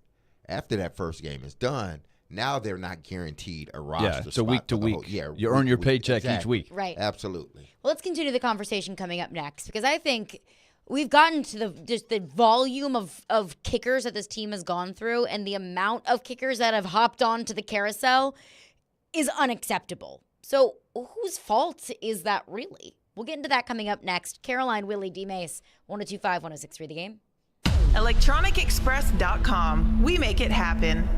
first game is done, now they're not guaranteed a roster spot. Yeah, so week to week. You earn your paycheck each week. Right. Absolutely. Well, let's continue the conversation coming up next, because I think we've gotten to the volume of kickers that this team has gone through, and the amount of kickers that have hopped on to the carousel is unacceptable. So whose fault is that really? We'll get into that coming up next. Caroline, Willy, D-Mase, 102.5, 106.3 The Game. ElectronicExpress.com. We make it happen.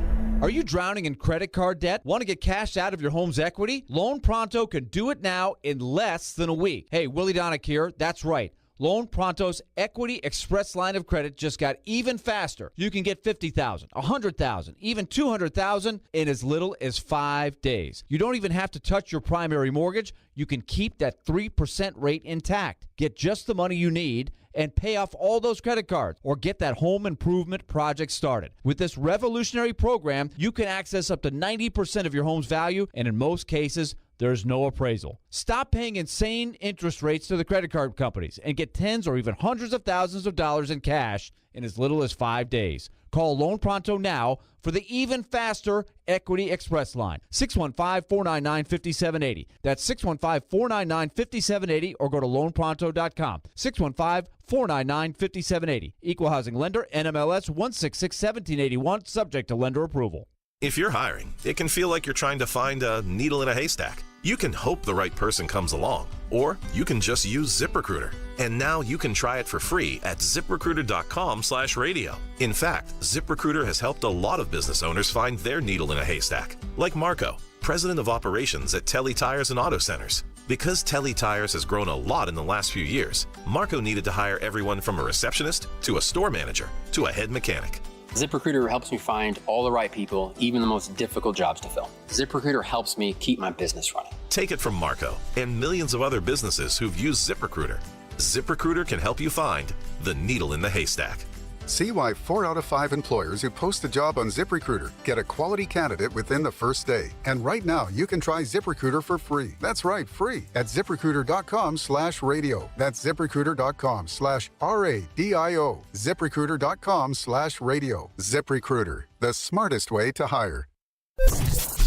Are you drowning in credit card debt? Want to get cash out of your home's equity? Loan Pronto can do it now in less than a week. Hey, Willy Donick here. That's right. Loan Pronto's Equity Express line of credit just got even faster. You can get $50,000, $100,000, even $200,000 in as little as 5 days. You don't even have to touch your primary mortgage. You can keep that 3% rate intact. Get just the money you need and pay off all those credit cards or get that home improvement project started. With this revolutionary program, you can access up to 90% of your home's value, and in most cases, there's no appraisal. Stop paying insane interest rates to the credit card companies and get tens or even hundreds of thousands of dollars in cash in as little as 5 days. Call Loan Pronto now for the even faster Equity Express line. 615-499-5780. That's 615-499-5780, or go to loanpronto.com. 615-499-5780. Equal housing lender, NMLS 166-1781, subject to lender approval. If you're hiring, it can feel like you're trying to find a needle in a haystack. You can hope the right person comes along, or you can just use ZipRecruiter. And now you can try it for free at ZipRecruiter.com/radio. In fact, ZipRecruiter has helped a lot of business owners find their needle in a haystack, like Marco, president of operations at Telly Tires and Auto Centers. Because Telly Tires has grown a lot in the last few years, Marco needed to hire everyone from a receptionist to a store manager to a head mechanic. ZipRecruiter helps me find all the right people, even the most difficult jobs to fill. ZipRecruiter helps me keep my business running. Take it from Marco and millions of other businesses who've used ZipRecruiter. ZipRecruiter can help you find the needle in the haystack. See why 4 out of 5 employers who post a job on ZipRecruiter get a quality candidate within the first day. And right now, you can try ZipRecruiter for free. That's right, free at ZipRecruiter.com/radio. That's ZipRecruiter.com/RADIO. ZipRecruiter.com/radio. ZipRecruiter, the smartest way to hire.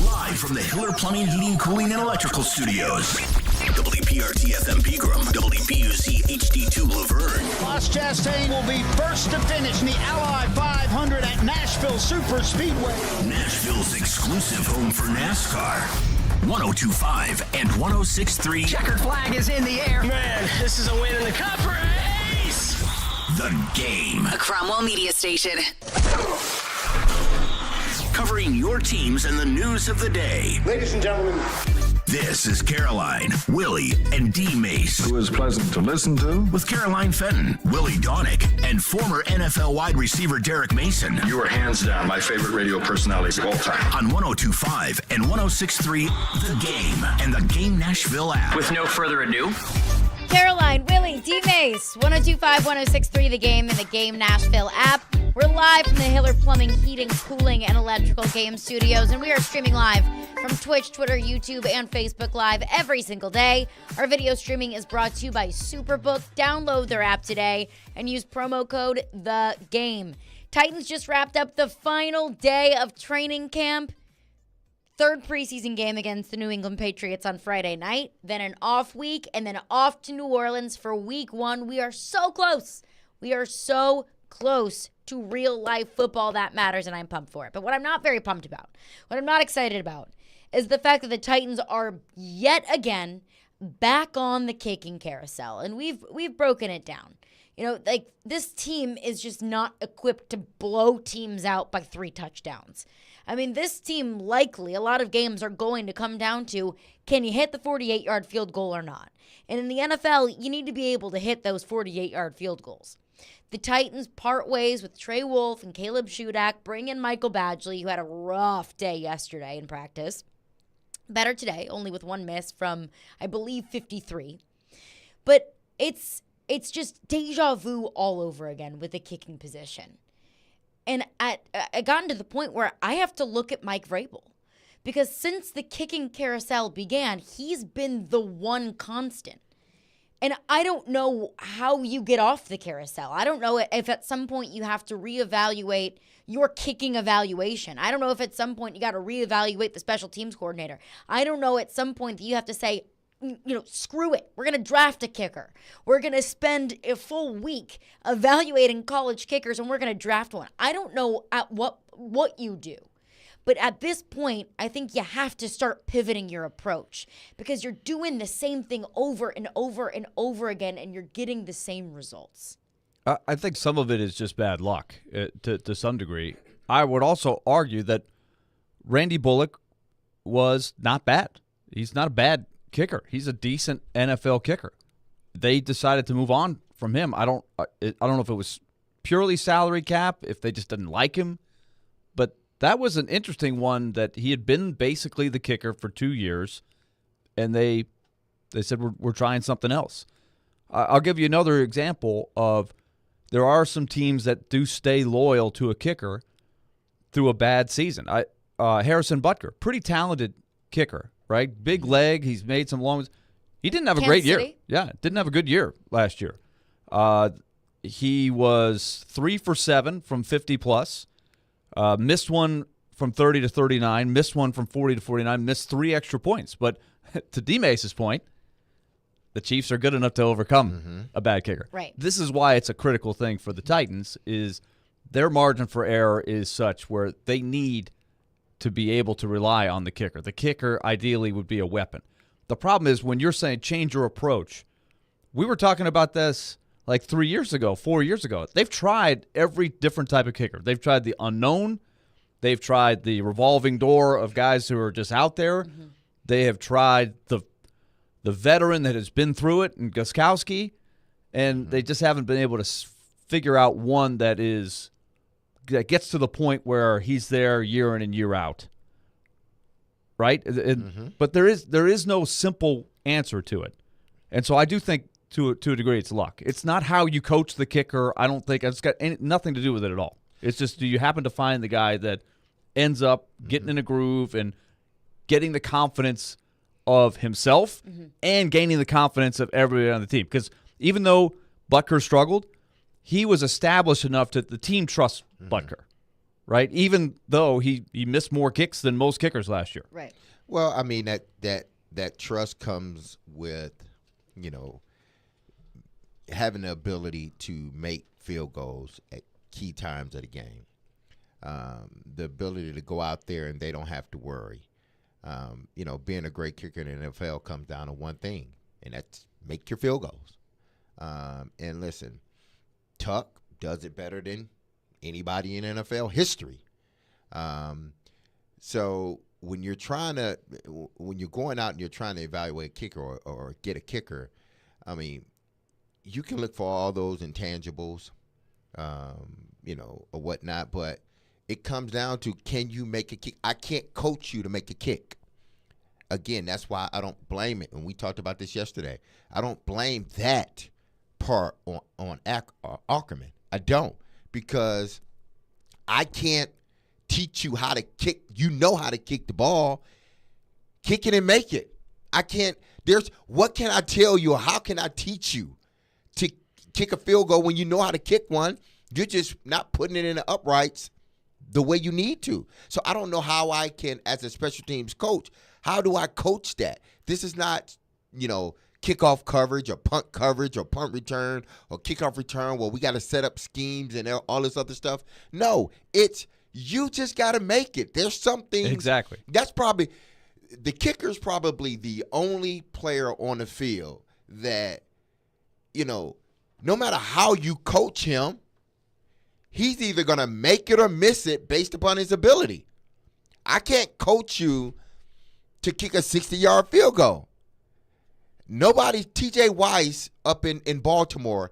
Live from the Hiller Plumbing, Heating, Cooling, and Electrical Studios. WPRT FM Pegram, WPUC HD2 Laverne. Ross Chastain will be first to finish in the Ally 500 at Nashville Super Speedway. Nashville's exclusive home for NASCAR. 102.5 and 106.3. Checkered flag is in the air. Man, this is a win in the cup race. The Game. A Cromwell media station. Covering your teams and the news of the day. Ladies and gentlemen. This is Caroline, Willy, and D-Mace. Who is pleasant to listen to. With Caroline Fenton, Willy Donick, and former NFL wide receiver Derek Mason. You are hands down my favorite radio personalities of all time. On 102.5 and 106.3, The Game and the Game Nashville app. With no further ado, Caroline, Willy, D-Mase, 102.5, 106.3, The Game and the Game Nashville app. We're live from the Hiller Plumbing, Heating, Cooling, and Electrical Game Studios, and we are streaming live from Twitch, Twitter, YouTube, and Facebook Live every single day. Our video streaming is brought to you by Superbook. Download their app today and use promo code THEGAME. Titans just wrapped up the final day of training camp. Third preseason game against the New England Patriots on Friday night, then an off week, and then off to New Orleans for week 1. We are so close. We are so close to real-life football that matters, and I'm pumped for it. But what I'm not very pumped about, what I'm not excited about, is the fact that the Titans are yet again back on the kicking carousel, and we've broken it down. You know, like, this team is just not equipped to blow teams out by 3 touchdowns. I mean, this team likely, a lot of games are going to come down to, can you hit the 48-yard field goal or not? And in the NFL, you need to be able to hit those 48-yard field goals. The Titans part ways with Trey Wolf and Caleb Shudak, bring in Michael Badgley, who had a rough day yesterday in practice. Better today, only with 1 miss from, I believe, 53. But it's just deja vu all over again with the kicking position. And I gotten to the point where I have to look at Mike Vrabel. Because since the kicking carousel began, he's been the one constant. And I don't know how you get off the carousel. I don't know if at some point you have to reevaluate your kicking evaluation. I don't know if at some point you got to reevaluate the special teams coordinator. I don't know at some point that you have to say, you know, screw it. We're going to draft a kicker. We're going to spend a full week evaluating college kickers, and we're going to draft one. I don't know at what you do. But at this point, I think you have to start pivoting your approach because you're doing the same thing over and over and over again, and you're getting the same results. I think some of it is just bad luck to some degree. I would also argue that Randy Bullock was not bad. He's not a bad kicker. He's a decent NFL kicker. They decided to move on from him. I don't know if it was purely salary cap, if they just didn't like him, but that was an interesting one that he had been basically the kicker for 2 years, and they said, we're trying something else. I'll give you another example of there are some teams that do stay loyal to a kicker through a bad season. Harrison Butker, pretty talented kicker, right? Big leg. He's made some long ones. He didn't have a great year. Yeah, didn't have a good year last year. He was 3 for 7 from 50+. Missed one from 30 to 39, missed one from 40 to 49, missed 3 extra points. But to D-Mace's point, the Chiefs are good enough to overcome a bad kicker. Right. This is why it's a critical thing for the Titans is their margin for error is such where they need to be able to rely on the kicker. The kicker ideally would be a weapon. The problem is when you're saying change your approach, we were talking about this like 3 years ago, 4 years ago. They've tried every different type of kicker. They've tried the unknown. They've tried the revolving door of guys who are just out there. They have tried the veteran that has been through it in Gostkowski, and they just haven't been able to figure out one that gets to the point where he's there year in and year out. Right? But there is no simple answer to it. And so I do think to a degree, it's luck. It's not how you coach the kicker. I don't think it's got nothing to do with it at all. It's just, do you happen to find the guy that ends up getting in a groove and getting the confidence of himself and gaining the confidence of everybody on the team? Because even though Butker struggled, he was established enough that the team trusts Butker, right? Even though he missed more kicks than most kickers last year. Right. Well, I mean, that trust comes with, having the ability to make field goals at key times of the game. The ability to go out there and they don't have to worry. Being a great kicker in the NFL comes down to one thing, and that's make your field goals. And listen, Tuck does it better than anybody in NFL history. So when you're going out and you're trying to evaluate a kicker or get a kicker, I mean, you can look for all those intangibles, or whatnot, but it comes down to, can you make a kick? I can't coach you to make a kick. Again, that's why I don't blame it. And we talked about this yesterday. I don't blame that part on Ackerman. I don't, because I can't teach you how to kick. You know how to kick the ball. Kick it and make it. I can't. What can I tell you, or how can I teach you to kick a field goal when you know how to kick one? You're just not putting it in the uprights the way you need to. So I don't know how I can, as a special teams coach, how do I coach that? This is not, kickoff coverage or punt return or kickoff return where we got to set up schemes and all this other stuff. No, it's you just got to make it. There's something. Exactly. That's probably – the kicker's probably the only player on the field that, no matter how you coach him, he's either going to make it or miss it based upon his ability. I can't coach you to kick a 60-yard field goal. Nobody, TJ Weiss up in Baltimore,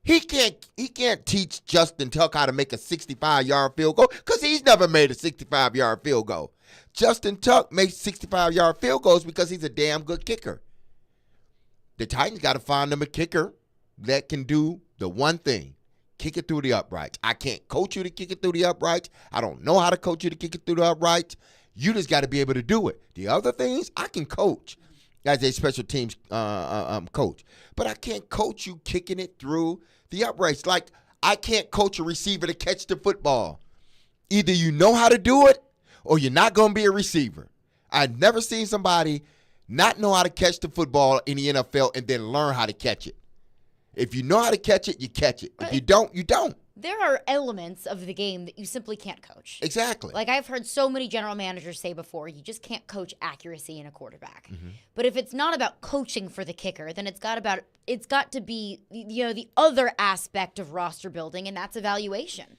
he can't teach Justin Tuck how to make a 65-yard field goal because he's never made a 65-yard field goal. Justin Tuck makes 65-yard field goals because he's a damn good kicker. The Titans got to find them a kicker that can do the one thing, kick it through the uprights. I can't coach you to kick it through the uprights. I don't know how to coach you to kick it through the uprights. You just got to be able to do it. The other things I can coach as a special teams coach. But I can't coach you kicking it through the uprights. Like, I can't coach a receiver to catch the football. Either you know how to do it or you're not going to be a receiver. I've never seen somebody not know how to catch the football in the NFL and then learn how to catch it. If you know how to catch it, you catch it. If you don't, you don't. There are elements of the game that you simply can't coach. Exactly. Like I've heard so many general managers say before, you just can't coach accuracy in a quarterback. Mm-hmm. But if it's not about coaching for the kicker, then it's got to be the other aspect of roster building, and that's evaluation.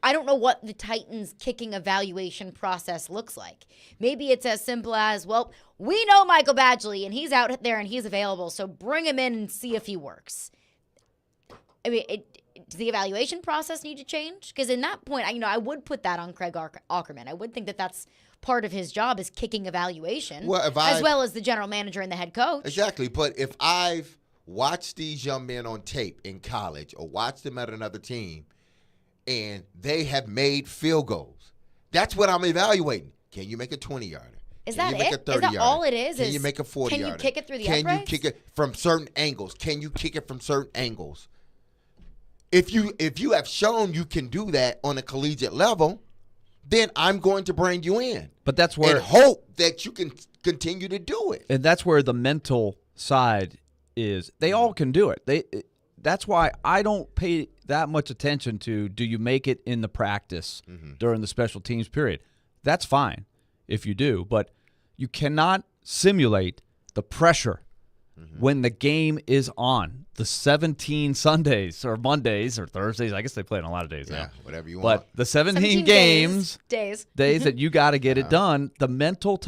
I don't know what the Titans kicking evaluation process looks like. Maybe it's as simple as, well, we know Michael Badgley and he's out there and he's available, so bring him in and see if he works. I mean, does the evaluation process need to change? Because in that point, I would put that on Craig Ackerman. I would think that that's part of his job is kicking evaluation, as well as the general manager and the head coach. Exactly. But if I've watched these young men on tape in college or watched them at another team and they have made field goals, that's what I'm evaluating. Can you make a 20-yarder? Is that it? Is that all it is? Can you make a 40-yarder? Can you kick it through the uprights? Can you kick it from certain angles? Can you kick it from certain angles? If you have shown you can do that on a collegiate level, then I'm going to bring you in. But that's where and hope that you can continue to do it. And that's where the mental side is. They all can do it. That's why I don't pay that much attention to, do you make it in the practice during the special teams period? That's fine if you do, but you cannot simulate the pressure when the game is on. The 17 Sundays or Mondays or Thursdays, I guess they play on a lot of days now. Whatever you want. But the 17 games, days that you got to get it done, the mental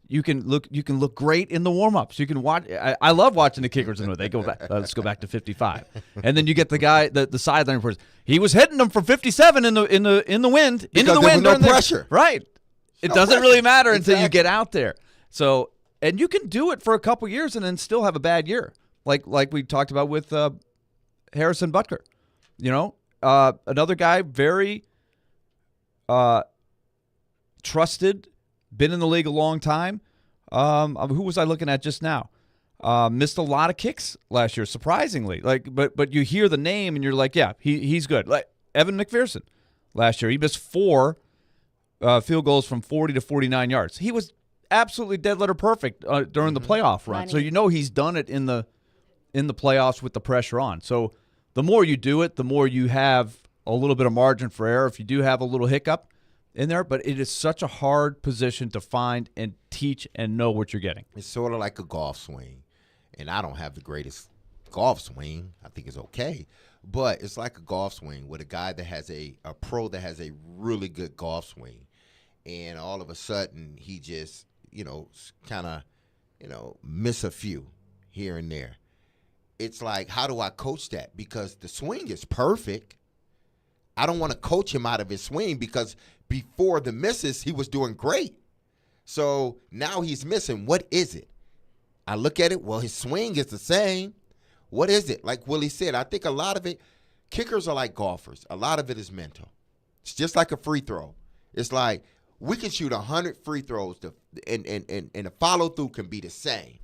you can look great in the warm-ups. You can watch. I love watching the kickers and they go back. Let's go back to 55, and then you get the guy, the sideline reporters. He was hitting them from 57 in the wind, into the wind. No pressure, right? It doesn't really matter until you get out there. So, and you can do it for a couple years and then still have a bad year. like we talked about with Harrison Butker. Another guy, very trusted, been in the league a long time. Who was I looking at just now? Missed a lot of kicks last year, surprisingly. But you hear the name and you're like, yeah, he's good. Like Evan McPherson last year, he missed 4 field goals from 40 to 49 yards. He was absolutely dead letter perfect during the playoff run. So he's done it in the playoffs with the pressure on. So the more you do it, the more you have a little bit of margin for error if you do have a little hiccup in there. But it is such a hard position to find and teach and know what you're getting. It's sort of like a golf swing. And I don't have the greatest golf swing. I think it's okay. But it's like a golf swing with a guy that has a pro that has a really good golf swing. And all of a sudden he just, kind of, miss a few here and there. It's like, how do I coach that? Because the swing is perfect. I don't want to coach him out of his swing because before the misses, he was doing great. So now he's missing. What is it? I look at it, well, his swing is the same. What is it? Like Willie said, I think a lot of it, kickers are like golfers. A lot of it is mental. It's just like a free throw. It's like we can shoot 100 free throws and the follow-through can be the same.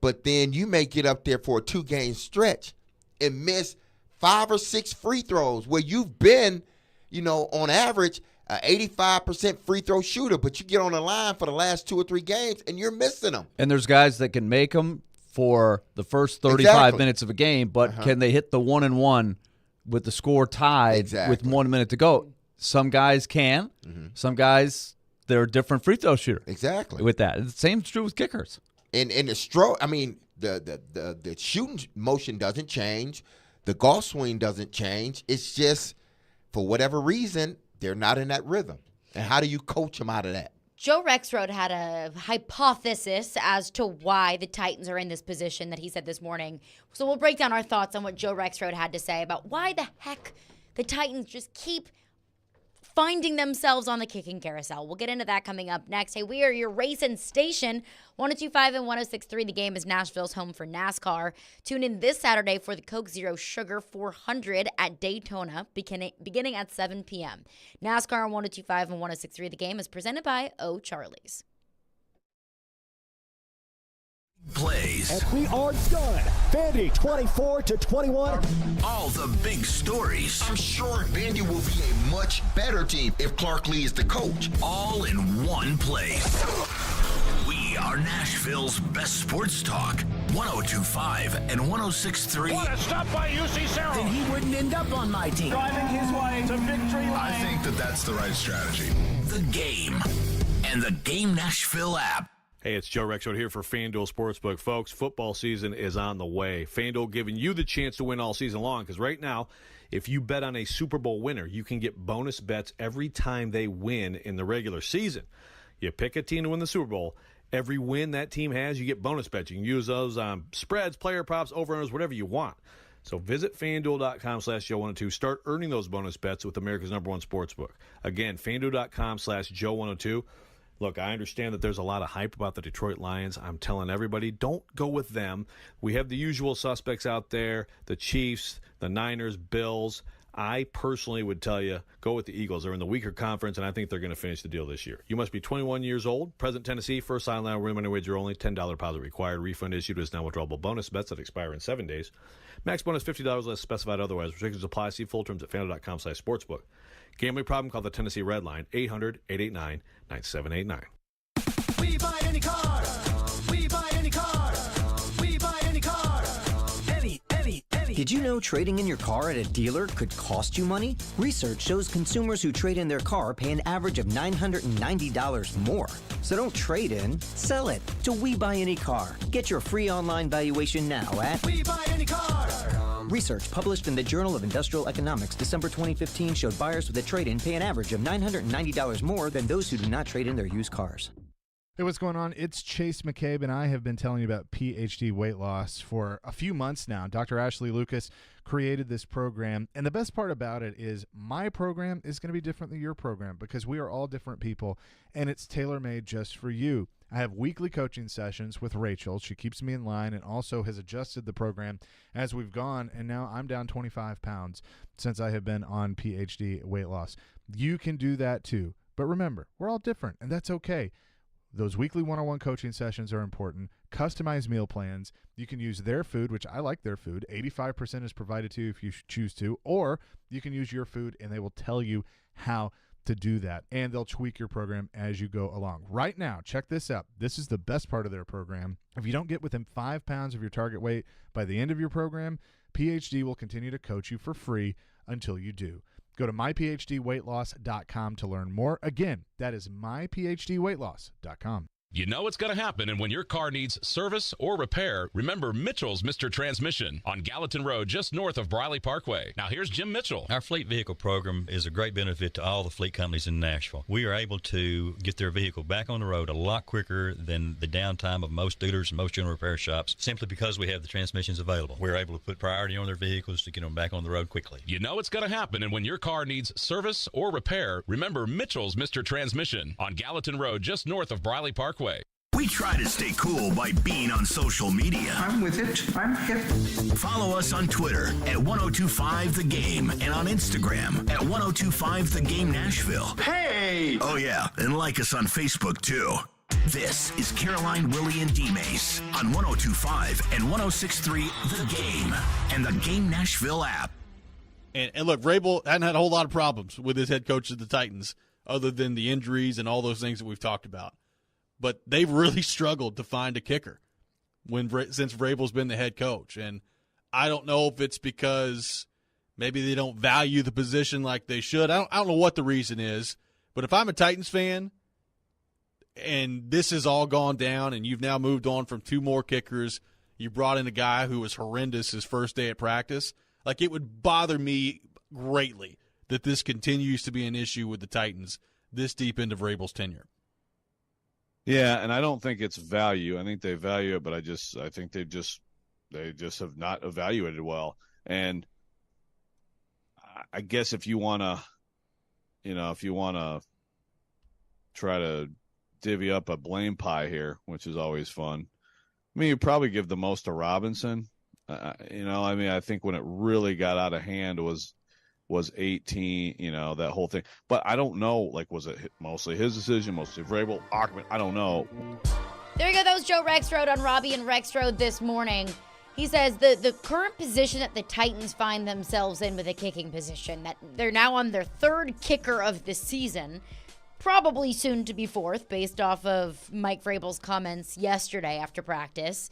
But then you may get up there for a 2-game stretch and miss 5 or 6 free throws where you've been, on average, an 85% free throw shooter, but you get on the line for the last 2 or 3 games and you're missing them. And there's guys that can make them for the first 35 minutes of a game, but can they hit the 1-and-1 with the score tied with 1 minute to go? Some guys can. Mm-hmm. Some guys, they're a different free throw shooter. Exactly. With that. The same is true with kickers. And the stroke, the shooting motion doesn't change. The golf swing doesn't change. It's just, for whatever reason, they're not in that rhythm. And how do you coach them out of that? Joe Rexrode had a hypothesis as to why the Titans are in this position that he said this morning. So we'll break down our thoughts on what Joe Rexrode had to say about why the heck the Titans just keep finding themselves on the kicking carousel. We'll get into that coming up next. Hey, we are your racing station. 102.5 and 106.3. The Game is Nashville's home for NASCAR. Tune in this Saturday for the Coke Zero Sugar 400 at Daytona, beginning at 7 p.m. NASCAR on 102.5 and 106.3. The Game is presented by O'Charlie's. Plays. And we are done. Vandy 24-21. All the big stories. I'm sure Vandy will be a much better team if Clark Lee is the coach. All in one place. We are Nashville's best sports talk. 102.5 and 106.3. What a stop by UC Sarah. Then he wouldn't end up on my team. Driving his way to victory lane. I think that's the right strategy. The Game and the Game Nashville app. Hey, it's Joe Rexrode here for FanDuel Sportsbook. Folks, football season is on the way. FanDuel giving you the chance to win all season long because right now, if you bet on a Super Bowl winner, you can get bonus bets every time they win in the regular season. You pick a team to win the Super Bowl. Every win that team has, you get bonus bets. You can use those on spreads, player props, over-unders, whatever you want. So visit FanDuel.com/Joe102. Start earning those bonus bets with America's #1 sportsbook. Again, FanDuel.com/Joe102. Look, I understand that there's a lot of hype about the Detroit Lions. I'm telling everybody, don't go with them. We have the usual suspects out there, the Chiefs, the Niners, Bills. I personally would tell you, go with the Eagles. They're in the weaker conference, and I think they're going to finish the deal this year. You must be 21 years old, present Tennessee, first online win money wager only, $10 deposit required. Refund issued as non-withdrawable bonus bets that expire in 7 days. Max bonus $50 less specified otherwise. Restrictions apply. See full terms at FanDuel.com/sportsbook. Gambling problem? Call the Tennessee Red Line, 800-889-9789. We buy any car. We buy any car. We buy any car. Any. Did you know trading in your car at a dealer could cost you money? Research shows consumers who trade in their car pay an average of $990 more. So don't trade in, sell it to We Buy Any Car. Get your free online valuation now at We Buy Any Car. Research published in the Journal of Industrial Economics, December 2015, showed buyers with a trade-in pay an average of $990 more than those who do not trade in their used cars. Hey, what's going on? It's Chase McCabe, and I have been telling you about PhD weight loss for a few months now. Dr. Ashley Lucas created this program, and the best part about it is my program is going to be different than your program because we are all different people, and it's tailor-made just for you. I have weekly coaching sessions with Rachel. She keeps me in line and also has adjusted the program as we've gone, and now I'm down 25 pounds since I have been on PhD weight loss. You can do that too, but remember, we're all different, and that's okay. Those weekly one-on-one coaching sessions are important. Customized meal plans. You can use their food, which I like their food. 85% is provided to you if you choose to, or you can use your food, and they will tell you how to do that, and they'll tweak your program as you go along. Right now, check this out. This is the best part of their program. If you don't get within 5 pounds of your target weight by the end of your program, PhD will continue to coach you for free until you do. Go to myphdweightloss.com to learn more. Again, that is myphdweightloss.com. You know it's going to happen, and when your car needs service or repair, remember Mitchell's Mr. Transmission on Gallatin Road, just north of Briley Parkway. Now here's Jim Mitchell. Our fleet vehicle program is a great benefit to all the fleet companies in Nashville. We are able to get their vehicle back on the road a lot quicker than the downtime of most dealers and most general repair shops, simply because we have the transmissions available. We're able to put priority on their vehicles to get them back on the road quickly. You know it's going to happen, and when your car needs service or repair, remember Mitchell's Mr. Transmission on Gallatin Road, just north of Briley Parkway. We try to stay cool by being on social media. I'm with it. I'm hip. Follow us on Twitter at 1025thegame and on Instagram at 1025thegame Nashville. Hey! Oh yeah, and like us on Facebook too. This is Caroline, Willy, and D-Mase on 1025 and 1063 The Game and the Game Nashville app. And look, Vrabel hadn't had a whole lot of problems with his head coach of the Titans other than the injuries and all those things that we've talked about. But they've really struggled to find a kicker since Vrabel's been the head coach. And I don't know if it's because maybe they don't value the position like they should. I don't know what the reason is. But if I'm a Titans fan and this has all gone down and you've now moved on from 2 more kickers, you brought in a guy who was horrendous his first day at practice, like it would bother me greatly that this continues to be an issue with the Titans this deep into Vrabel's tenure. Yeah, and I don't think it's value. I think they value it, but I think they just have not evaluated well. And I guess if you want to try to divvy up a blame pie here, which is always fun. I mean, you probably give the most to Robinson. I think when it really got out of hand was 18, that whole thing. But I don't know, was it mostly his decision, mostly Vrabel, Ackerman? I don't know. There you go. That was Joe Rexrode on Robbie and Rexrode this morning. He says the current position that the Titans find themselves in with a kicking position, that they're now on their 3rd kicker of the season, probably soon to be 4th, based off of Mike Vrabel's comments yesterday after practice.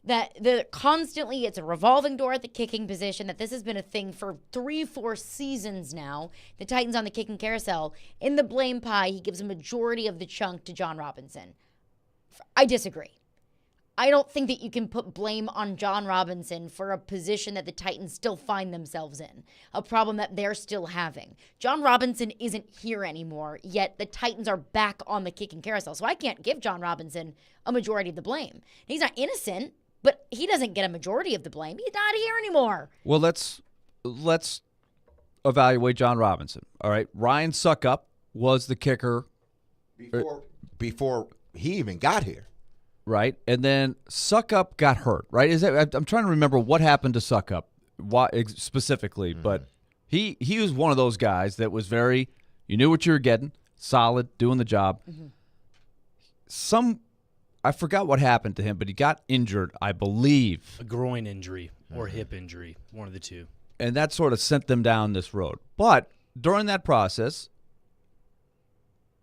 That it's a revolving door at the kicking position, that this has been a thing for 3-4 seasons now. The Titans on the kicking carousel. In the blame pie, he gives a majority of the chunk to John Robinson. I disagree. I don't think that you can put blame on John Robinson for a position that the Titans still find themselves in, a problem that they're still having. John Robinson isn't here anymore, yet the Titans are back on the kicking carousel. So I can't give John Robinson a majority of the blame. He's not innocent, but he doesn't get a majority of the blame. He's not here anymore. Well, let's evaluate John Robinson. All right, Ryan Suckup was the kicker before he even got here. Right, and then Suckup got hurt. Right, I'm trying to remember what happened to Suckup, specifically, but he was one of those guys that was you knew what you were getting, solid, doing the job. I forgot what happened to him, but he got injured, I believe. A groin injury or hip injury, one of the two. And that sort of sent them down this road. But during that process,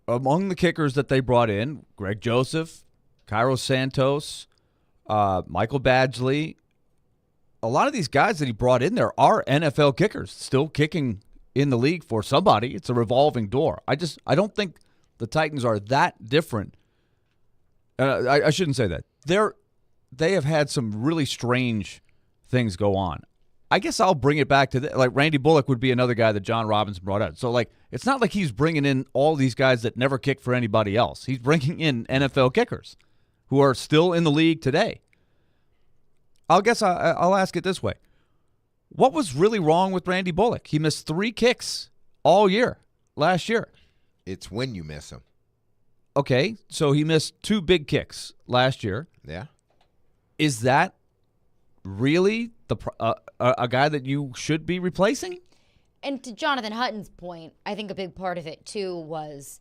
among the kickers that they brought in, Greg Joseph, Cairo Santos, Michael Badgley, a lot of these guys that he brought in there are NFL kickers, still kicking in the league for somebody. It's a revolving door. I don't think the Titans are that different. I shouldn't say that. They have had some really strange things go on. I guess I'll bring it back to like Randy Bullock would be another guy that John Robinson brought out. So like it's not like he's bringing in all these guys that never kicked for anybody else. He's bringing in NFL kickers who are still in the league today. I'll ask it this way. What was really wrong with Randy Bullock? He missed 3 kicks all year last year. It's when you miss them. Okay, so he missed 2 big kicks last year. Yeah. Is that really a guy that you should be replacing? And to Jonathan Hutton's point, I think a big part of it, too, was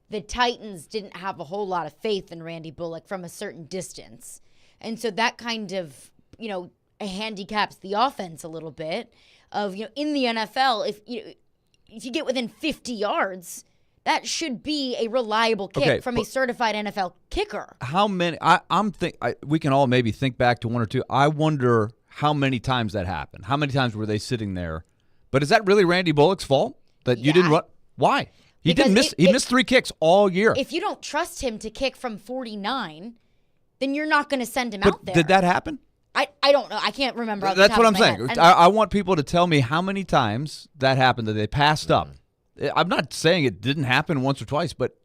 the Titans didn't have a whole lot of faith in Randy Bullock from a certain distance. And so that kind of, handicaps the offense a little bit of, in the NFL, if you get within 50 yards, that should be a reliable kick from a certified NFL kicker. How many? We can all maybe think back to 1 or 2. I wonder how many times that happened. How many times were they sitting there? But is that really Randy Bullock's fault that you didn't run? Why? He didn't miss. He missed 3 kicks all year. If you don't trust him to kick from 49, then you're not going to send him out there. Did that happen? I don't know. I can't remember. That's what I'm saying. I want people to tell me how many times that happened that they passed up. I'm not saying it didn't happen once or twice, but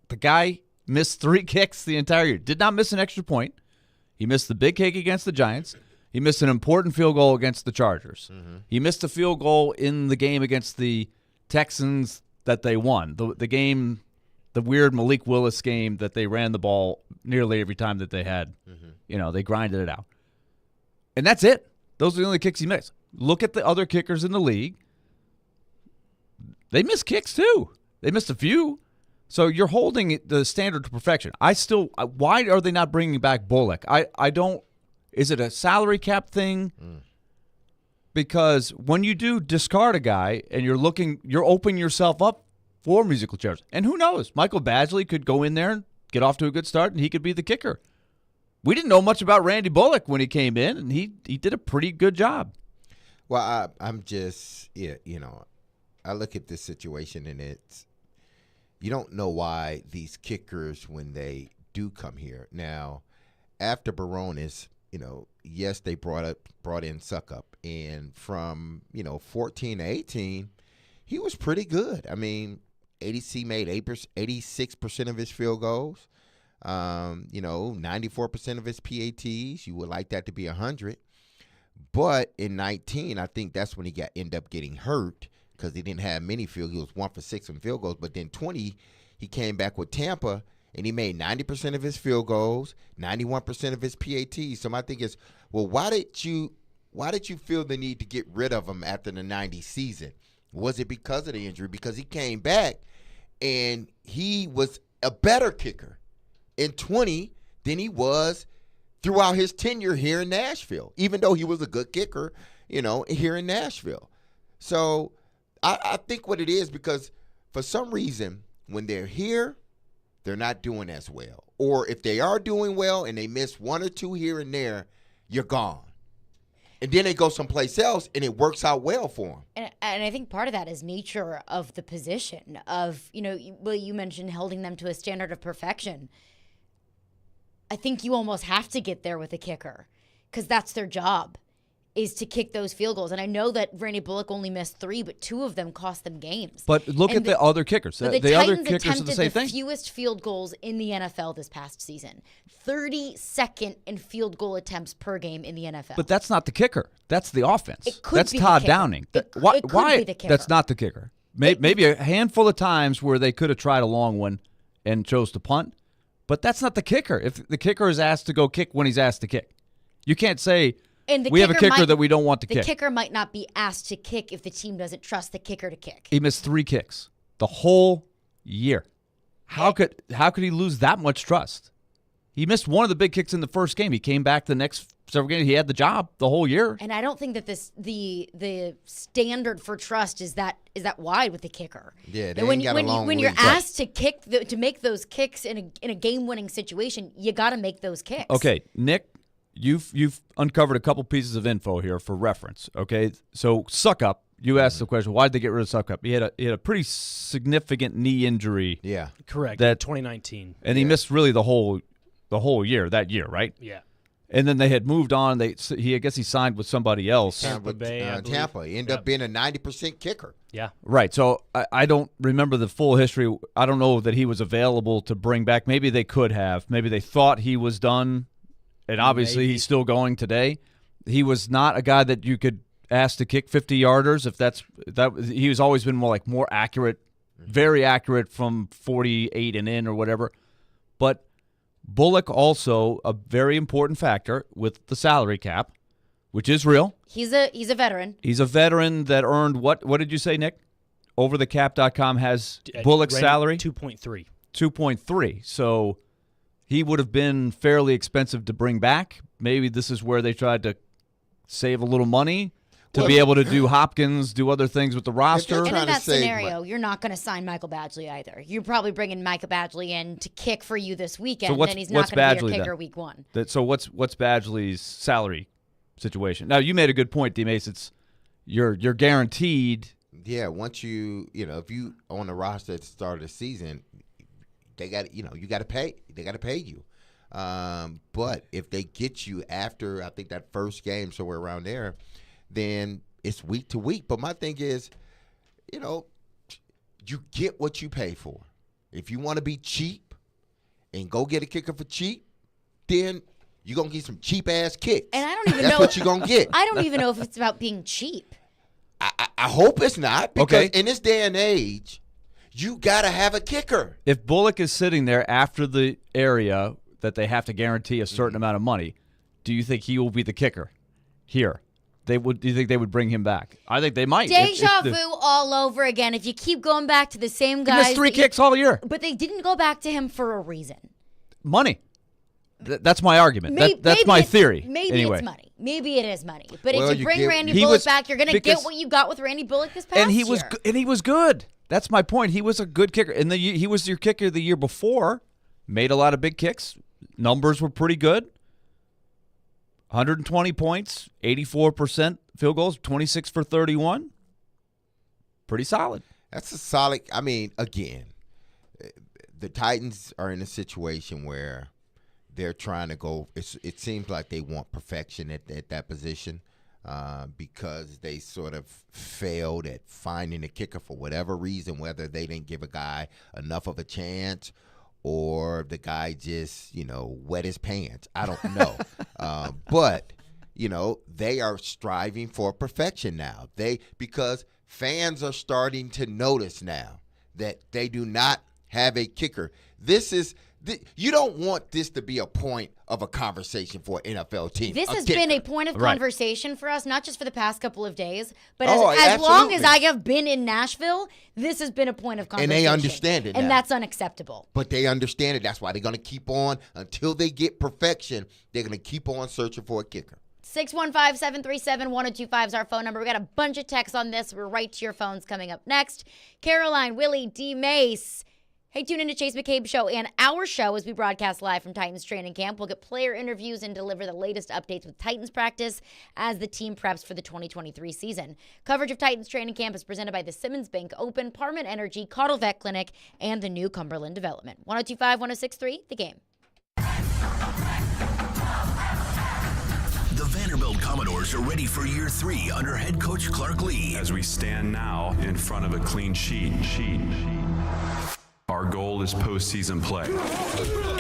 the guy missed 3 kicks the entire year. Did not miss an extra point. He missed the big kick against the Giants. He missed an important field goal against the Chargers. Mm-hmm. He missed a field goal in the game against the Texans that they won. The game, the weird Malik Willis game that they ran the ball nearly every time that they had. Mm-hmm. They grinded it out. And that's it. Those are the only kicks he missed. Look at the other kickers in the league. They missed kicks too. They missed a few. So you're holding the standard to perfection. Why are they not bringing back Bullock? I don't. Is it a salary cap thing? Because when you do discard a guy and you're opening yourself up for musical chairs. And who knows? Michael Badgley could go in there and get off to a good start, and he could be the kicker. We didn't know much about Randy Bullock when he came in, and he did a pretty good job. Well, I'm just, I look at this situation, and you don't know why these kickers, when they do come here. Now, after Barones, yes, they brought in Suckup, and from 14 to 18, he was pretty good. I mean, ADC made 86% of his field goals. 94% of his PATs. You would like that to be 100. But in 19, I think that's when he ended up getting hurt because he didn't have many field goals. He was 1 for 6 in field goals. But then 20, he came back with Tampa, and he made 90% of his field goals, 91% of his PATs. So my thing is, well, why did you feel the need to get rid of him after the 90 season? Was it because of the injury? Because he came back, and he was a better kicker in 20 than he was throughout his tenure here in Nashville, even though he was a good kicker, here in Nashville. So I think what it is, because for some reason when they're here, they're not doing as well. Or if they are doing well and they miss 1 or 2 here and there, you're gone. And then they go someplace else, and it works out well for them. And I think part of that is nature of the position of, you mentioned holding them to a standard of perfection. I think you almost have to get there with a kicker because that's their job, is to kick those field goals. And I know that Randy Bullock only missed 3, but 2 of them cost them games. But look at the other kickers. The Titans other kickers attempted the same thing. Fewest field goals in the NFL this past season. 32nd in field goal attempts per game in the NFL. But that's not the kicker. That's the offense. It could that's be Todd the kicker. Downing. It could why? be the kicker. That's not the kicker. Maybe a handful of times where they could have tried a long one and chose to punt. But that's not the kicker. If the kicker is asked to go kick when he's asked to kick, you can't say we have a kicker that we don't want to kick. The kicker might not be asked to kick if the team doesn't trust the kicker to kick. He missed 3 kicks the whole year. How could he lose that much trust? He missed one of the big kicks in the first game. He came back the next several games. He had the job the whole year. And I don't think that the standard for trust is that wide with the kicker. Yeah, when you're asked to kick to make those kicks in a game-winning situation, you got to make those kicks. Okay, Nick, you've uncovered a couple pieces of info here for reference. Okay, so Suckup, you asked the question, why did they get rid of Suckup? He had a pretty significant knee injury. Correct. That 2019, and he missed really the whole year that year, right? Yeah. And then they had moved on. I guess he signed with somebody else. Tampa Bay, Tampa. He ended up being a 90% kicker. Yeah. Right. So I don't remember the full history. I don't know that he was available to bring back. Maybe they could have. Maybe they thought he was done, and obviously he's still going today. He was not a guy that you could ask to kick 50-yarders. He was always been more accurate, very accurate from 48 and in or whatever. But Bullock also a very important factor with the salary cap, which is real. He's a veteran. He's a veteran that earned what did you say, Nick? Overthecap.com has Bullock's salary 2.3. 2.3. So he would have been fairly expensive to bring back. Maybe this is where they tried to save a little money to be able to do Hopkins, do other things with the roster. And in that scenario, you're not going to sign Michael Badgley either. You're probably bringing Michael Badgley in to kick for you this weekend, and then he's not going to be your kicker week one. So what's Badgley's salary situation? Now, you made a good point, D-Mase. It's you're guaranteed. Yeah, once if you on the roster at the start of the season, they got you got to pay. They got to pay you. But if they get you after, I think that first game, somewhere around there, then it's week to week. But my thing is, you get what you pay for. If you want to be cheap and go get a kicker for cheap, then you're going to get some cheap-ass kicks. And I don't even know. That's what you're going to get. I don't even know if it's about being cheap. I hope it's not, because in this day and age, you got to have a kicker. If Bullock is sitting there after the area that they have to guarantee a certain amount of money, do you think he will be the kicker here? Do you think they would bring him back? I think they might. Deja vu all over again. If you keep going back to the same guys. He missed 3 kicks all year. But they didn't go back to him for a reason. Money. That's my argument. That's my theory. Maybe anyway. it's money. Maybe it is money. But if you bring Randy Bullock back, you're going to get what you got with Randy Bullock this past year. And he was good. That's my point. He was a good kicker. And he was your kicker the year before. Made a lot of big kicks. Numbers were pretty good. 120 points, 84% field goals, 26 for 31. Pretty solid. That's a solid. I mean, again, the Titans are in a situation where they're trying to go. It seems like they want perfection at that position because they sort of failed at finding a kicker for whatever reason, whether they didn't give a guy enough of a chance or the guy just, wet his pants. I don't know. But, they are striving for perfection now. Because fans are starting to notice now that they do not have a kicker. You don't want this to be a point of a conversation for an NFL team. This has been a point of conversation for us, not just for the past couple of days, but as long as I have been in Nashville, this has been a point of conversation. And they understand it now. And that's unacceptable. But they understand it. That's why they're going to keep on until they get perfection. They're going to keep on searching for a kicker. 615-737-1025 is our phone number. We got a bunch of texts on this. We're right to your phones coming up next. Caroline, Willie, D-Mase. Hey, tune in to Chase McCabe Show and our show as we broadcast live from Titans training camp. We'll get player interviews and deliver the latest updates with Titans practice as the team preps for the 2023 season. Coverage of Titans training camp is presented by the Simmons Bank Open, Parman Energy, Caudle Vet Clinic, and the new Cumberland Development. 102.5, 106.3, The Game. The Vanderbilt Commodores are ready for year 3 under head coach Clark Lee. As we stand now in front of a clean sheet. Our goal is postseason play.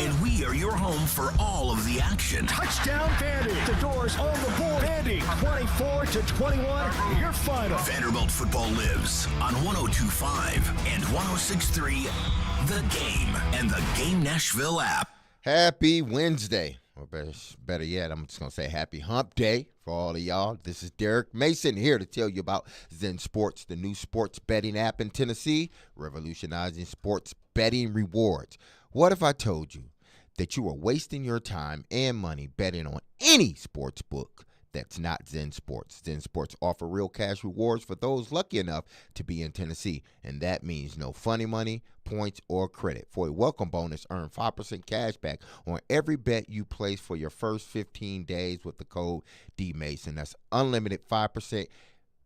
And we are your home for all of the action. Touchdown, Vandy. The doors on the board. Vandy, 24-21, your final. Vanderbilt football lives on 102.5 and 106.3, The Game and the Game Nashville app. Happy Wednesday. Or better yet, I'm just going to say happy hump day for all of y'all. This is Derek Mason here to tell you about Zen Sports, the new sports betting app in Tennessee, revolutionizing sports betting rewards. What if I told you that you are wasting your time and money betting on any sports book that's not Zen Sports? Zen Sports offer real cash rewards for those lucky enough to be in Tennessee, and that means no funny money, points, or credit. For a welcome bonus, earn 5% cash back on every bet you place for your first 15 days with the code D-Mase, and that's unlimited 5%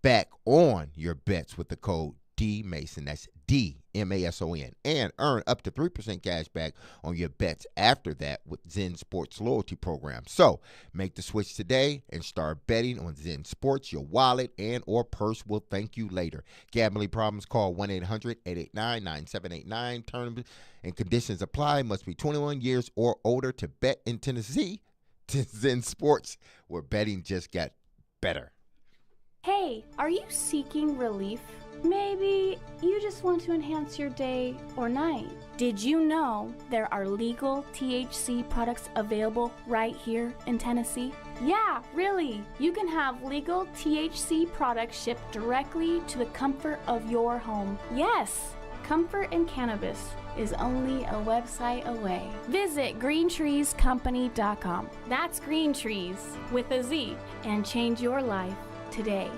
back on your bets with the code D-Mason. That's D-M-A-S-O-N. And earn up to 3% cash back on your bets after that with Zen Sports loyalty program. So make the switch today and start betting on Zen Sports. Your wallet and or purse will thank you later. Gambling problems, call 1-800-889-9789. Terms and conditions apply. Must be 21 years or older to bet in Tennessee. Zen Sports, where betting just got better. Hey, are you seeking relief? Maybe you just want to enhance your day or night. Did you know there are legal THC products available right here in Tennessee? Yeah, really. You can have legal THC products shipped directly to the comfort of your home. Yes, comfort in cannabis is only a website away. Visit greentreescompany.com. That's Green Trees with a Z, and change your life today.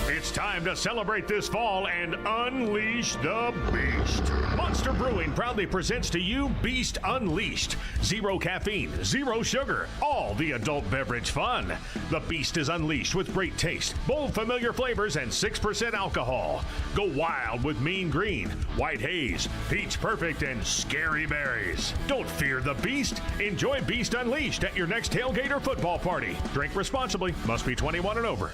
It's time to celebrate this fall and unleash the beast. Monster Brewing proudly presents to you Beast Unleashed. 0 caffeine, 0 sugar, all the adult beverage fun. The Beast is unleashed with great taste, bold familiar flavors, and 6% alcohol. Go wild with Mean Green, White Haze, Peach Perfect, and Scary Berries. Don't fear the Beast. Enjoy Beast Unleashed at your next tailgate or football party. Drink responsibly. Must be 21 and over.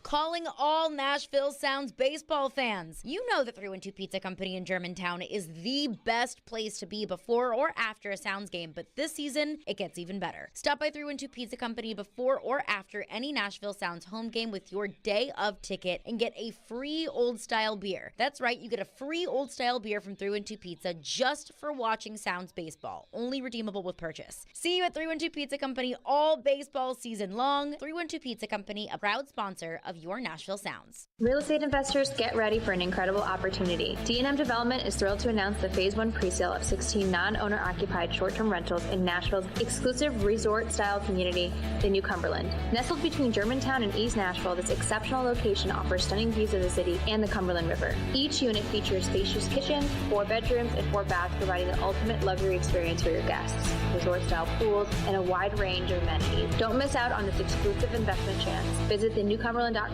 Calling all Nashville Sounds baseball fans. You know that 312 Pizza Company in Germantown is the best place to be before or after a Sounds game, but this season, it gets even better. Stop by 312 Pizza Company before or after any Nashville Sounds home game with your day of ticket and get a free old style beer. That's right, you get a free old style beer from 312 Pizza just for watching Sounds baseball. Only redeemable with purchase. See you at 312 Pizza Company all baseball season long. 312 Pizza Company, a proud sponsor of your Nashville Sounds. Real estate investors, get ready for an incredible opportunity. D&M Development is thrilled to announce the Phase 1 presale of 16 non-owner occupied short-term rentals in Nashville's exclusive resort-style community, the New Cumberland. Nestled between Germantown and East Nashville, this exceptional location offers stunning views of the city and the Cumberland River. Each unit features spacious kitchen, 4 bedrooms, and 4 baths, providing the ultimate luxury experience for your guests. Resort-style pools and a wide range of amenities. Don't miss out on this exclusive investment chance. Visit thenewcumberland.com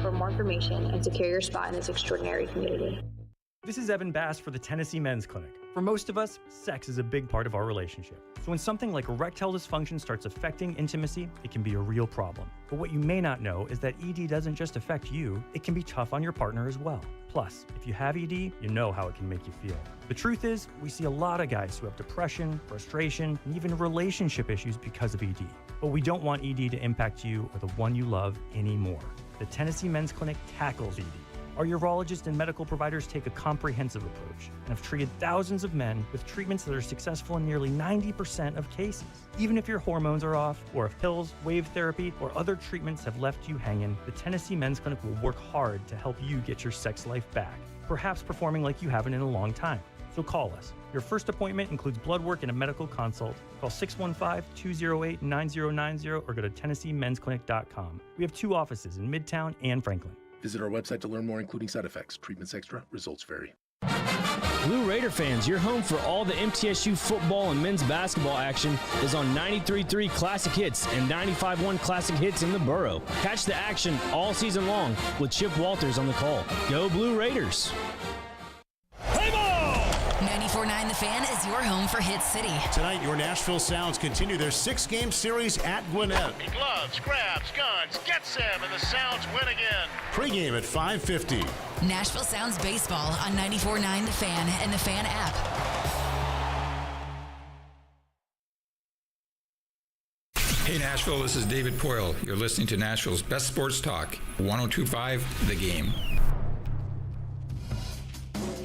for more information and secure your spot in this extraordinary community. This is Evan Bass for the Tennessee Men's Clinic. For most of us, sex is a big part of our relationship. So when something like erectile dysfunction starts affecting intimacy, it can be a real problem. But what you may not know is that ED doesn't just affect you, it can be tough on your partner as well. Plus, if you have ED, you know how it can make you feel. The truth is, we see a lot of guys who have depression, frustration, and even relationship issues because of ED. But we don't want ED to impact you or the one you love anymore. The Tennessee Men's Clinic tackles ED. Our urologists and medical providers take a comprehensive approach and have treated thousands of men with treatments that are successful in nearly 90% of cases. Even if your hormones are off, or if pills, wave therapy, or other treatments have left you hanging, the Tennessee Men's Clinic will work hard to help you get your sex life back, perhaps performing like you haven't in a long time. So call us. Your first appointment includes blood work and a medical consult. Call 615-208-9090 or go to TennesseeMen'sClinic.com. We have 2 offices in Midtown and Franklin. Visit our website to learn more, including side effects. Treatments extra, results vary. Blue Raider fans, your home for all the MTSU football and men's basketball action is on 93.3 Classic Hits and 95.1 Classic Hits in the borough. Catch the action all season long with Chip Walters on the call. Go Blue Raiders! 94.9 The Fan is your home for Hit City. Tonight, your Nashville Sounds continue their 6-game series at Gwinnett. Gloves, grabs, guns, gets them, and the Sounds win again. Pre-game at 5:50. Nashville Sounds baseball on 94.9 The Fan and the Fan app. Hey Nashville, this is David Poyle. You're listening to Nashville's best sports talk, 102.5 The Game.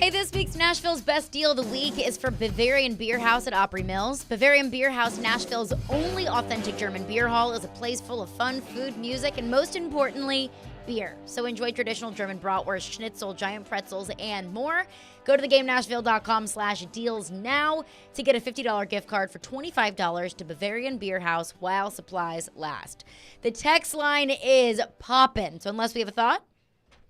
Hey, this week's Nashville's best deal of the week is for Bavarian Beer House at Opry Mills. Bavarian Beer House, Nashville's only authentic German beer hall, is a place full of fun, food, music, and most importantly, beer. So enjoy traditional German bratwurst, schnitzel, giant pretzels, and more. Go to theGameNashville.com/deals now to get a $50 gift card for $25 to Bavarian Beer House while supplies last. The text line is poppin'. So unless we have a thought,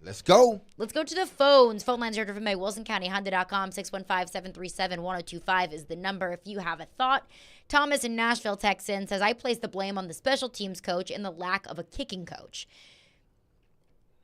let's go. Let's go to the phones. Phone lines are driven by WilsonCountyHonda.com. 615-737-1025 is the number if you have a thought. Thomas in Nashville texts in, says, I place the blame on the special teams coach and the lack of a kicking coach.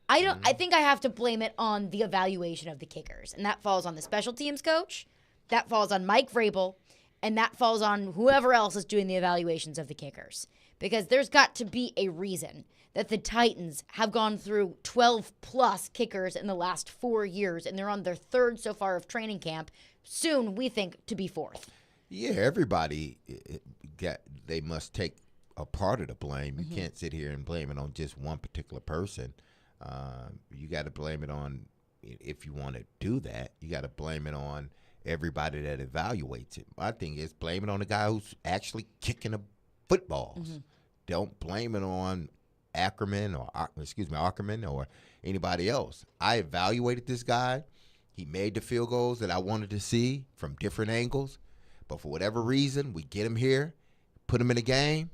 I think I have to blame it on the evaluation of the kickers, and that falls on the special teams coach, that falls on Mike Vrabel, and that falls on whoever else is doing the evaluations of the kickers. Because there's got to be a reason that the Titans have gone through 12-plus kickers in the last 4 years, and they're on their third so far of training camp. Soon, we think, to be fourth. Yeah, everybody, they must take a part of the blame. You can't sit here and blame it on just one particular person. You got to blame it on, if you want to do that, you got to blame it on everybody that evaluates it. My thing is, blame it on the guy who's actually kicking the footballs. Don't blame it on Ackerman or anybody else. I evaluated this guy. He made the field goals that I wanted to see from different angles. But for whatever reason, we get him here, put him in a game,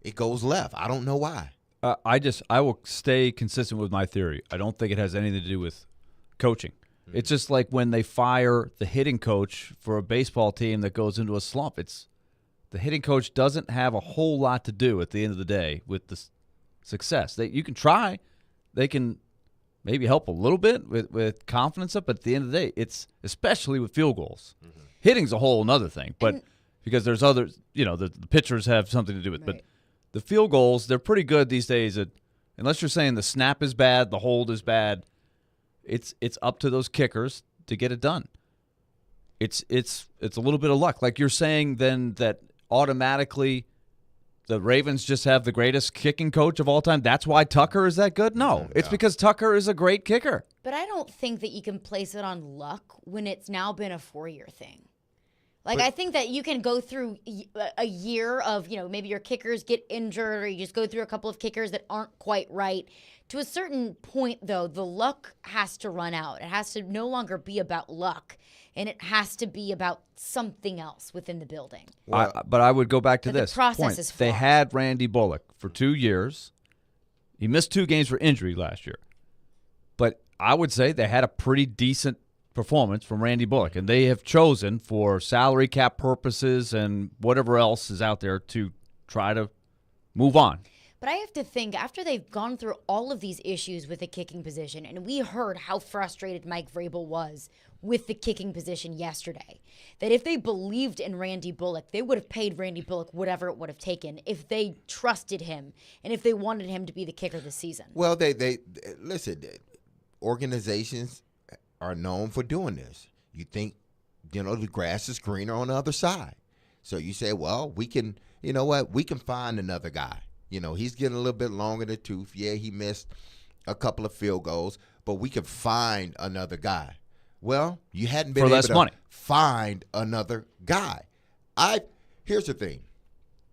it goes left. I don't know why. I will stay consistent with my theory. I don't think it has anything to do with coaching. It's just like when they fire the hitting coach for a baseball team that goes into a slump. It's the hitting coach doesn't have a whole lot to do at the end of the day with the success. You can try. They can maybe help a little bit with confidence up, but at the end of the day, it's especially with field goals. Hitting's a whole another thing, but because there's others, the pitchers have something to do with it. But the field goals, they're pretty good these days. Unless you're saying the snap is bad, the hold is bad, it's up to those kickers to get it done. It's a little bit of luck. Like you're saying then that automatically the Ravens just have the greatest kicking coach of all time. That's why Tucker is that good? No, it's because Tucker is a great kicker. But I don't think that you can place it on luck when it's now been a 4-year thing. I think that you can go through a year of, maybe your kickers get injured or you just go through a couple of kickers that aren't quite right. To a certain point, though, the luck has to run out. It has to no longer be about luck, and it has to be about something else within the building. But I would go back to this The process point. is flawed. They had Randy Bullock for 2 years. He missed 2 games for injury last year. But I would say they had a pretty decent performance from Randy Bullock, and they have chosen for salary cap purposes and whatever else is out there to try to move on. But I have to think, after they've gone through all of these issues with the kicking position, and we heard how frustrated Mike Vrabel was with the kicking position yesterday, that if they believed in Randy Bullock, they would have paid Randy Bullock whatever it would have taken if they trusted him and if they wanted him to be the kicker this season. Well, they listen, organizations are known for doing this. You think, the grass is greener on the other side. So you say, well, we can find another guy. He's getting a little bit long in the tooth. Yeah, he missed a couple of field goals, but we can find another guy. Well, you hadn't been able to find another guy. Here's the thing,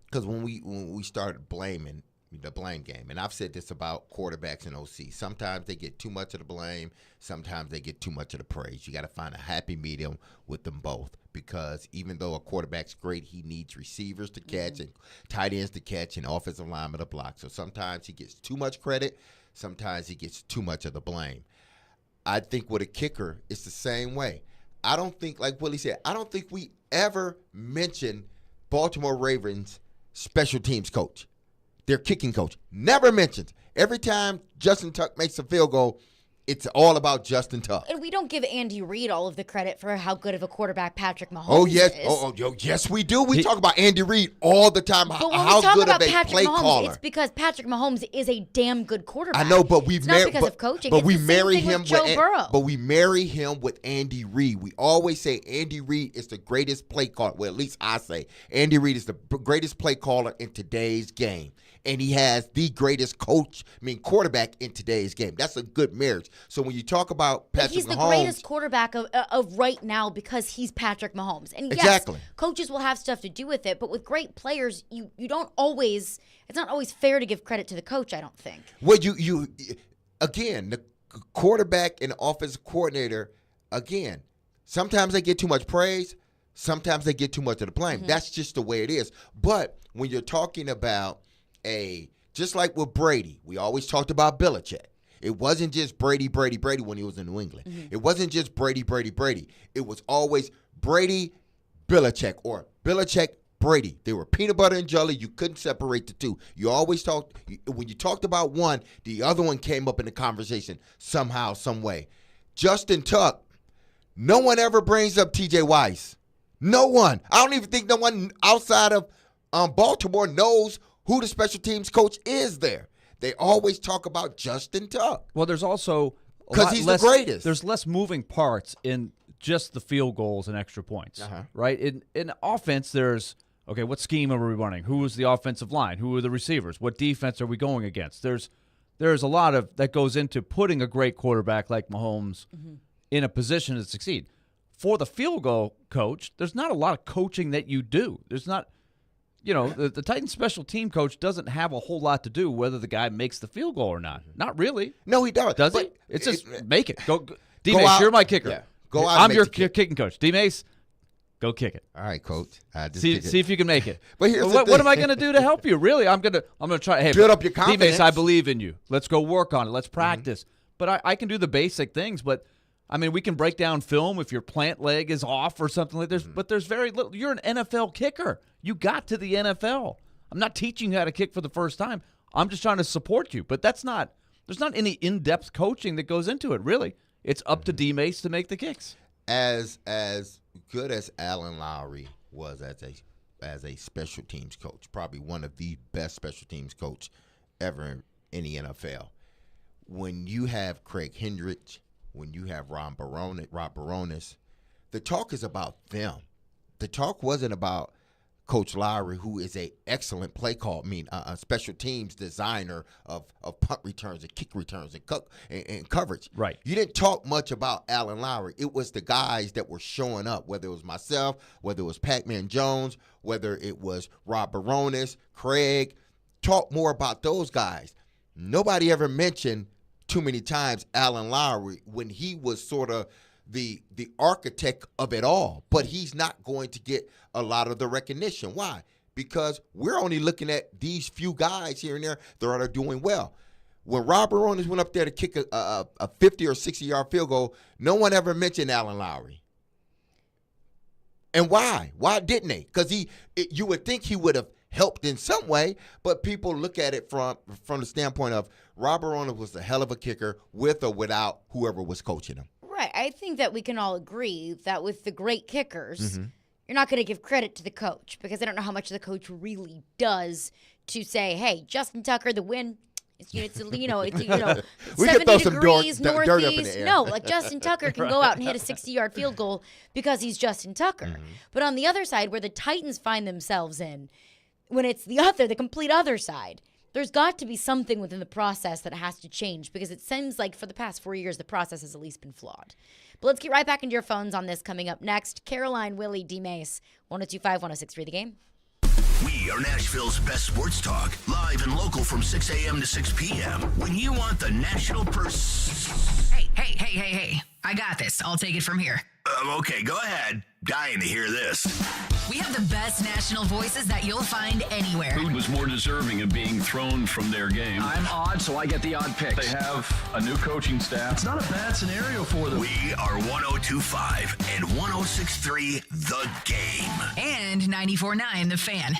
because when we started blaming the blame game, and I've said this about quarterbacks and OC, sometimes they get too much of the blame, sometimes they get too much of the praise. You got to find a happy medium with them both, because even though a quarterback's great, he needs receivers to catch and tight ends to catch and offensive linemen to block. So sometimes he gets too much credit, sometimes he gets too much of the blame. I think with a kicker, it's the same way. I don't think, like Willie said, I don't think we ever mention Baltimore Ravens special teams coach. Their kicking coach never mentions. Every time Justin Tuck makes a field goal, it's all about Justin Tuck. And we don't give Andy Reid all of the credit for how good of a quarterback Patrick Mahomes is. Yes, we do. We talk about Andy Reid all the time. But when how we talk good about of a Patrick play Mahomes, caller. it's because Patrick Mahomes is a damn good quarterback. I know, but it's not because of coaching. But it's we the marry same thing him with Joe Burrow. But we marry him with Andy Reid. We always say Andy Reid is the greatest play caller. Well, at least I say Andy Reid is the greatest play caller in today's game. And he has the greatest quarterback in today's game. That's a good marriage. So when you talk about Patrick Mahomes, he's the greatest quarterback of right now because he's Patrick Mahomes. And yes, exactly. Coaches will have stuff to do with it, but with great players, you don't always. It's not always fair to give credit to the coach, I don't think. Well, you again, the quarterback and the offensive coordinator, again, sometimes they get too much praise, sometimes they get too much of the blame. That's just the way it is. But when you're talking about just like with Brady, we always talked about Belichick. It wasn't just Brady when he was in New England. It wasn't just Brady. It was always Brady, Belichick, or Belichick, Brady. They were peanut butter and jelly. You couldn't separate the two. You always when you talked about one, the other one came up in the conversation somehow, some way. Justin Tuck, no one ever brings up TJ Weiss. No one. I don't even think no one outside of Baltimore knows who the special teams coach is there. They always talk about Justin Tuck. Well, there's also because he's the greatest. There's less moving parts in just the field goals and extra points, right? In offense, there's okay. What scheme are we running? Who is the offensive line? Who are the receivers? What defense are we going against? There's a lot of that goes into putting a great quarterback like Mahomes in a position to succeed. For the field goal coach, there's not a lot of coaching that you do. There's not. The Titans special team coach doesn't have a whole lot to do whether the guy makes the field goal or not. Not really. No, he does. Does he? It's just make it. Go D-Mase, you're my kicker. Yeah. Go out. I'm your kicking coach. D-Mase, go kick it. All right, coach. See if you can make it. But here's what am I going to do to help you? Really, I'm gonna try. Hey, build up your confidence. D-Mase, I believe in you. Let's go work on it. Let's practice. But I can do the basic things. But I mean, we can break down film if your plant leg is off or something like this. But there's very little. You're an NFL kicker. You got to the NFL. I'm not teaching you how to kick for the first time. I'm just trying to support you. But there's not any in-depth coaching that goes into it, really. It's up to D-Mase to make the kicks. As good as Alan Lowry was as a special teams coach, probably one of the best special teams coach ever in the NFL. When you have Craig Hendricks, when you have Rob Baronis, the talk is about them. The talk wasn't about Coach Lowry, who is an excellent play call, a special teams designer of punt returns and kick returns and coverage. Right. You didn't talk much about Alan Lowry. It was the guys that were showing up, whether it was myself, whether it was Pac-Man Jones, whether it was Rob Baronis, Craig. Talk more about those guys. Nobody ever mentioned too many times Alan Lowry when he was sort of the architect of it all, but he's not going to get a lot of the recognition. Why? Because we're only looking at these few guys here and there that are doing well. When Rob Baronis went up there to kick a 50 or 60-yard field goal, no one ever mentioned Alan Lowry. And why? Why didn't they? Because you would think he would have helped in some way, but people look at it from the standpoint of Rob Baronis was a hell of a kicker with or without whoever was coaching him. Right. I think that we can all agree that with the great kickers, you're not going to give credit to the coach because I don't know how much the coach really does to say, hey, Justin Tucker, the win. It's 70 degrees northeast. No, like Justin Tucker can go out and hit a 60-yard field goal because he's Justin Tucker. But on the other side, where the Titans find themselves in, when it's the complete other side, there's got to be something within the process that has to change because it seems like for the past 4 years, the process has at least been flawed. But let's get right back into your phones on this coming up next. Caroline, Willy, D-Mase, 102.5, 106.3 The Game. We are Nashville's best sports talk, live and local from 6 a.m. to 6 p.m. When you want the national Hey. I got this. I'll take it from here. Okay, go ahead. Dying to hear this. We have the best national voices that you'll find anywhere. Who was more deserving of being thrown from their game? I'm odd, so I get the odd picks. They have a new coaching staff. It's not a bad scenario for them. We are 102.5 and 106.3 The Game. And 94.9 The Fan.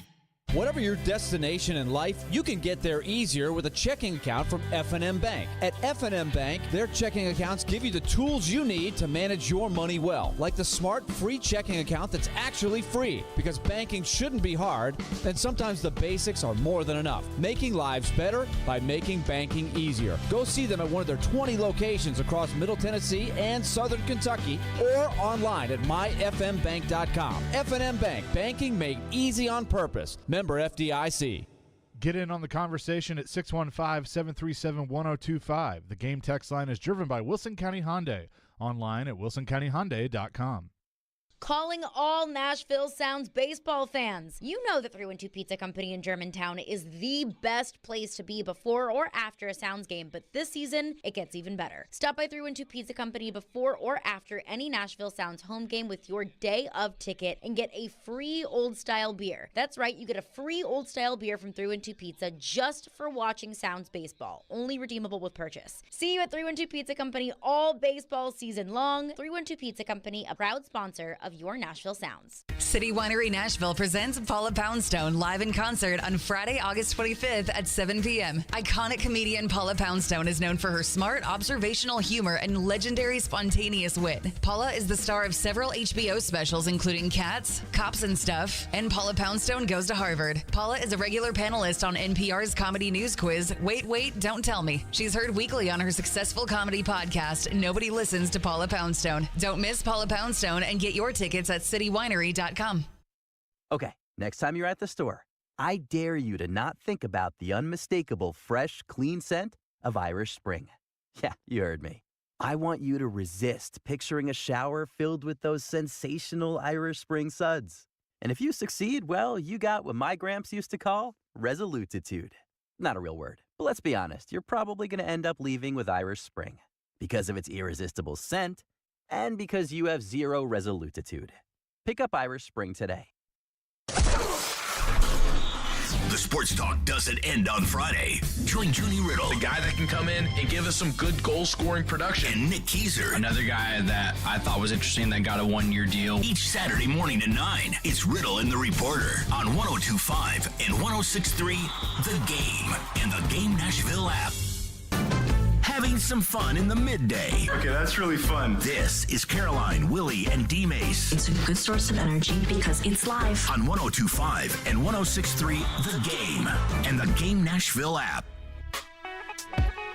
Whatever your destination in life, you can get there easier with a checking account from F&M Bank. At F&M Bank, their checking accounts give you the tools you need to manage your money well, like the smart, free checking account that's actually free. Because banking shouldn't be hard, and sometimes the basics are more than enough. Making lives better by making banking easier. Go see them at one of their 20 locations across Middle Tennessee and Southern Kentucky, or online at myfmbank.com. F&M Bank, banking made easy on purpose. Member FDIC. Get in on the conversation at 615-737-1025. The Game text line is driven by Wilson County Hyundai. Online at wilsoncountyhyundai.com. Calling all Nashville Sounds baseball fans. You know the 312 Pizza Company in Germantown is the best place to be before or after a Sounds game, but this season, it gets even better. Stop by 312 Pizza Company before or after any Nashville Sounds home game with your day of ticket and get a free old-style beer. That's right, you get a free old-style beer from 312 Pizza just for watching Sounds baseball, only redeemable with purchase. See you at 312 Pizza Company all baseball season long. 312 Pizza Company, a proud sponsor of of your Nashville Sounds. City Winery Nashville presents Paula Poundstone live in concert on Friday, August 25th at 7 p.m. Iconic comedian Paula Poundstone is known for her smart, observational humor and legendary spontaneous wit. Paula is the star of several HBO specials, including Cats, Cops and Stuff, and Paula Poundstone Goes to Harvard. Paula is a regular panelist on NPR's comedy news quiz, Wait, Wait, Don't Tell Me. She's heard weekly on her successful comedy podcast, Nobody Listens to Paula Poundstone. Don't miss Paula Poundstone and get your tickets at citywinery.com. Okay, next time you're at the store, I dare you to not think about the unmistakable fresh, clean scent of Irish Spring. Yeah, you heard me. I want you to resist picturing a shower filled with those sensational Irish Spring suds. And if you succeed, well, you got what my gramps used to call resolutitude. Not a real word, but let's be honest, you're probably going to end up leaving with Irish Spring because of its irresistible scent and because you have zero resolutitude. Pick up Irish Spring today. The sports talk doesn't end on Friday. Join Junie Riddle, The guy that can come in and give us some good goal-scoring production. and Nick Keiser. Another guy that I thought was interesting that got a one-year deal. Each Saturday morning at 9, it's Riddle and the Reporter on 102.5 and 106.3 The Game and the Game Nashville app. Having some fun in the midday. Okay, that's really fun. This is Caroline, Willy, and D-Mase It's a good source of energy because it's live. on 102.5 and 106.3 The Game and the Game Nashville app.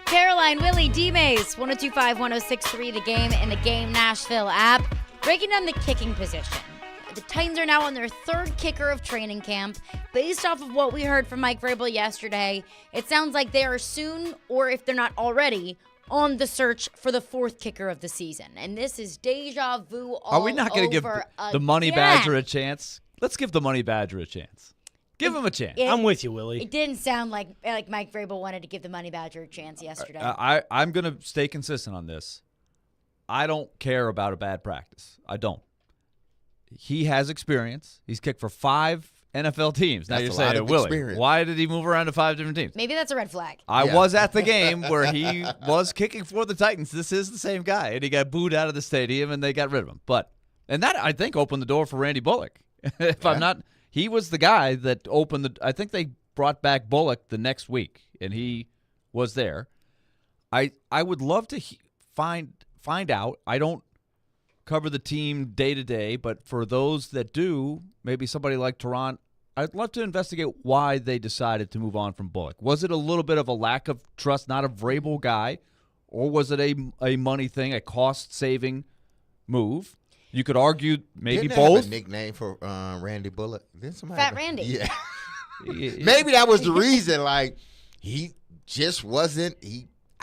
Caroline, Willy, D-Mase, 102.5, 106.3 The Game and the Game Nashville app. Breaking down the kicking position. The Titans are now on their third kicker of training camp. Based off of what we heard from Mike Vrabel yesterday, it sounds like they are soon, or if they're not already, on the search for the fourth kicker of the season. And this is deja vu all Are we not going to give the Money Badger a chance? Let's give the Money Badger a chance. Give him a chance. I'm with you, Willie. It didn't sound like Mike Vrabel wanted to give the Money Badger a chance yesterday. I'm going to stay consistent on this. I don't care about a bad practice. I don't. He has experience. He's kicked for 5 NFL teams. Now That's you're a lot saying, of Willie, experience. why did he move around to 5 different teams? Maybe that's a red flag. I was at the game where he was kicking for the Titans. This is the same guy, and he got booed out of the stadium, and they got rid of him. And that, I think, opened the door for Randy Bullock. If I'm not, he was the guy that opened the. I think they brought back Bullock the next week, and he was there. I would love to find out. I don't cover the team day to day, but for those that do, maybe somebody like Toronto, I'd love to investigate why they decided to move on from Bullock. Was it a little bit of a lack of trust, not a Vrabel guy, or was it a money thing, a cost-saving move? You could argue maybe Didn't both. Have a nickname for Randy Bullock? Didn't somebody Fat have a- Randy. Yeah. Maybe that was the reason. Like, he just wasn't.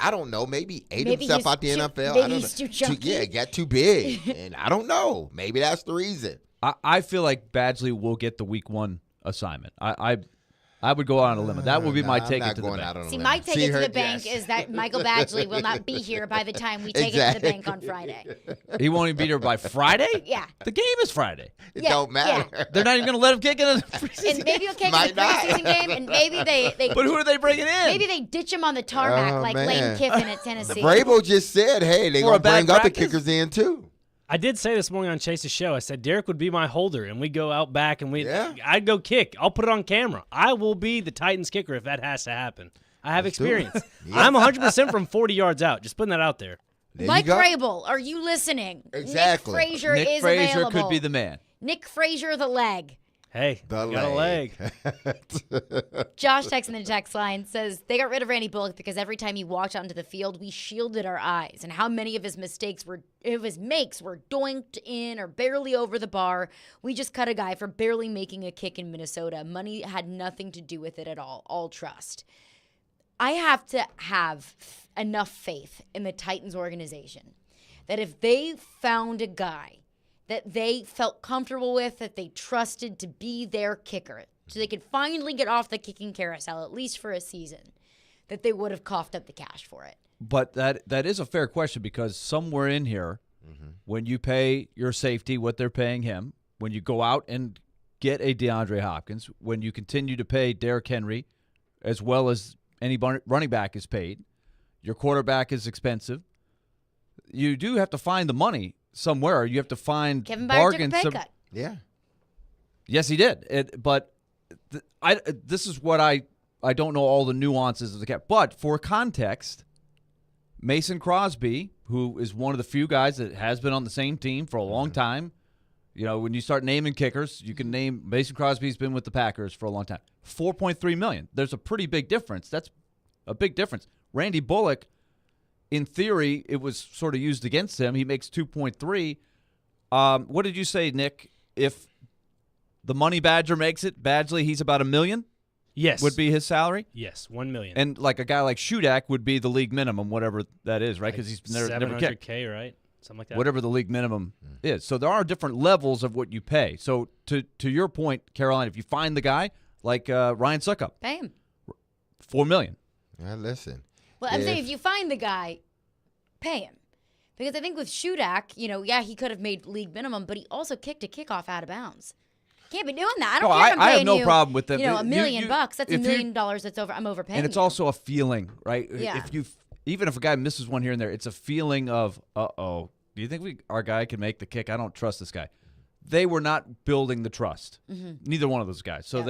I don't know. Maybe ate himself out the NFL. Maybe I don't he's know. too chunky. Yeah, got too big, and I don't know. Maybe that's the reason. I feel like Badgley will get the week 1 assignment. I would go out on a limb. That would be my take it to the bank. See, my take it to the bank is that Michael Badgley will not be here by the time we take it to the bank on Friday. He won't even be here by Friday? Yeah. The game is Friday. It don't matter. Yeah. They're not even going to let him kick in a preseason And maybe he'll kick in Might the preseason game, and maybe they But who are they bringing in? Maybe they ditch him on the tarmac Oh, like man. Lane Kiffin at Tennessee. Vrabel just said, hey, they're For a going to bad bring other practice? kickers in, too. I did say this morning on Chase's show, I said Derek would be my holder, and we go out back, and I'd go kick. I'll put it on camera. I will be the Titans kicker if that has to happen. I have experience. I'm 100% from 40 yards out. Just putting that out there. Mike Vrabel, are you listening? Exactly. Nick Frazier Nick is Frazier available. could be the man. Nick Frazier, the leg. Hey, got a leg. Josh texting the text line says they got rid of Randy Bullock because every time he walked onto the field, we shielded our eyes, and how many of his makes were doinked in or barely over the bar. We just cut a guy for barely making a kick in Minnesota. Money had nothing to do with it at all trust. I have to have enough faith in the Titans organization that if they found a guy that they felt comfortable with, that they trusted to be their kicker, so they could finally get off the kicking carousel, at least for a season, that they would have coughed up the cash for it. But that is a fair question because somewhere in here, when you pay your safety what they're paying him, when you go out and get a DeAndre Hopkins, when you continue to pay Derrick Henry as well as any running back is paid, your quarterback is expensive, you do have to find the money somewhere. You have to find Kevin Byard took a bargains. pay cut. Yeah. Yes, he did. But this is what I don't know all the nuances of the cap. But for context, Mason Crosby, who is one of the few guys that has been on the same team for a long time. You know, when you start naming kickers, you can name Mason Crosby's been with the Packers for a long time. $4.3 million. There's a pretty big difference. That's a big difference. Randy Bullock, in theory, it was sort of used against him. He makes $2.3. What did you say, Nick? If the Money Badger makes it, Badgley, he's about $1 million? Yes. Would be his salary? Yes, $1 million. And like a guy like Shudak would be the league minimum, whatever that is, right? Because he's never kicked. $700K, right? Something like that. Whatever the league minimum is. So there are different levels of what you pay. So to your point, Caroline, if you find the guy like Ryan Suckup, Pay him. $4 million. Yeah, listen. Well, I'm saying if you find the guy, pay him. Because I think with Shudak, he could have made league minimum, but he also kicked a kickoff out of bounds. Can't be doing that. I don't care if I'm paying I have no problem with that. $1 million bucks. That's $1 million that's over. I'm overpaying. And it's you. also a feeling, right? Yeah. Even if a guy misses one here and there, it's a feeling of, do you think our guy can make the kick? I don't trust this guy. They were not building the trust. Mm-hmm. Neither one of those guys. So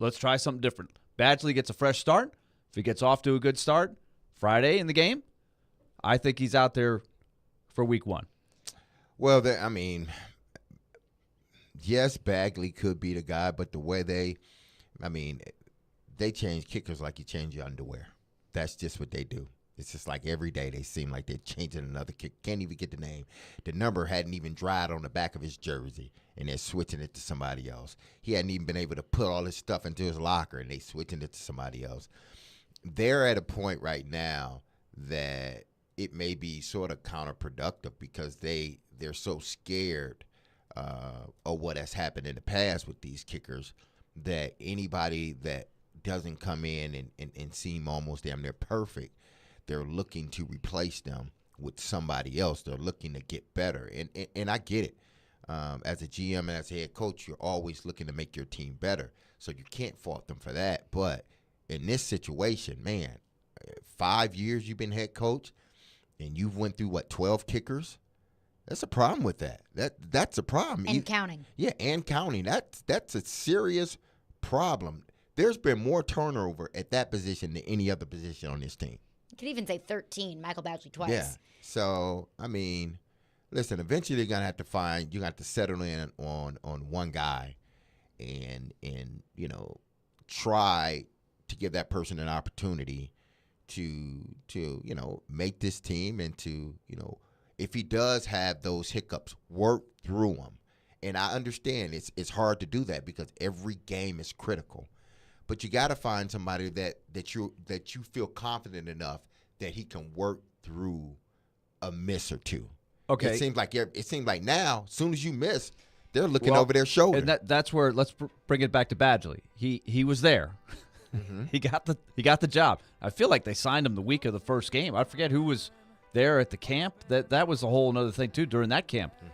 let's try something different. Badgley gets a fresh start. If he gets off to a good start Friday in the game, I think he's out there for week 1. Well, yes, Bagley could be the guy, but the way they change kickers like you change your underwear. That's just what they do. It's just like every day they seem like they're changing another kick. Can't even get the name. The number hadn't even dried on the back of his jersey, and they're switching it to somebody else. He hadn't even been able to put all his stuff into his locker, and they switching it to somebody else. They're at a point right now that it may be sort of counterproductive because they're so scared of what has happened in the past with these kickers that anybody that doesn't come in and seem almost damn near perfect, they're looking to replace them with somebody else. They're looking to get better. And I get it. As a GM and as a head coach, you're always looking to make your team better. So you can't fault them for that. But in this situation, man, 5 years you've been head coach and you've went through, 12 kickers? That's a problem with that. That's a problem. And counting. Yeah, and counting. That's a serious problem. There's been more turnover at that position than any other position on this team. You could even say 13, Michael Badgley twice. Yeah. So, listen, eventually you're going to have to settle in on one guy and try to give that person an opportunity to make this team and to, if he does have those hiccups, work through them. And I understand it's hard to do that because every game is critical. But you got to find somebody that you feel confident enough that he can work through a miss or two. Okay. It seems like now, as soon as you miss, they're looking over their shoulder. And that's where let's bring it back to Badgley. He was there. Mm-hmm. He got the job. I feel like they signed him the week of the first game. I forget who was there at the camp. That was a whole other thing too during that camp. Mm-hmm.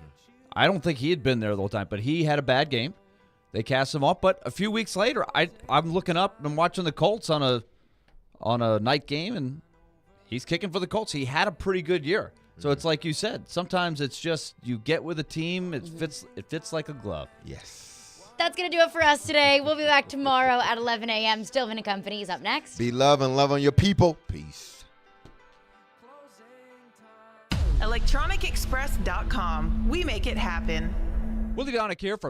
I don't think he had been there the whole time, but he had a bad game. They cast him off, but a few weeks later, I'm looking up and watching the Colts on a night game, and he's kicking for the Colts. He had a pretty good year. So it's like you said, sometimes it's just you get with a team, it fits like a glove. Yes. That's going to do it for us today. We'll be back tomorrow at 11 a.m. Stillman & Company is up next. Be love and love on your people. Peace. ElectronicExpress.com. We make it happen. Willy here for